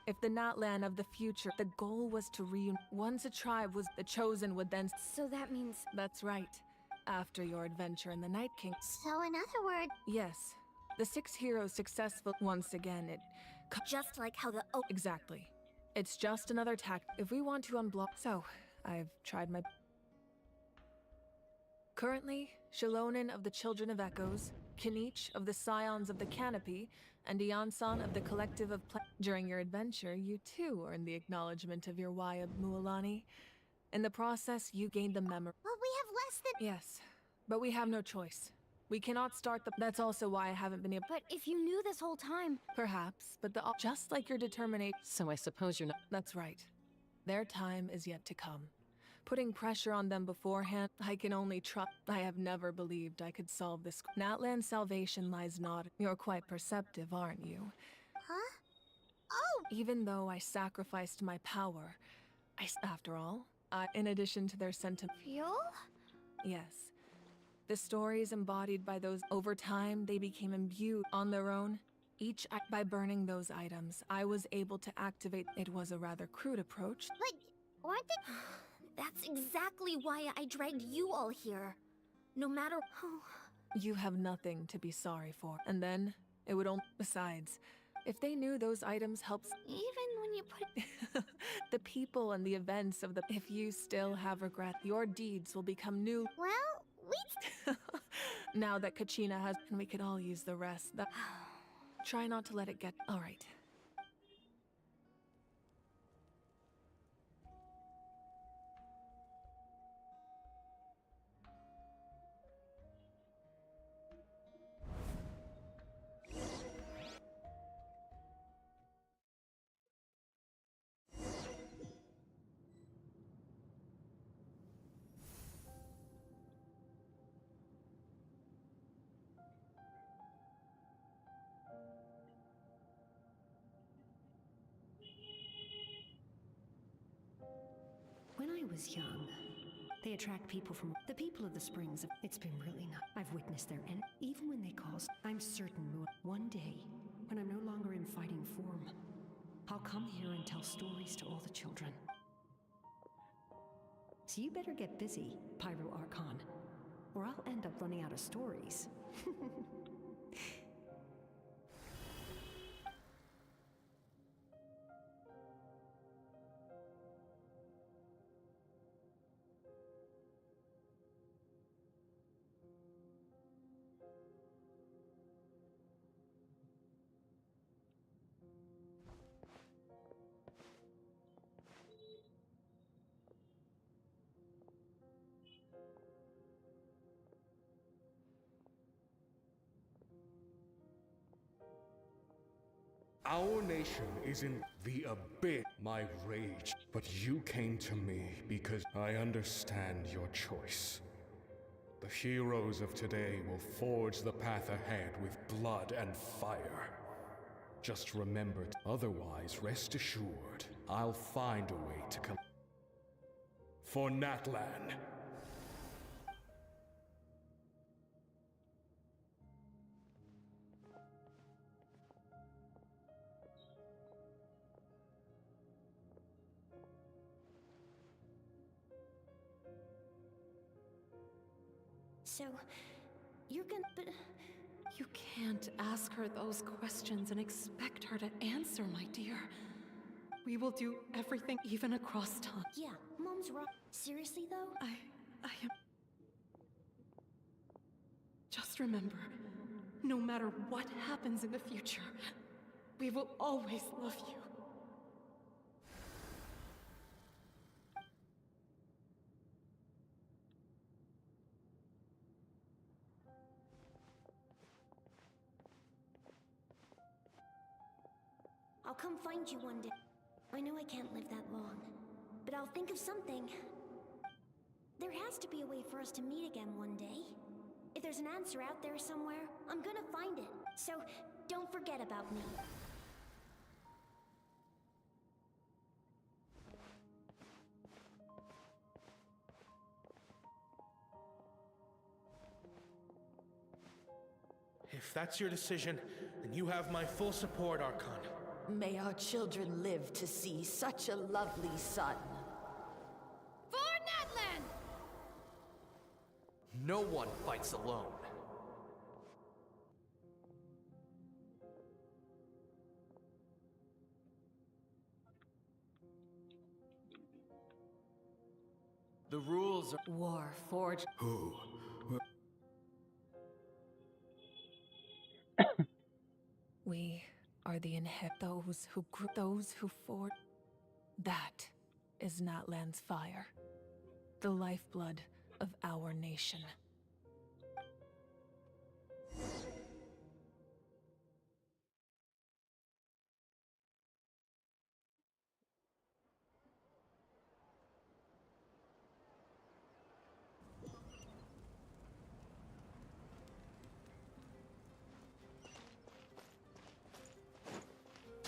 If the Natlan of the future, the goal was to once a tribe was the chosen would then... So that means... That's right. After your adventure in the Night King... So in other words... Yes. The 6 heroes successful... Once again, it... Just like how the... Exactly. It's just another tact. If we want to unblock... So, I've tried my... Currently, Shilonin of the Children of Echoes, Kinich of the Scions of the Canopy, and Iansan of the Collective of During your adventure, you too earned the acknowledgement of your Wayab Mualani. In the process, you gained the memory. Well, we have less than... Yes, but we have no choice. We cannot start the... That's also why I haven't been able... But if you knew this whole time... Perhaps, but just like your determination... So I suppose you're not... That's right. Their time is yet to come. Putting pressure on them beforehand, I can only trust... I have never believed I could solve this... Natlan's salvation lies not... You're quite perceptive, aren't you? Huh? Oh! Even though I sacrificed my power, after all, in addition to their sentiment... Fuel? Yes. The stories embodied by those... Over time, they became imbued on their own. Each by burning those items, I was able to activate... It was a rather crude approach. But weren't they... That's exactly why I dragged you all here. No matter... You have nothing to be sorry for. And then, it would only... Besides, if they knew those items helped... Even when you put... The people and the events of the... If you still have regret, your deeds will become new... Well, we... Now that Kachina has, and we could all use the rest. Try not to let it get. All right. When I was young, they attract people from the people of the springs. It's been really nice. I've witnessed their end. Even when they cause, I'm certain one day, when I'm no longer in fighting form, I'll come here and tell stories to all the children. So you better get busy, Pyro Archon, or I'll end up running out of stories. Our nation is in the abyss. My rage. But you came to me because I understand your choice. The heroes of today will forge the path ahead with blood and fire. Just remember, otherwise rest assured, I'll find a way to come. For Natlan. So, you're gonna... But... You can't ask her those questions and expect her to answer, my dear. We will do everything, even across time. Yeah, Mom's right. Seriously, though? I am... Just remember, no matter what happens in the future, we will always love you. I'll come find you one day. I know I can't live that long, but I'll think of something. There has to be a way for us to meet again one day. If there's an answer out there somewhere, I'm gonna find it. So, don't forget about me. If that's your decision, then you have my full support, Archon. May our children live to see such a lovely son. For Natlan! No one fights alone. The rules are... War forged. Who? We are the those who grew, those who fought. That is Natlan's fire, the lifeblood of our nation.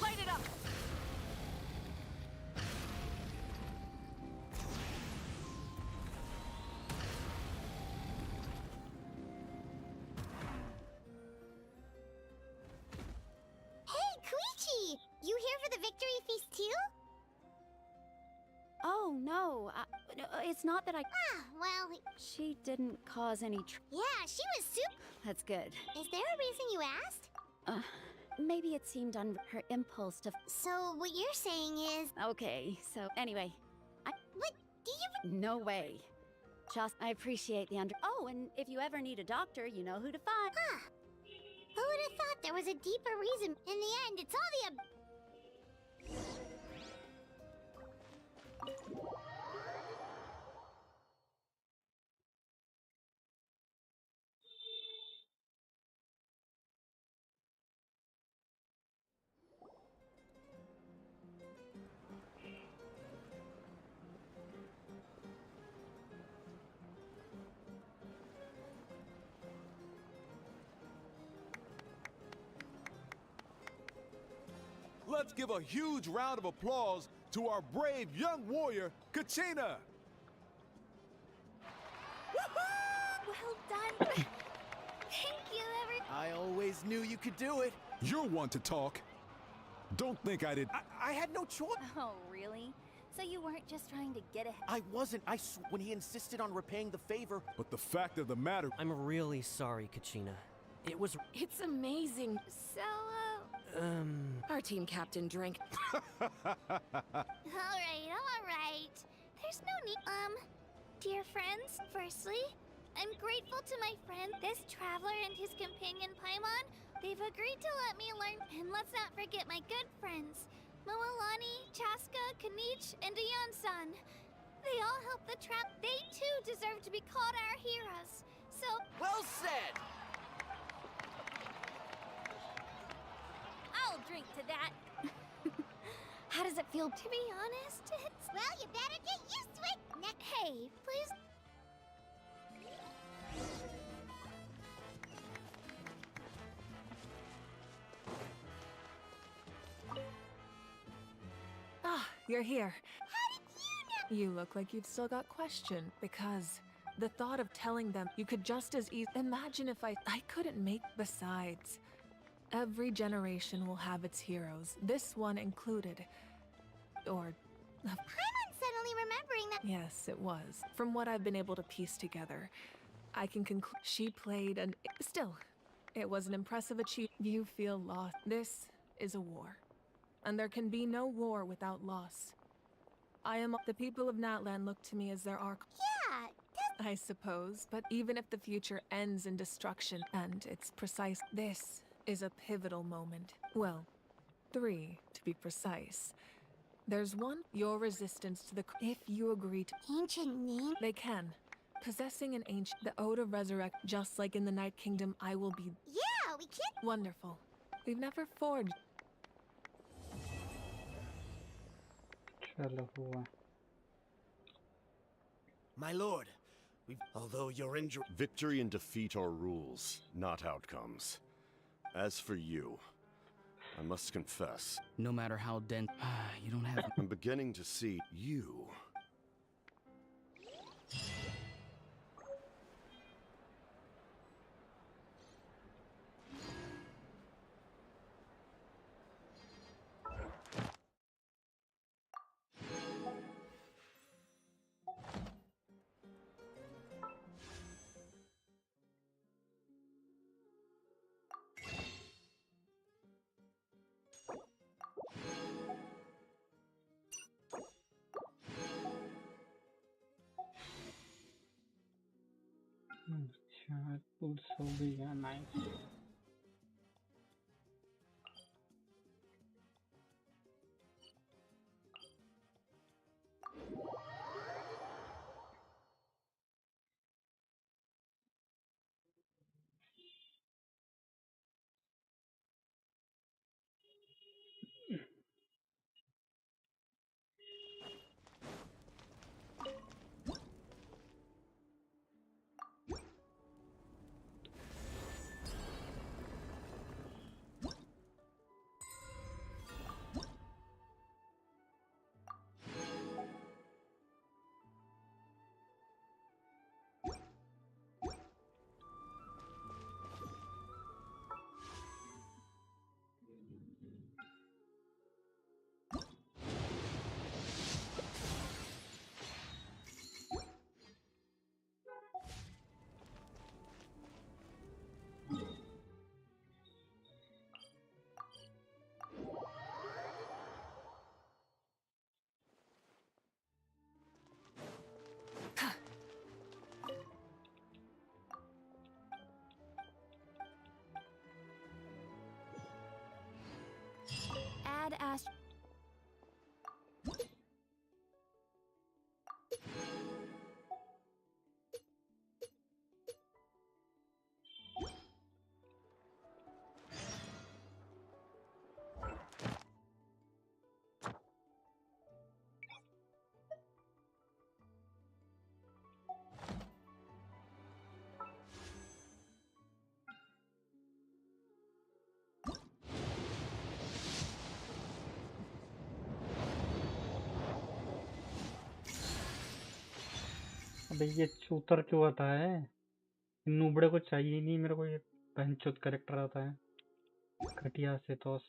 Light it up! Hey, Koichi! You here for the victory feast too? Oh, no. It's not that I... Ah, well... She didn't cause any Yeah, she was super... That's good. Is there a reason you asked? Maybe it seemed her impulse to... So, what you're saying is... Okay, so anyway, What? Do you... No way. I appreciate the Oh, and if you ever need a doctor, you know who to find. Huh. Who would have thought there was a deeper reason? In the end, it's all the Let's give a huge round of applause to our brave young warrior, Kachina! Well done. Thank you, I always knew you could do it. You're one to talk. Don't think I did. I had no choice. Oh, really? So you weren't just trying to get ahead? I wasn't. When he insisted on repaying the favor. But the fact of the matter. I'm really sorry, Kachina. It was. It's amazing. So, Our team captain drank. All right. There's no need. Dear friends, firstly, I'm grateful to my friend, this traveler and his companion Paimon. They've agreed to let me learn. And let's not forget my good friends, Mualani, CHASKA, Kanich, and Ayan-san. They all helped the trap. They too deserve to be called our heroes. So. Well said! I'll drink to that. How does it feel? To be honest, it's... Well, you better get used to it. Hey, please. Ah, you're here. How did you know? You look like you've still got question, because the thought of telling them you could just as easily imagine if I couldn't make. Besides, every generation will have its heroes, this one included. Or Paimon's suddenly remembering that. yes, it was. From what I've been able to piece together, I can conclude she played an. Still, it was an impressive achievement. You feel lost. This is a war, and there can be no war without loss. The people of Natlan look to me as their arc. Yeah, I suppose, but even if the future ends in destruction, and it's precise, this is a pivotal moment. Well, 3, to be precise. There's one, your resistance to the. If you agree to. Ancient name? They can. Possessing an ancient. The ode of resurrect, just like in the Night Kingdom, I will be. Yeah, we can. Wonderful. We've never forged. चलो हुआ My lord, although your injury... Victory and defeat are rules, not outcomes. As for you, I must confess... No matter how dense... you don't have... I'm beginning to see you. अच्छा pools हो गया nice अबे ये उतर क्यों आता है? नूबड़े को चाहिए नहीं मेरे को, ये बहनचोद कैरेक्टर आता है घटिया से तोस,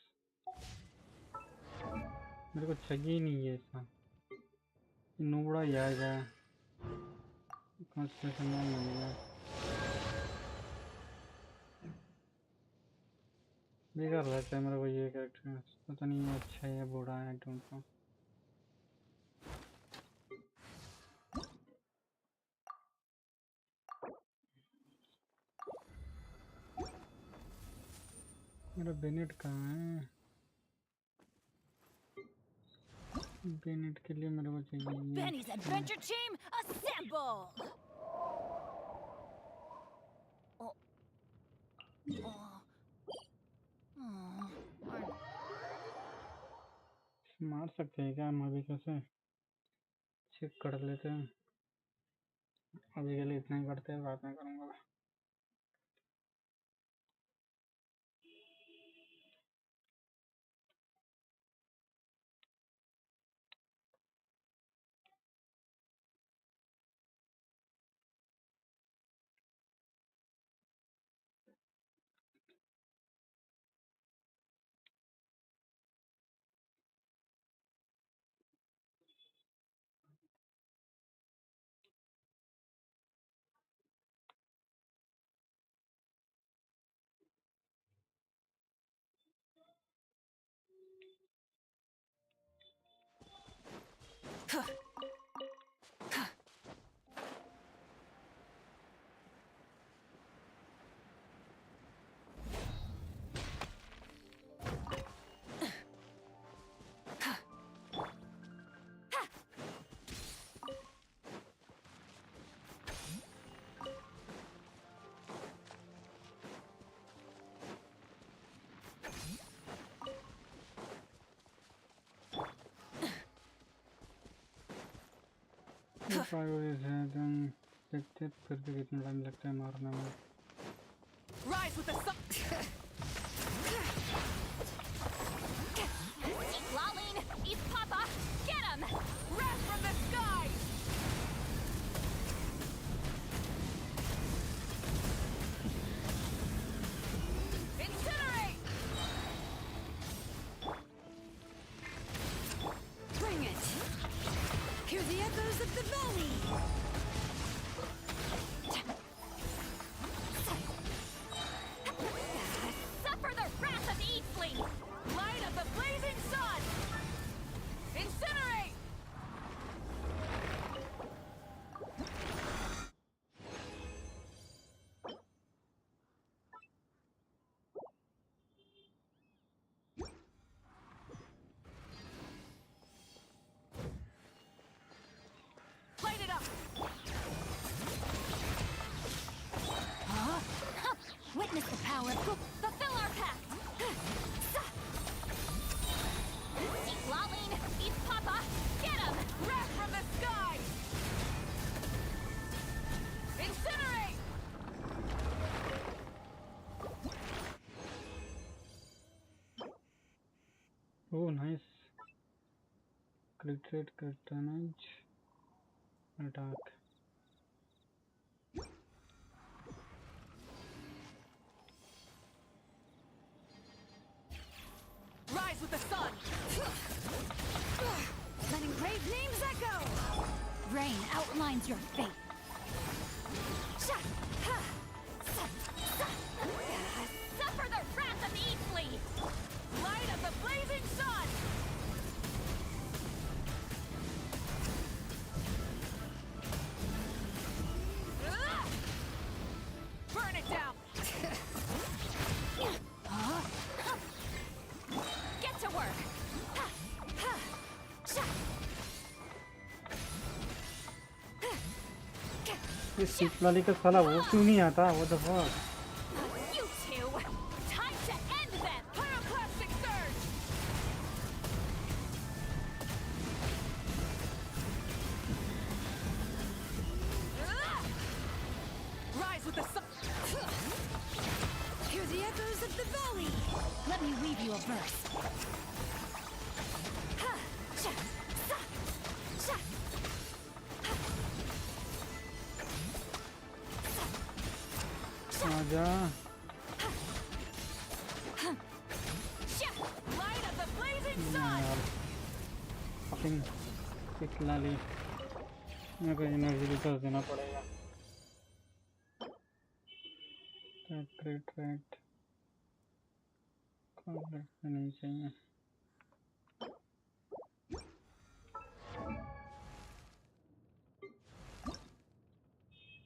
मेरे को चाहिए ही नहीं है इसका। नूबड़ा ही आ जाए कंस्ट्रक्शन में मिल गया। बेकार लगता है मेरे को ये कैरेक्टर, पता नहीं ये अच्छा है या बुरा है, डोंट नो। मेरा बेनेट कहाँ है? बेनेट के लिए मेरे को चाहिए Benny's adventure team, assemble! मार सकते हैं क्या हम अभी? कैसे चेक कर लेते हैं, अभी के लिए इतना ही करते हैं, बाद में करूँगा। प्रायोरिटीज है, देन देखते फिर भी कितना टाइम लगता है मारने में। Rise with the sun. Lolling, eat Papa, get him! Wrath from the sky. Incinerate. Bring it! Hear the echoes of the valley! Suffer the wrath of Eatfleet! Light of the blazing sun. Incinerate. Light it up. Witness the power of fulfill our pact! Eat Lolling, eat Papa, get him! Wrath from the sky. Incinerate. Oh, nice. Crit rate, crit damage, attack. Rise with the sun. Letting brave names echo! Rain outlines your fate. Suffer the wrath of Eatfleet! Light of the blazing sun. Burn it down. Get to work! ये seat वाली का साला वो क्यों नहीं आता? What the fuck? You two! Time to end them! Pyroclastic surge. Rise with the sun. Hear the echoes of the valley! Let me weave you a verse. आजा Light of the blazing sun. यार fucking कितना ली मेरे को energy recharge देना पड़ेगा trait नहीं चाहिए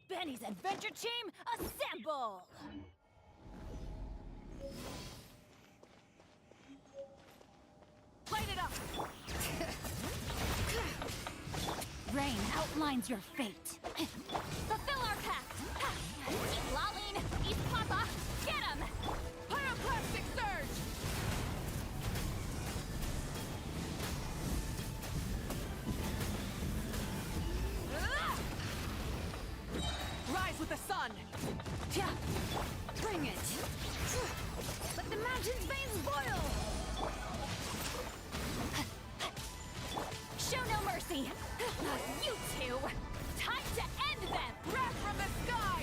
Benny's adventure team, assemble! Light it up. Rain outlines your fate. Fulfill our pact! Eat Lalin! Eat Papa! Get him! Pyroclastic surge. Rise with the sun. Yeah. Bring it! Let the mountain's veins boil! Show no mercy! You two! Time to end them! Breath from the sky.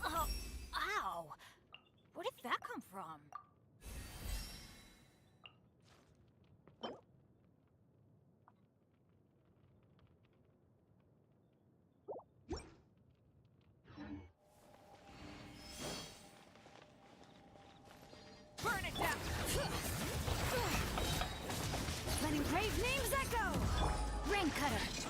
Oh, ow! Where did that come from? Burn it down. Letting brave names echo! Rain Cutter!